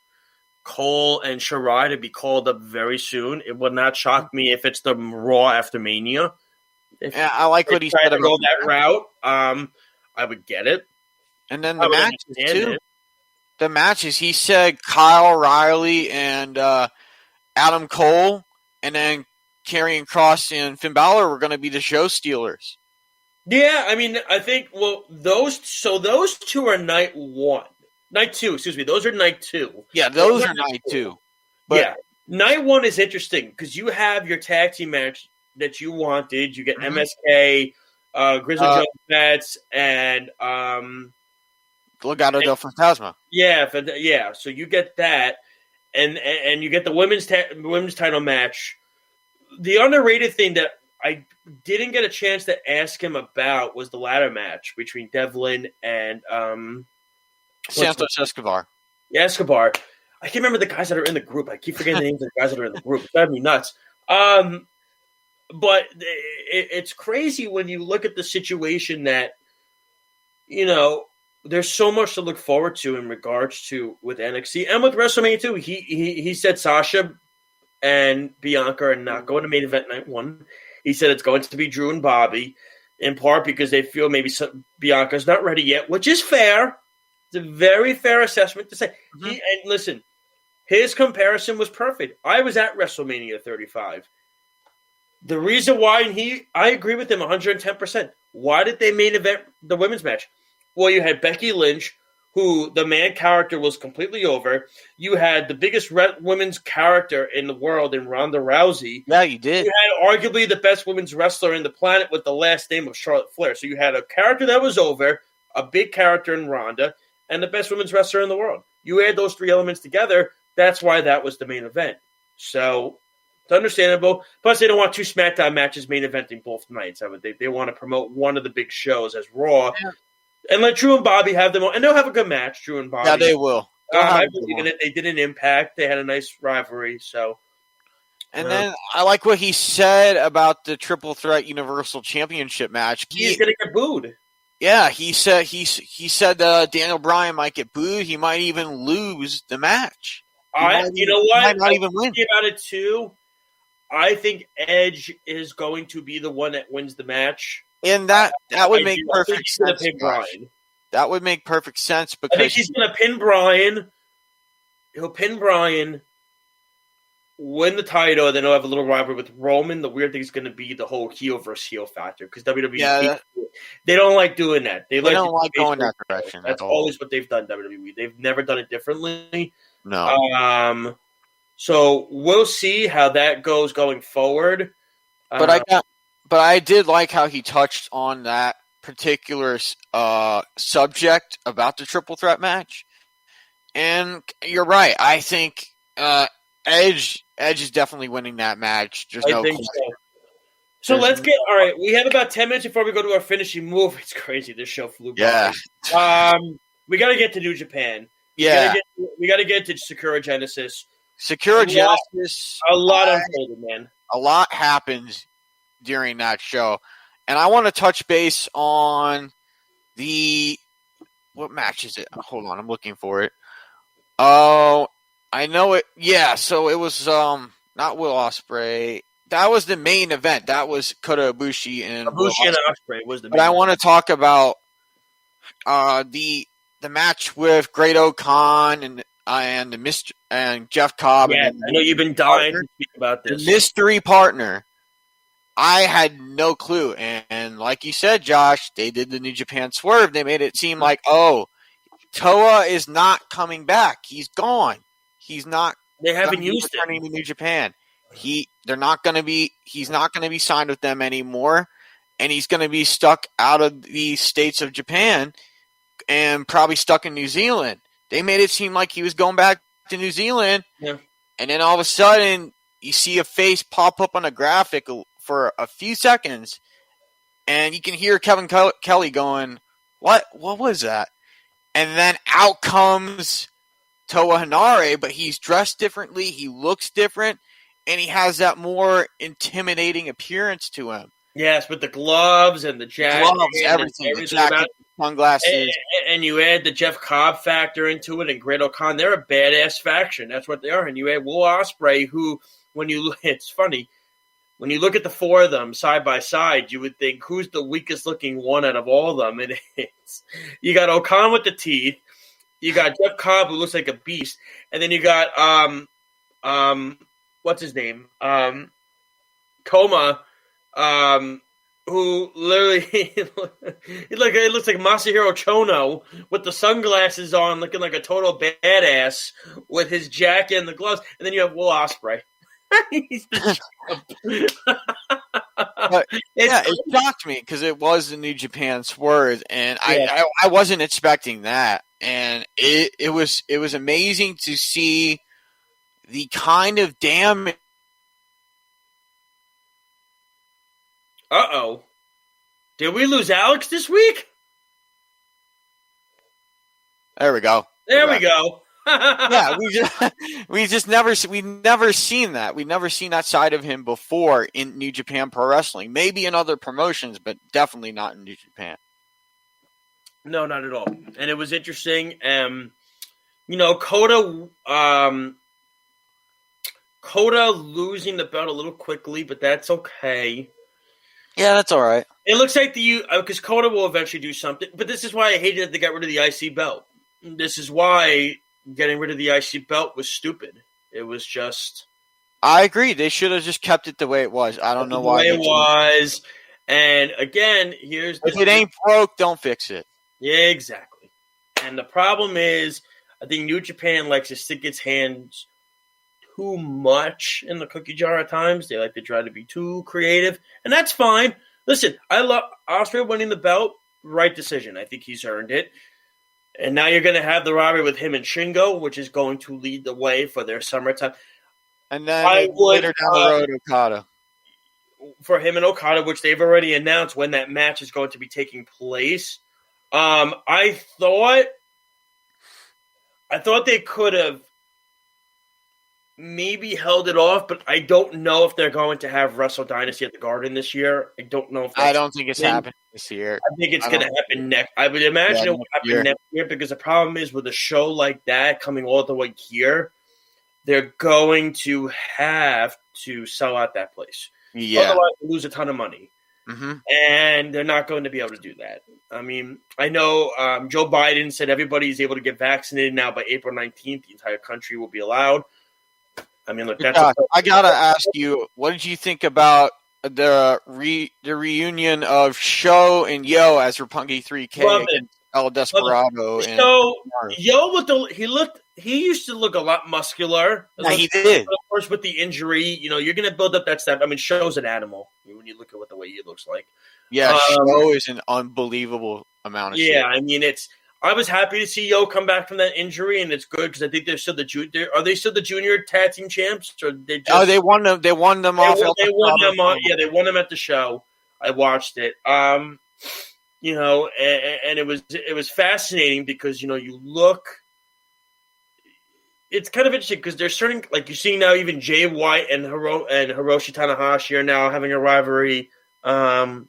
Cole and Shirai to be called up very soon. It would not shock me if it's the Raw after Mania. If Yeah, I like what he tried said to go about that route, I would get it. And then I the would matches understand too. it. The matches. He said Kyle O'Reilly and Adam Cole, and then Karrion Kross and Finn Balor were going to be the show stealers. Yeah, I mean, I think those two are night one, night two. Excuse me, those are night two. Yeah, those are night two. But yeah, night one is interesting because you have your tag team match that you wanted. You get MSK, Grizzly Joe Bats, and Legado del Fantasma. yeah. So you get that, and you get the women's title match. The underrated thing that I didn't get a chance to ask him about was the ladder match between Devlin and Santos Escobar. Escobar. I can't remember the guys that are in the group. I keep forgetting the names of the guys that are in the group. It's driving me nuts. But it's crazy when you look at the situation that, there's so much to look forward to in regards to with NXT and with WrestleMania too. He said Sasha and Bianca are not going to main event night one. He said it's going to be Drew and Bobby, in part because they feel maybe Bianca's not ready yet, which is fair. It's a very fair assessment to say. And listen, his comparison was perfect. I was at WrestleMania 35. The reason why, I agree with him 110%. Why did they main event the women's match? Well, you had Becky Lynch, who the man character was completely over. You had the biggest women's character in the world in Ronda Rousey. Yeah, you did. You had arguably the best women's wrestler in the planet with the last name of Charlotte Flair. So you had a character that was over, a big character in Ronda, and the best women's wrestler in the world. You add those three elements together, that's why that was the main event. So it's understandable. Plus, they don't want 2 SmackDown matches main eventing both nights. They want to promote one of the big shows as Raw. Yeah. And let Drew and Bobby have them. And they'll have a good match, Drew and Bobby. Yeah, they will. I believe in it. They did an Impact. They had a nice rivalry. So, and then I like what he said about the Triple Threat Universal Championship match. He's going to get booed. Yeah, he said Daniel Bryan might get booed. He might even lose the match. You know what? Might not even win. About it too. I think Edge is going to be the one that wins the match. And that would make perfect sense. That would make perfect sense because I think he's going to pin Bryan. He'll pin Bryan, win the title, then he'll have a little rivalry with Roman. The weird thing is going to be the whole heel versus heel factor because WWE they don't like doing that. They don't like going that direction. That's always what they've done. WWE. They've never done it differently. No. So we'll see how that goes going forward. But I did like how he touched on that particular subject about the triple threat match. And you're right. I think Edge is definitely winning that match. There's no question. So let's get all right. We have about 10 minutes before we go to our finishing move. It's crazy. This show flew by. Yeah. We got to get to New Japan. Yeah. We got to get to Sakura Genesis. Genesis. A lot unfolded, man. A lot happens during that show. And I want to touch base on what match is it? Hold on, I'm looking for it. Oh, I know it. Yeah, so it was not Will Ospreay. That was the main event. That was Kota Ibushi and Ospreay was the main event. But I want to talk about the match with Great O'Khan and Jeff Cobb. Yeah, I know you've been dying to speak about this. The mystery partner. I had no clue. And like you said, Josh, they did the New Japan swerve. They made it seem like, Toa is not coming back. He's gone. He's not. They haven't used returning to New Japan. He's not going to be signed with them anymore. And he's going to be stuck out of the states of Japan and probably stuck in New Zealand. They made it seem like he was going back to New Zealand. Yeah. And then all of a sudden, you see a face pop up on a graphic for a few seconds, and you can hear Kevin Kelly going, What was that? And then out comes Toa Henare, but he's dressed differently, he looks different, and he has that more intimidating appearance to him. Yes, with the gloves and the jacket. Everything. The jacket, sunglasses. And you add the Jeff Cobb factor into it and Great O'Khan. They're a badass faction. That's what they are. And you add Will Ospreay, who, it's funny, when you look at the four of them side by side, you would think, who's the weakest looking one out of all of them? And you got O'Khan with the teeth. You got Jeff Cobb, who looks like a beast. And then you got, what's his name? Koma, who literally it looks like Masahiro Chono with the sunglasses on, looking like a total badass with his jacket and the gloves. And then you have Will Ospreay. It shocked me because it was the New Japan swerve, and I wasn't expecting that, and it was amazing to see the kind of damage. Did we lose Alex this week? There we go. There we go. Yeah, we've never seen that. We've never seen that side of him before in New Japan Pro Wrestling. Maybe in other promotions, but definitely not in New Japan. No, not at all. And it was interesting. Kota losing the belt a little quickly, but that's okay. Yeah, that's all right. It looks like because Kota will eventually do something, but this is why I hated that they got rid of the IC belt. This is why getting rid of the IC belt was stupid. It was just... I agree. They should have just kept it the way it was. I don't know why. The way it was. And again, if it ain't broke, don't fix it. Yeah, exactly. And the problem is, I think New Japan likes to stick its hands too much in the cookie jar at times. They like to try to be too creative, and that's fine. Listen, I love Ospreay winning the belt. Right decision. I think he's earned it. And now you're going to have the rivalry with him and Shingo, which is going to lead the way for their summertime. And then later down the road, Okada. For him and Okada, which they've already announced when that match is going to be taking place. I thought they could have maybe held it off, but I don't know if they're going to have Wrestle Dynasty at the Garden this year. I don't know if I don't think it's happening this year. I think it's going to happen next. I would imagine it will happen next year because the problem is with a show like that coming all the way here, they're going to have to sell out that place. Yeah. Otherwise, they lose a ton of money. Mm-hmm. And they're not going to be able to do that. I mean, I know Joe Biden said everybody's able to get vaccinated now by April 19th. The entire country will be allowed. I mean, look, I got to ask you, what did you think about the reunion of Sho and Yo as Roppongi 3K against El Desperado? So Yo he used to look a lot muscular. Yeah, he did. Of course, with the injury, you're going to build up that stuff. I mean, Sho's an animal when you look at the way he looks like. Yeah, Sho is an unbelievable amount of shit. Yeah, I mean, I was happy to see Yo come back from that injury, and it's good because I think they're still are they still the junior tag team champs? Or they won them. They won them off. They won them on. Yeah, they won them at the show. I watched it. And it was fascinating because you look. It's kind of interesting because there's certain, like you're seeing now, even Jay White and Hiroshi Tanahashi are now having a rivalry. The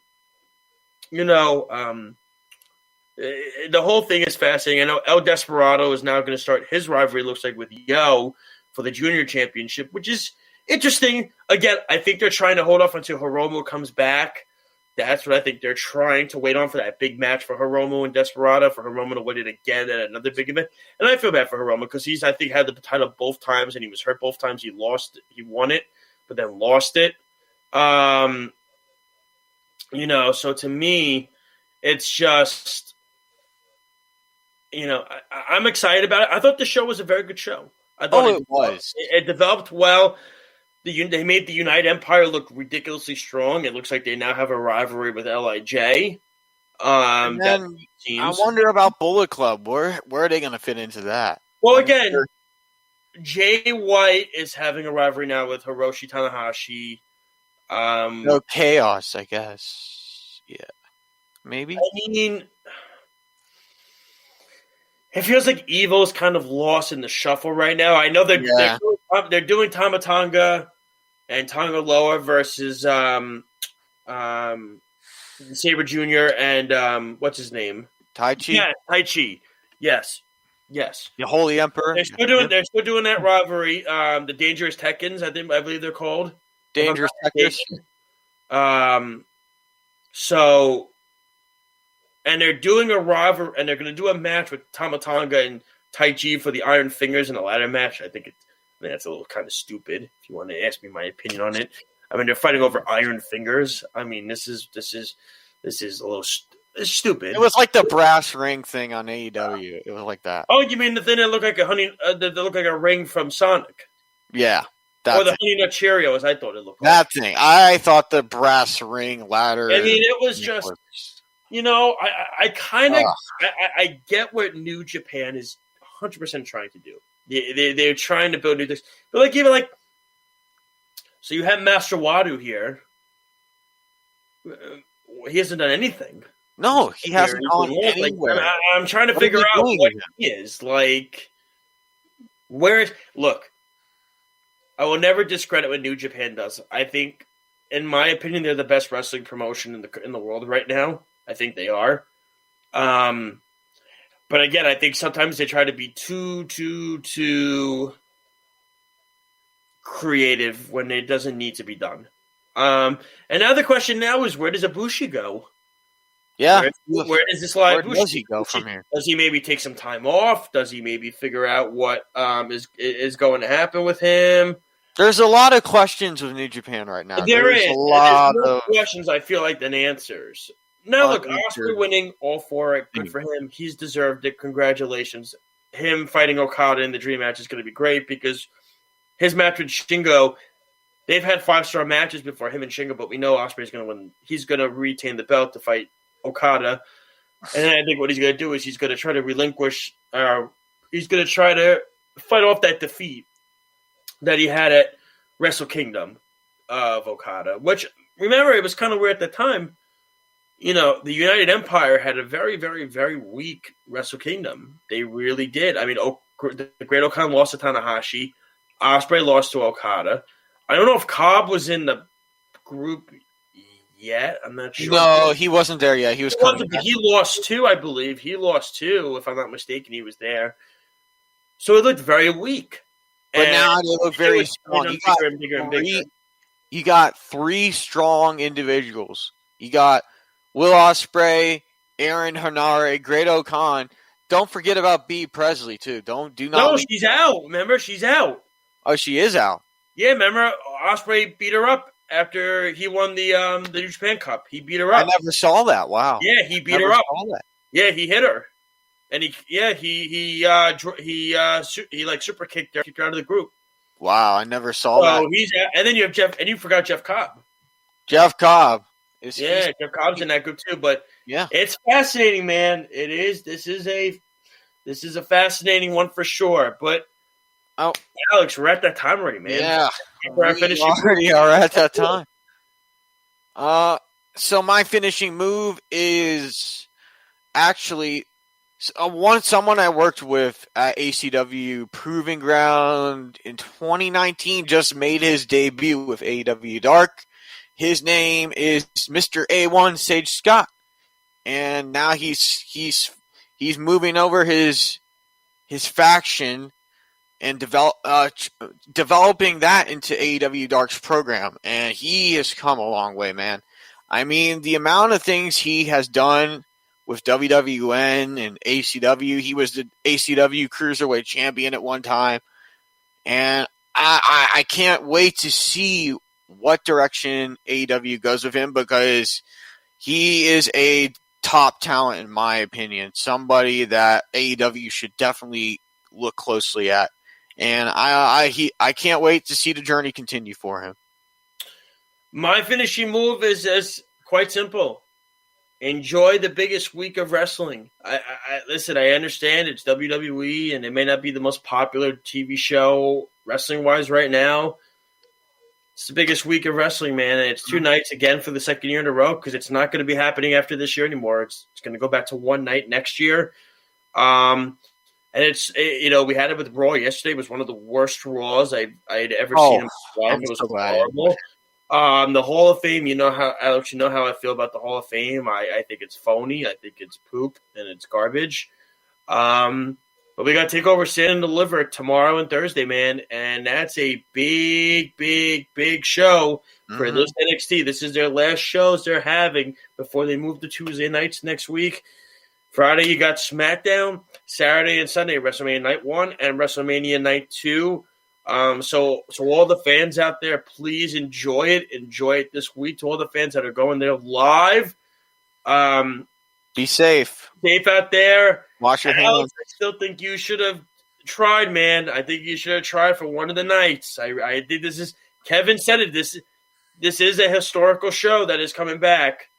whole thing is fascinating. I know El Desperado is now going to start his rivalry, looks like, with Yo for the junior championship, which is interesting. Again, I think they're trying to hold off until Hiromu comes back. That's what I think they're trying to wait on for that big match for Hiromu and Desperado, for Hiromu to win it again at another big event. And I feel bad for Hiromu because he's, I think, had the title both times and he was hurt both times. He won it, but then lost it. So to me, it's just, I'm excited about it. I thought the show was a very good show. I thought it was. It developed well. They made the United Empire look ridiculously strong. It looks like they now have a rivalry with LIJ. I wonder about Bullet Club. Where are they going to fit into that? Well, again, Jay White is having a rivalry now with Hiroshi Tanahashi. No Chaos, I guess. Yeah, maybe. I mean, it feels like Evil's kind of lost in the shuffle right now. I know they're doing Tama Tonga and Tonga Loa versus Sabre Jr. and what's his name? Taichi? Yeah, Taichi. Yes. The Holy Emperor. They're still doing that rivalry. The Dangerous Tekkens, I believe they're called. Dangerous Tekkens. And they're doing a rivalry, and they're going to do a match with Tama Tonga and Taichi for the Iron Fingers in a ladder match. I think that's a little kind of stupid. If you want to ask me my opinion on it, I mean they're fighting over Iron Fingers. I mean this is a little stupid. It was like the brass ring thing on AEW. It was like that. Oh, you mean the thing that looked like that looked like a ring from Sonic? Yeah, or the Honey Nut Cheerios. I thought it looked like that thing. I thought the brass ring ladder. I mean, it was just. I kind of I get what New Japan is 100% trying to do. They're trying to build new things. But so you have Master Wadu here. He hasn't done anything. No, he hasn't gone anywhere. I'm trying to figure out what he is. Like, look, I will never discredit what New Japan does. I think, in my opinion, they're the best wrestling promotion in the world right now. I think they are. But again, I think sometimes they try to be too creative when it doesn't need to be done. And now the question now is, where does Ibushi go? Yeah. Where does this lie? Where does he go from here? Does he maybe take some time off? Does he maybe figure out what is going to happen with him? There's a lot of questions with New Japan right now. There's a lot of questions, I feel like, than answers. Now, look, Oscar winning all four, good for him. He's deserved it. Congratulations. Him fighting Okada in the dream match is going to be great because his match with Shingo, they've had 5-star matches before him and Shingo, but we know Ospreay's going to win. He's going to retain the belt to fight Okada. And then I think what he's going to do is he's going to try to relinquish, he's going to try to fight off that defeat that he had at Wrestle Kingdom of Okada, which, remember, it was kind of weird at the time. You know, the United Empire had a very, very, very weak Wrestle Kingdom. They really did. I mean, the Great O'Khan lost to Tanahashi. Ospreay lost to Okada. I don't know if Cobb was in the group yet. I'm not sure. No, he wasn't there yet. He was coming. He lost two, I believe. He lost two, if I'm not mistaken. He was there. So it looked very weak. But now they look very strong. You got three strong individuals. You got Will Ospreay, Aaron Henare, Great O'Khan. Don't forget about Bea Presley too. No, she's out. Remember, she's out. Oh, she is out. Yeah, remember Ospreay beat her up after he won the New Japan Cup. He beat her up. I never saw that. Wow. Yeah, he beat her up. Yeah, he hit her, and he like super kicked her out of the group. Wow, I never saw that. He's and then you have Jeff, and you forgot Jeff Cobb. Jeff Cobb. Jeff Cobb's in that group too. But yeah, it's fascinating, man. It is. This is a fascinating one for sure. But Alex, we're at that time already, man. Yeah, we already are at that time. So my finishing move is actually someone I worked with at ACW Proving Ground in 2019 just made his debut with AEW Dark. His name is Mr. A1 Sage Scott, and now he's moving over his faction and developing that into AEW Dark's program, and he has come a long way, man. I mean, the amount of things he has done with WWN and ACW. He was the ACW Cruiserweight Champion at one time, and I can't wait to see what direction AEW goes with him, because he is a top talent in my opinion, somebody that AEW should definitely look closely at, and I can't wait to see the journey continue for him. My finishing move is quite simple. Enjoy the biggest week of wrestling. Listen, I understand it's WWE and it may not be the most popular TV show wrestling-wise right now. It's the biggest week of wrestling, man, and it's 2 nights again for the second year in a row, because it's not going to be happening after this year anymore. It's going to go back to one night next year. And it's, we had it with Raw yesterday. It was one of the worst Raws I'd ever seen in my life. It was horrible. The Hall of Fame, Alex, you know how I feel about the Hall of Fame. I think it's phony. I think it's poop and it's garbage. But we got to take over Stand and Deliver tomorrow and Thursday, man. And that's a big, big, big show for this NXT. This is their last shows they're having before they move to Tuesday nights next week. Friday, you got SmackDown. Saturday and Sunday, WrestleMania Night 1 and WrestleMania Night 2. So all the fans out there, please enjoy it. Enjoy it this week. To all the fans that are going there live, be safe. Safe out there. Wash your hands. I still think you should have tried, man. I think you should have tried for one of the nights. I think this is, Kevin said it. This is a historical show that is coming back.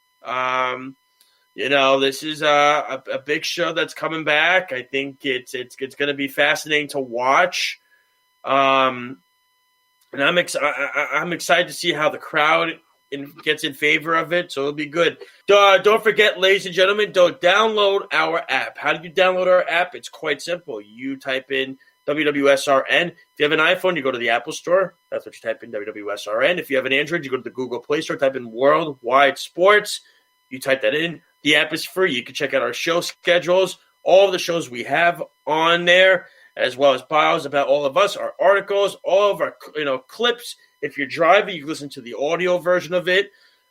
This is a big show that's coming back. I think it's going to be fascinating to watch. And I'm excited to see how the crowd gets in favor of it, so it'll be good. Don't forget, ladies and gentlemen, don't download our app. How do you download our app? It's quite simple. You type in WWSRN. If you have an iPhone, you go to the Apple Store. That's what you type in, WWSRN. If you have an Android, you go to the Google Play Store, type in Worldwide Sports. You type that in. The app is free. You can check out our show schedules, all of the shows we have on there, as well as bios about all of us, our articles, all of our clips. If you're driving, you can listen to the audio version of it.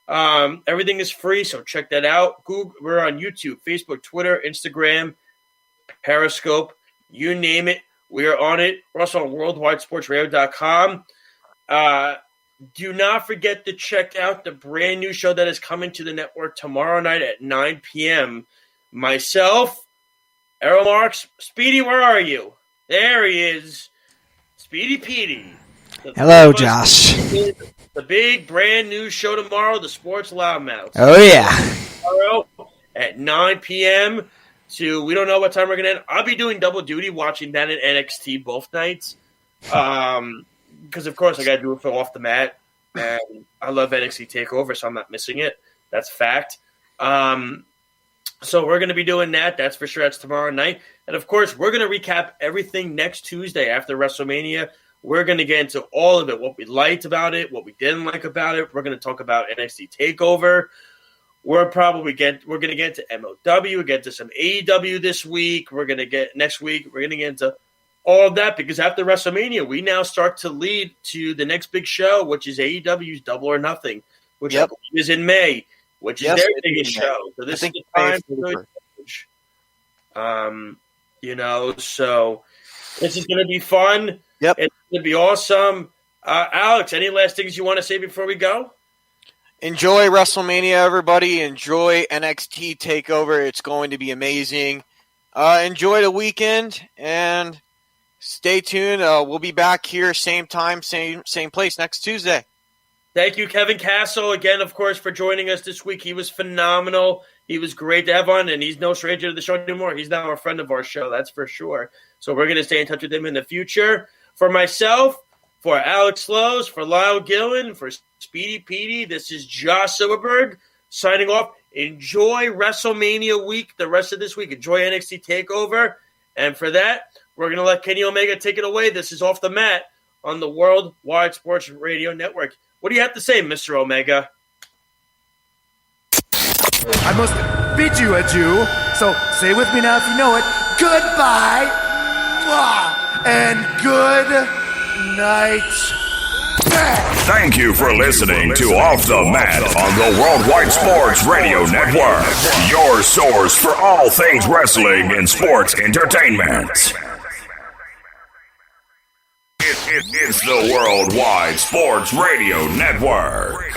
Everything is free, so check that out. Google, we're on YouTube, Facebook, Twitter, Instagram, Periscope, you name it. We are on it. We're also on worldwidesportsradio.com. Do not forget to check out the brand new show that is coming to the network tomorrow night at 9 p.m. Myself, Errol Marks. Speedy, where are you? There he is. Speedy Petey. Hello, Josh. The big brand new show tomorrow, the Sports Loudmouth. Oh, yeah. Tomorrow at 9 p.m. to we don't know what time we're going to end. I'll be doing double duty watching that at NXT both nights. Because, of course, I got to do it for Off the Mat. And I love NXT TakeOver, so I'm not missing it. That's fact. So we're going to be doing that. That's for sure. That's tomorrow night. And, of course, we're going to recap everything next Tuesday after WrestleMania. We're going to get into all of it, what we liked about it, what we didn't like about it. We're going to talk about NXT TakeOver. We're going to get into MLW. We'll get to some AEW this week. Next week, we're going to get into all of that because after WrestleMania, we now start to lead to the next big show, which is AEW's Double or Nothing, which I believe is in May, which is their biggest show. So this is the time to so this is going to be fun. Yep. It's going to be awesome. Alex, any last things you want to say before we go? Enjoy WrestleMania, everybody. Enjoy NXT TakeOver. It's going to be amazing. Enjoy the weekend and stay tuned. We'll be back here same time, same place next Tuesday. Thank you, Kevin Castle, again, of course, for joining us this week. He was phenomenal. He was great to have on, and he's no stranger to the show anymore. He's now a friend of our show, that's for sure. So we're going to stay in touch with him in the future. For myself, for Alex Slows, for Lyle Gillen, for Speedy Petey, this is Josh Silverberg signing off. Enjoy WrestleMania week, the rest of this week. Enjoy NXT TakeOver. And for that, we're going to let Kenny Omega take it away. This is Off the Mat on the Worldwide Sports Radio Network. What do you have to say, Mr. Omega? I must bid you adieu, so say with me now if you know it. Goodbye, and good night. Thank you for listening to Off the Mat on the Worldwide Sports Radio Network, your source for all things wrestling and sports entertainment. It's the Worldwide Sports Radio Network.